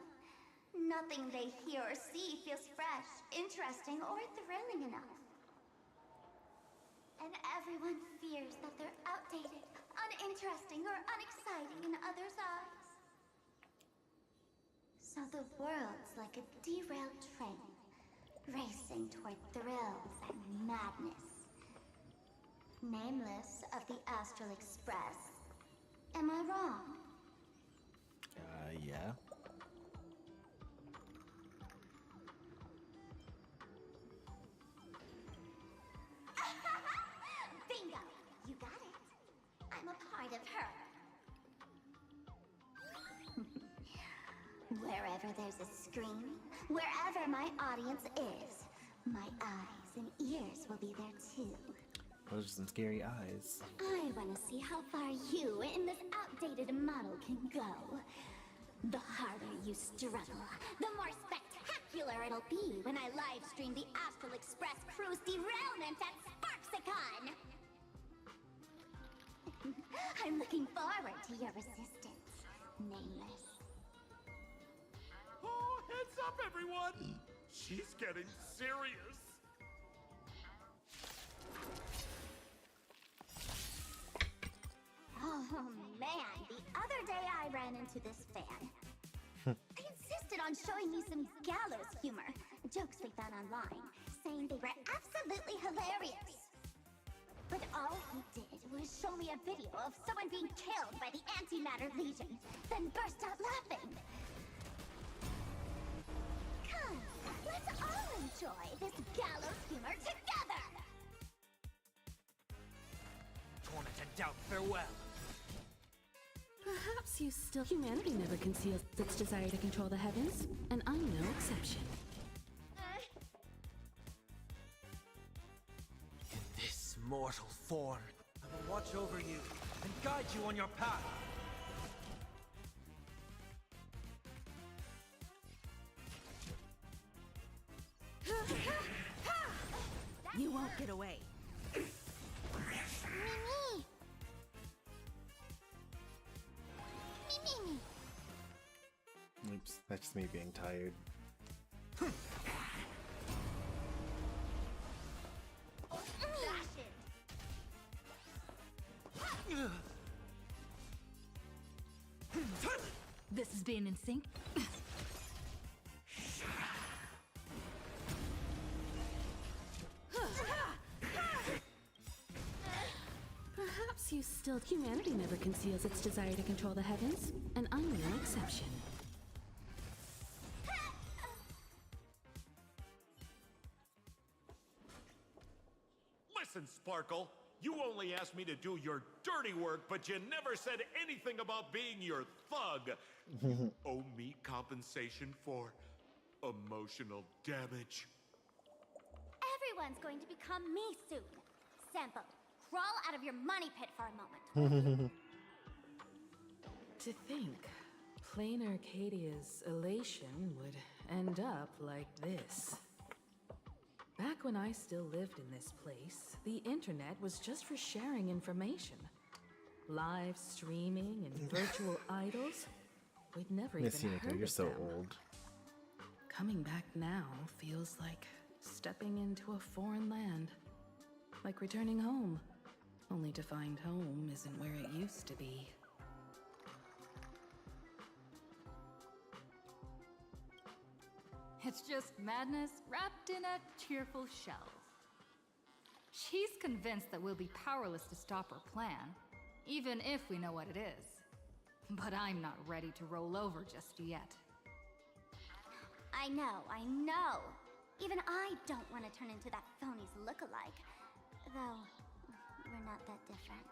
Nothing they hear or see feels fresh, interesting, or thrilling enough. And everyone fears that they're outdated, uninteresting, or unexciting in others' eyes. So the world's like a derailed train, racing toward thrills and madness. Nameless of the Astral Express. Am I wrong? Yeah. Bingo! You got it. I'm a part of her. Wherever there's a screen, wherever my audience is, my eyes and ears will be there too. Those are some scary eyes. I want to see how far you in this outdated model can go. The harder you struggle, the more spectacular it'll be when I live stream the Astral Express Cruise derailment at Sparksicon! I'm looking forward to your resistance, Nameless. Oh, heads up, everyone! She's getting serious. Oh man, the other day I ran into this fan. He insisted on showing me some gallows humor, jokes we found online, saying they were absolutely hilarious. But all he did was show me a video of someone being killed by the Antimatter Legion, then burst out laughing. Come, let's all enjoy this gallows humor together! Torment and doubt, farewell. Perhaps you still... Humanity never conceals its desire to control the heavens, and I'm no exception. In this mortal form, I will watch over you and guide you on your path. You won't get away. Mimi! That's just me being tired. This is being in sync. Perhaps you still... Humanity never conceals its desire to control the heavens, and I'm no exception. Listen, Sparkle. You only asked me to do your dirty work, but you never said anything about being your thug. You owe me compensation for emotional damage. Everyone's going to become me soon. Sampo, crawl out of your money pit for a moment. To think, plain Arcadia's elation would end up like this. Back when I still lived in this place, the internet was just for sharing information. Live streaming and virtual idols. We'd never even heard you're of so them. old. Coming back now feels like stepping into a foreign land. Like returning home, only to find home isn't where it used to be. It's just madness wrapped in a cheerful shell. She's convinced that we'll be powerless to stop her plan, even if we know what it is. But I'm not ready to roll over just yet. I know. Even I don't want to turn into that phony's look-alike. Though, we're not that different.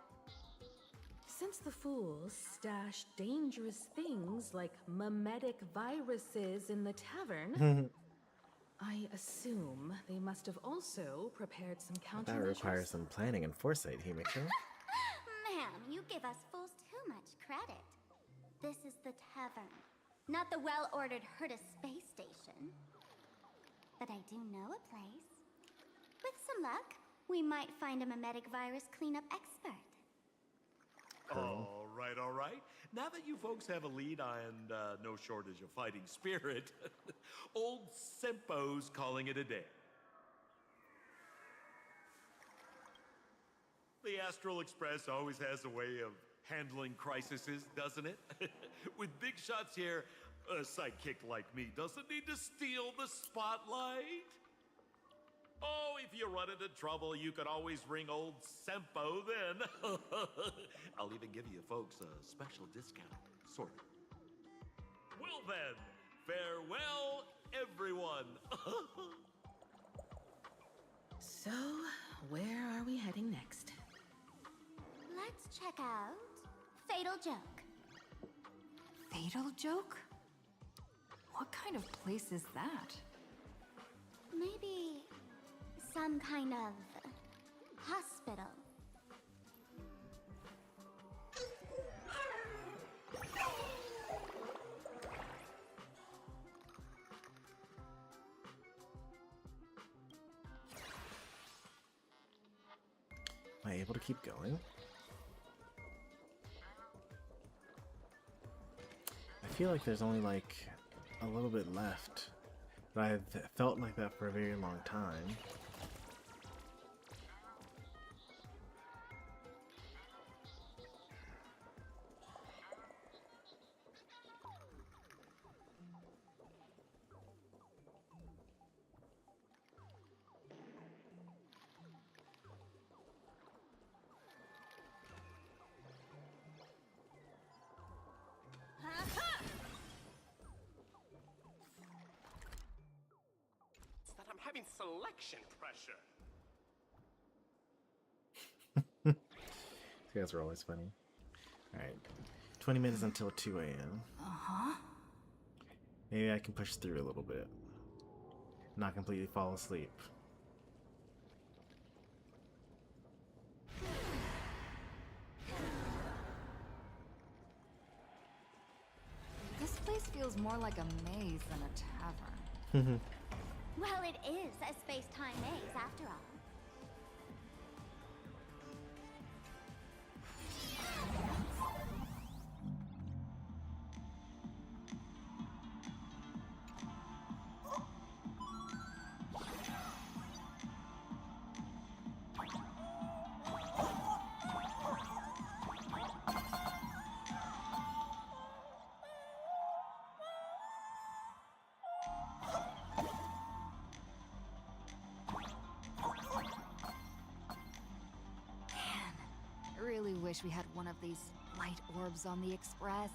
Since the fools stashed dangerous things like mimetic viruses in the tavern, I assume they must have also prepared some countermeasures. That requires some planning and foresight, Himiko. Ma'am, you give us fools too much credit. This is the tavern, not the well-ordered Herta space station. But I do know a place. With some luck, we might find a mimetic virus cleanup expert. All right. Now that you folks have a lead and no shortage of fighting spirit, old Sempo's calling it a day. The Astral Express always has a way of handling crises, doesn't it? With big shots here, a sidekick like me doesn't need to steal the spotlight. Oh, if you run into trouble, you can always ring old Sempo then. I'll even give you folks a special discount, sort of. Well then, farewell, everyone. So, where are we heading next? Let's check out Fatal Joke. Fatal Joke? What kind of place is that? Maybe some kind of hospital. Am I able to keep going? I feel like there's only like a little bit left, but I've felt like that for a very long time. Having selection pressure. These guys are always funny. Alright. 20 minutes until 2 a.m. Maybe I can push through a little bit. Not completely fall asleep. This place feels more like a maze than a tavern. Well, it is a space-time maze, after all. wish we had one of these light orbs on the Express.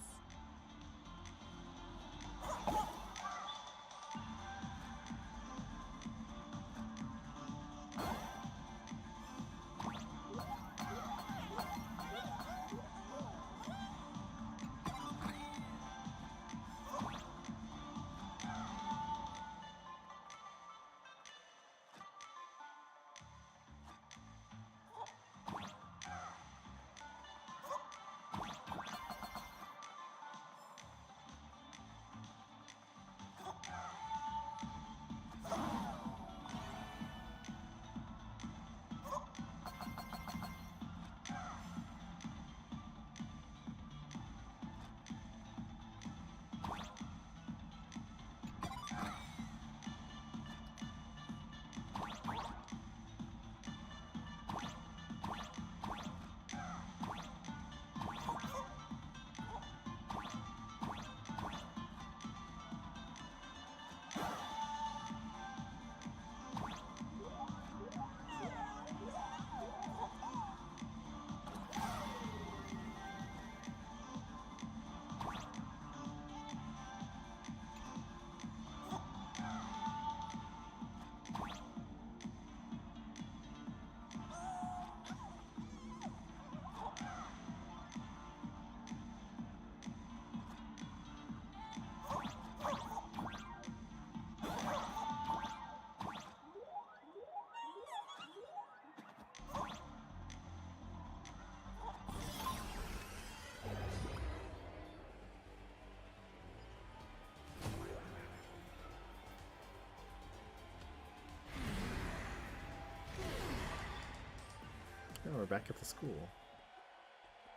Oh, we're back at the school,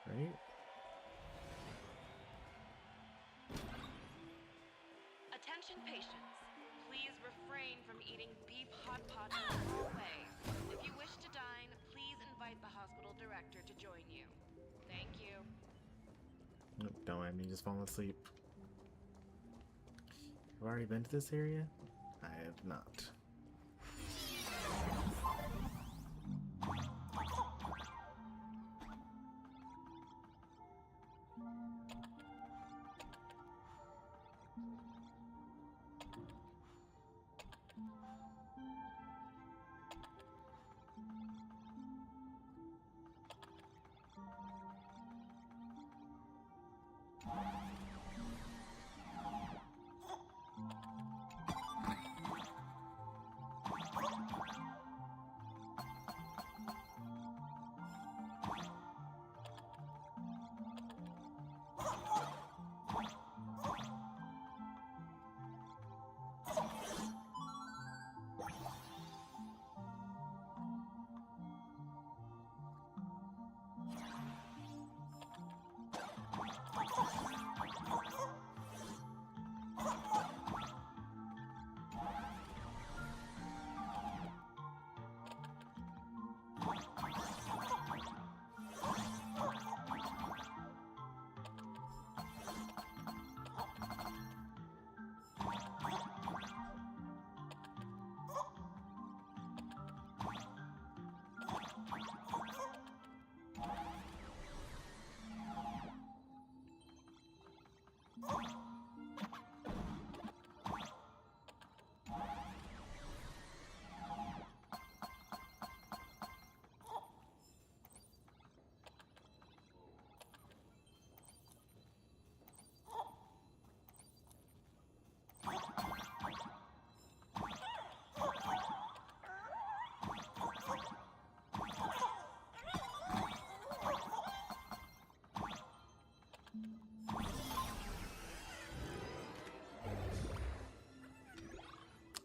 right? Attention patients, please refrain from eating beef hot pot in the hallway. If you wish to dine, please invite the hospital director to join you. Thank you. Nope, don't mind me just falling asleep. I've already been to this area? I have not.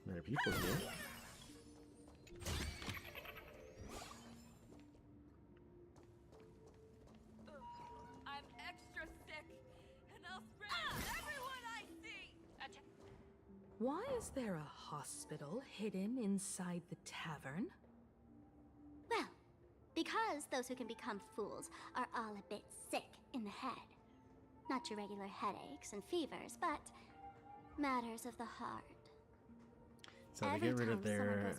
There are people here. I'm extra sick, and I'll spread everyone I see. Why is there a hospital hidden inside the tavern? Well, because those who can become fools are all a bit sick in the head. Not your regular headaches and fevers, but matters of the heart. So they get rid of their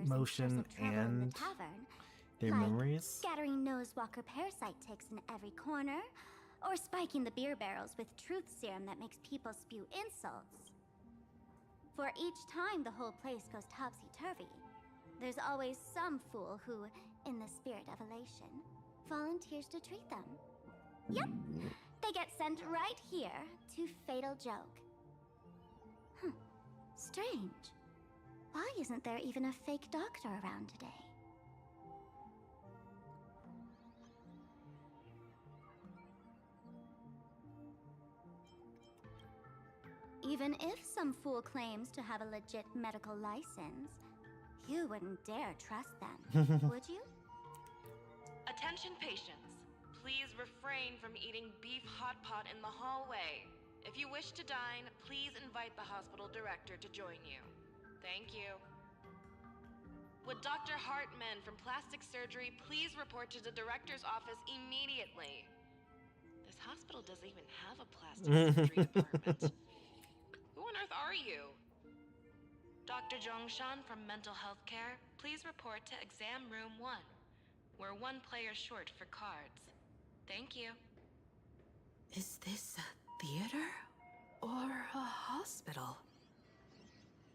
motion and Their like memories? scattering nosewalker parasite ticks in every corner, or spiking the beer barrels with truth serum that makes people spew insults. For each time the whole place goes topsy-turvy, there's always some fool who, in the spirit of elation, volunteers to treat them. Yep, they get sent right here to Fatal Joke. Strange. Why isn't there even a fake doctor around today? Even if some fool claims to have a legit medical license, you wouldn't dare trust them, would you? Attention patients. Please refrain from eating beef hot pot in the hallway. If you wish to dine, please invite the hospital director to join you. Thank you. Would Dr. Hartman from Plastic Surgery please report to the director's office immediately? This hospital doesn't even have a plastic surgery department. Who on earth are you? Dr. Zhongshan from Mental Health Care, please report to exam room 1. We're 1 player short for cards. Thank you. Is this a theater or a hospital?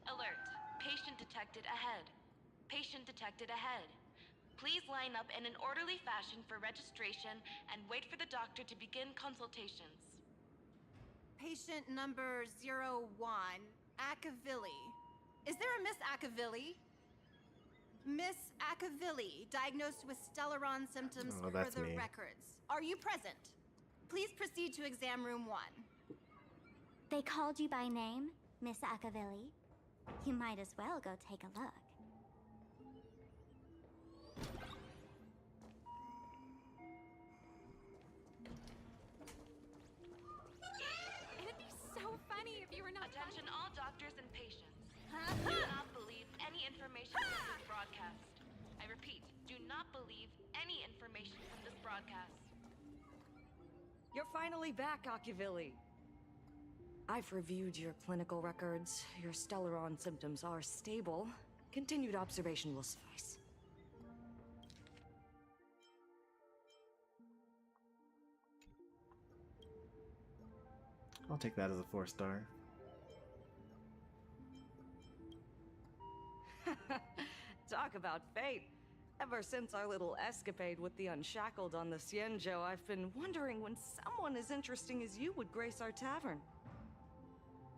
Alert. Patient detected ahead. Patient detected ahead. Please line up in an orderly fashion for registration and wait for the doctor to begin consultations. Patient number 01, Akavilli. Is there a Miss Akavilli? Miss Akavilli, diagnosed with Stellaron symptoms Oh, per that's the me. records. Are you present? Please proceed to exam room 1. They called you by name, Miss Akavilli. You might as well go take a look. It'd be so funny if you were not. Attention all doctors and patients. Do not believe any information from this broadcast. I repeat, do not believe any information from this broadcast. You're finally back, Akavilli. I've reviewed your clinical records. Your Stellaron symptoms are stable. Continued observation will suffice. I'll take that as a 4-star. Talk about fate. Ever since our little escapade with the Unshackled on the Xianzhou, I've been wondering when someone as interesting as you would grace our tavern.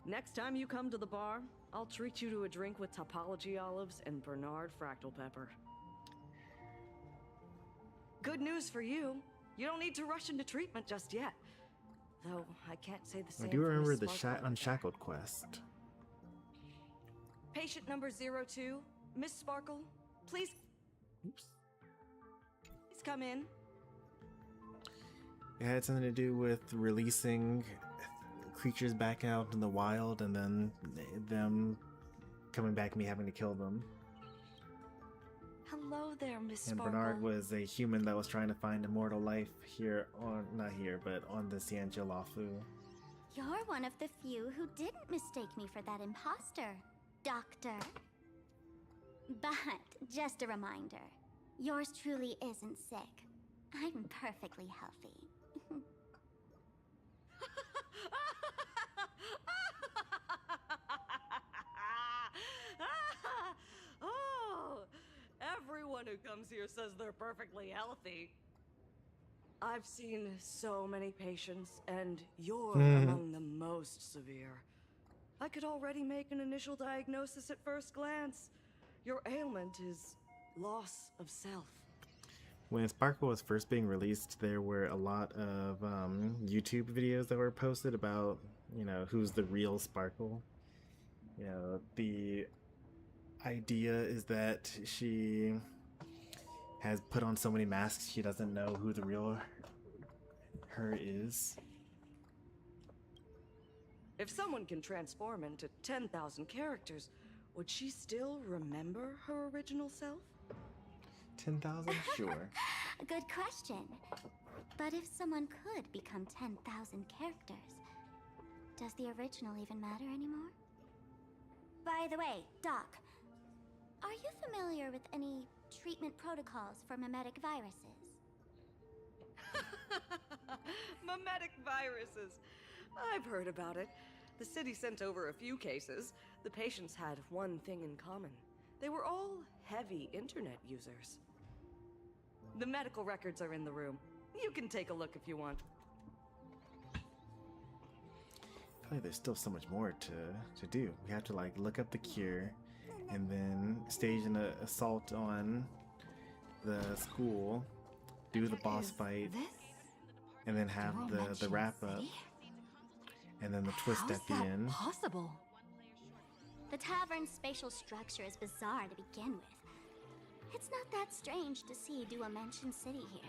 Next time you come to the bar, I'll treat you to a drink with topology olives and Bernard fractal pepper. Good news for you. You don't need to rush into treatment just yet. Though I can't say the same. I do for remember Miss the Sparkle. Unshackled quest. Patient number 02, Miss Sparkle, please. Oops. Please come in. It had something to do with releasing creatures back out in the wild and then them coming back and me having to kill them. Hello there, Miss And Sparkle. Bernard was a human that was trying to find immortal life here on, not here, but on the Xianzhou Lafu. You're one of the few who didn't mistake me for that imposter, Doctor. But just a reminder, yours truly isn't sick. I'm perfectly healthy. Oh, everyone who comes here says they're perfectly healthy. I've seen so many patients, and you're among the most severe. I could already make an initial diagnosis at first glance. Your ailment is loss of self. When Sparkle was first being released, there were a lot of YouTube videos that were posted about, you know, who's the real Sparkle. You know, the idea is that she has put on so many masks she doesn't know who the real her is. If someone can transform into 10,000 characters, would she still remember her original self? 10,000? Sure. Good question. But if someone could become 10,000 characters, does the original even matter anymore? By the way, Doc, are you familiar with any treatment protocols for mimetic viruses. Mimetic viruses. I've heard about it. The city sent over a few cases. The patients had one thing in common. They were all heavy internet users. The medical records are in the room. You can take a look if you want. I feel like there's still so much more to do. We have to like look up the cure and then stage an assault on the school, do the boss fight, and then have the wrap up, and then the twist at the end. Possible? The tavern's spatial structure is bizarre to begin with. It's not that strange to see Dual-Mention City here.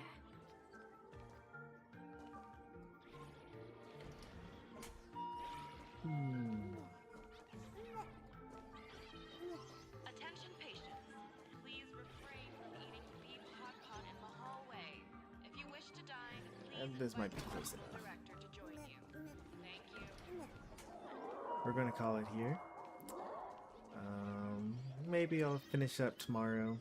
Attention patients. Please refrain from eating beef hot pot in the hallway. If you wish to dine, please This might be invite the close hospital enough. director to join you. Thank you. We're gonna call it here. Maybe I'll finish up tomorrow.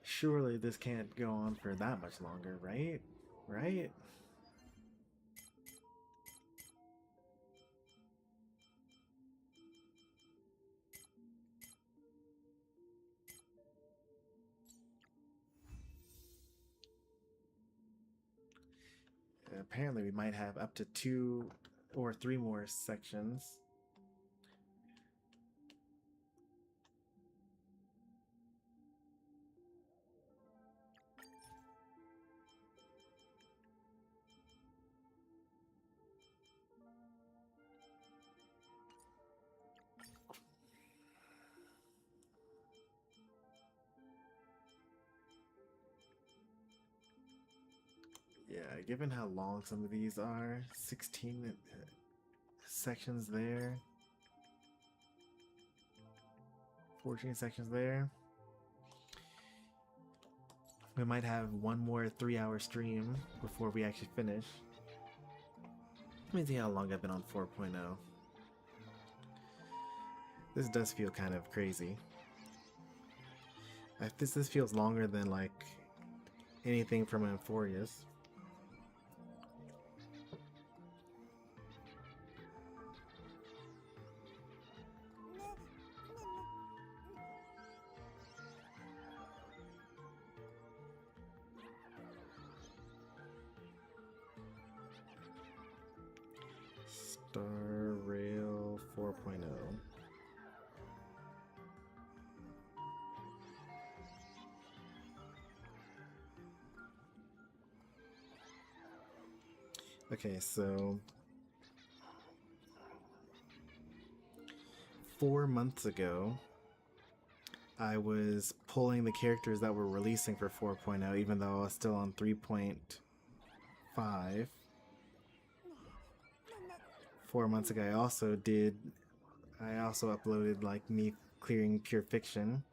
Surely this can't go on for that much longer, right? Right? Apparently we might have up to 2 or 3 more sections. Yeah, given how long some of these are, 16 sections there, 14 sections there, we might have one more 3-hour stream before we actually finish. Let me see how long I've been on 4.0. This does feel kind of crazy. This feels longer than like anything from Euphorius. Star Rail 4.0. Okay, so 4 months ago, I was pulling the characters that were releasing for 4.0, even though I was still on 3.5. 4 months ago, I also uploaded like me clearing Pure Fiction.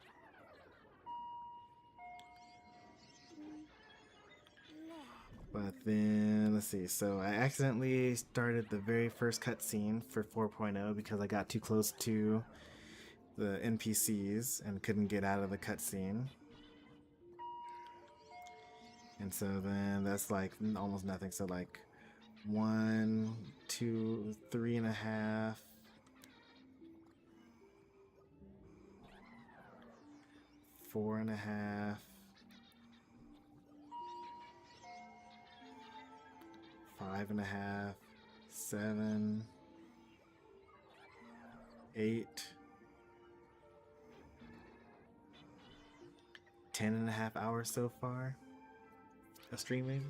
But then, let's see, so I accidentally started the very first cutscene for 4.0 because I got too close to the NPCs and couldn't get out of the cutscene. And so then that's like almost nothing, so like 1, 2, 3.5, 4.5, 5.5, 7, 8, 10.5 hours so far of streaming.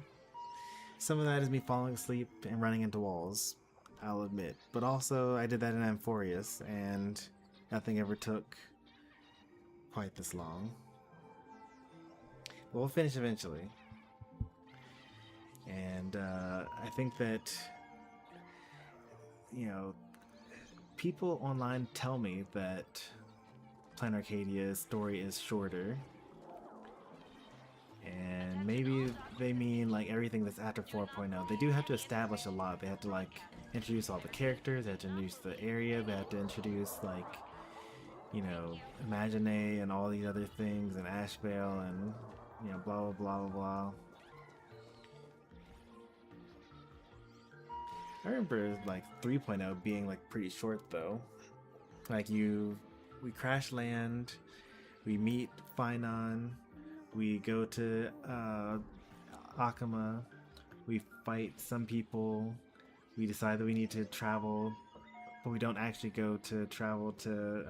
Some of that is me falling asleep and running into walls, I'll admit. But also, I did that in Euphorius, and nothing ever took quite this long. But we'll finish eventually. And I think that, you know, people online tell me that Plan Arcadia's story is shorter. And maybe they mean like everything that's after 4.0. They do have to establish a lot. They have to like introduce all the characters, they have to introduce the area, they have to introduce like, you know, Imagine and all these other things, and Ashvale, and you know, blah blah blah blah blah. I remember like 3.0 being like pretty short though. Like we crash land, we meet Finon, we go to Akama, we fight some people, we decide that we need to travel, but we don't actually go to travel to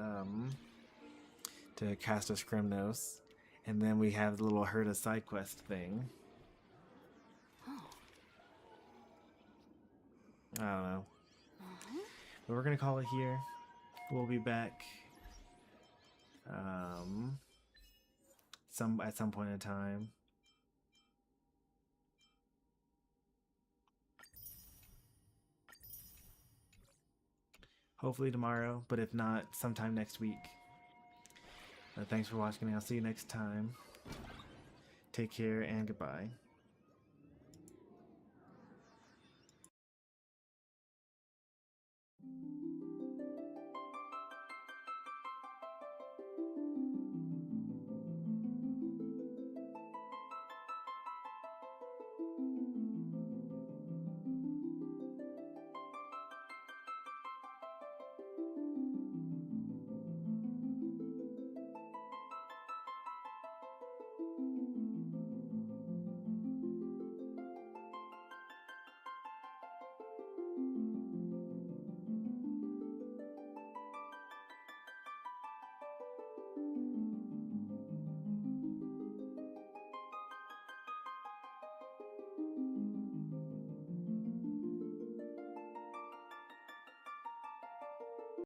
Castor Scrimnos, and then we have the little Herda side quest thing. I don't know. But we're gonna call it here. We'll be back at some point in time. Hopefully tomorrow, but if not, sometime next week. Thanks for watching, and I'll see you next time. Take care and goodbye.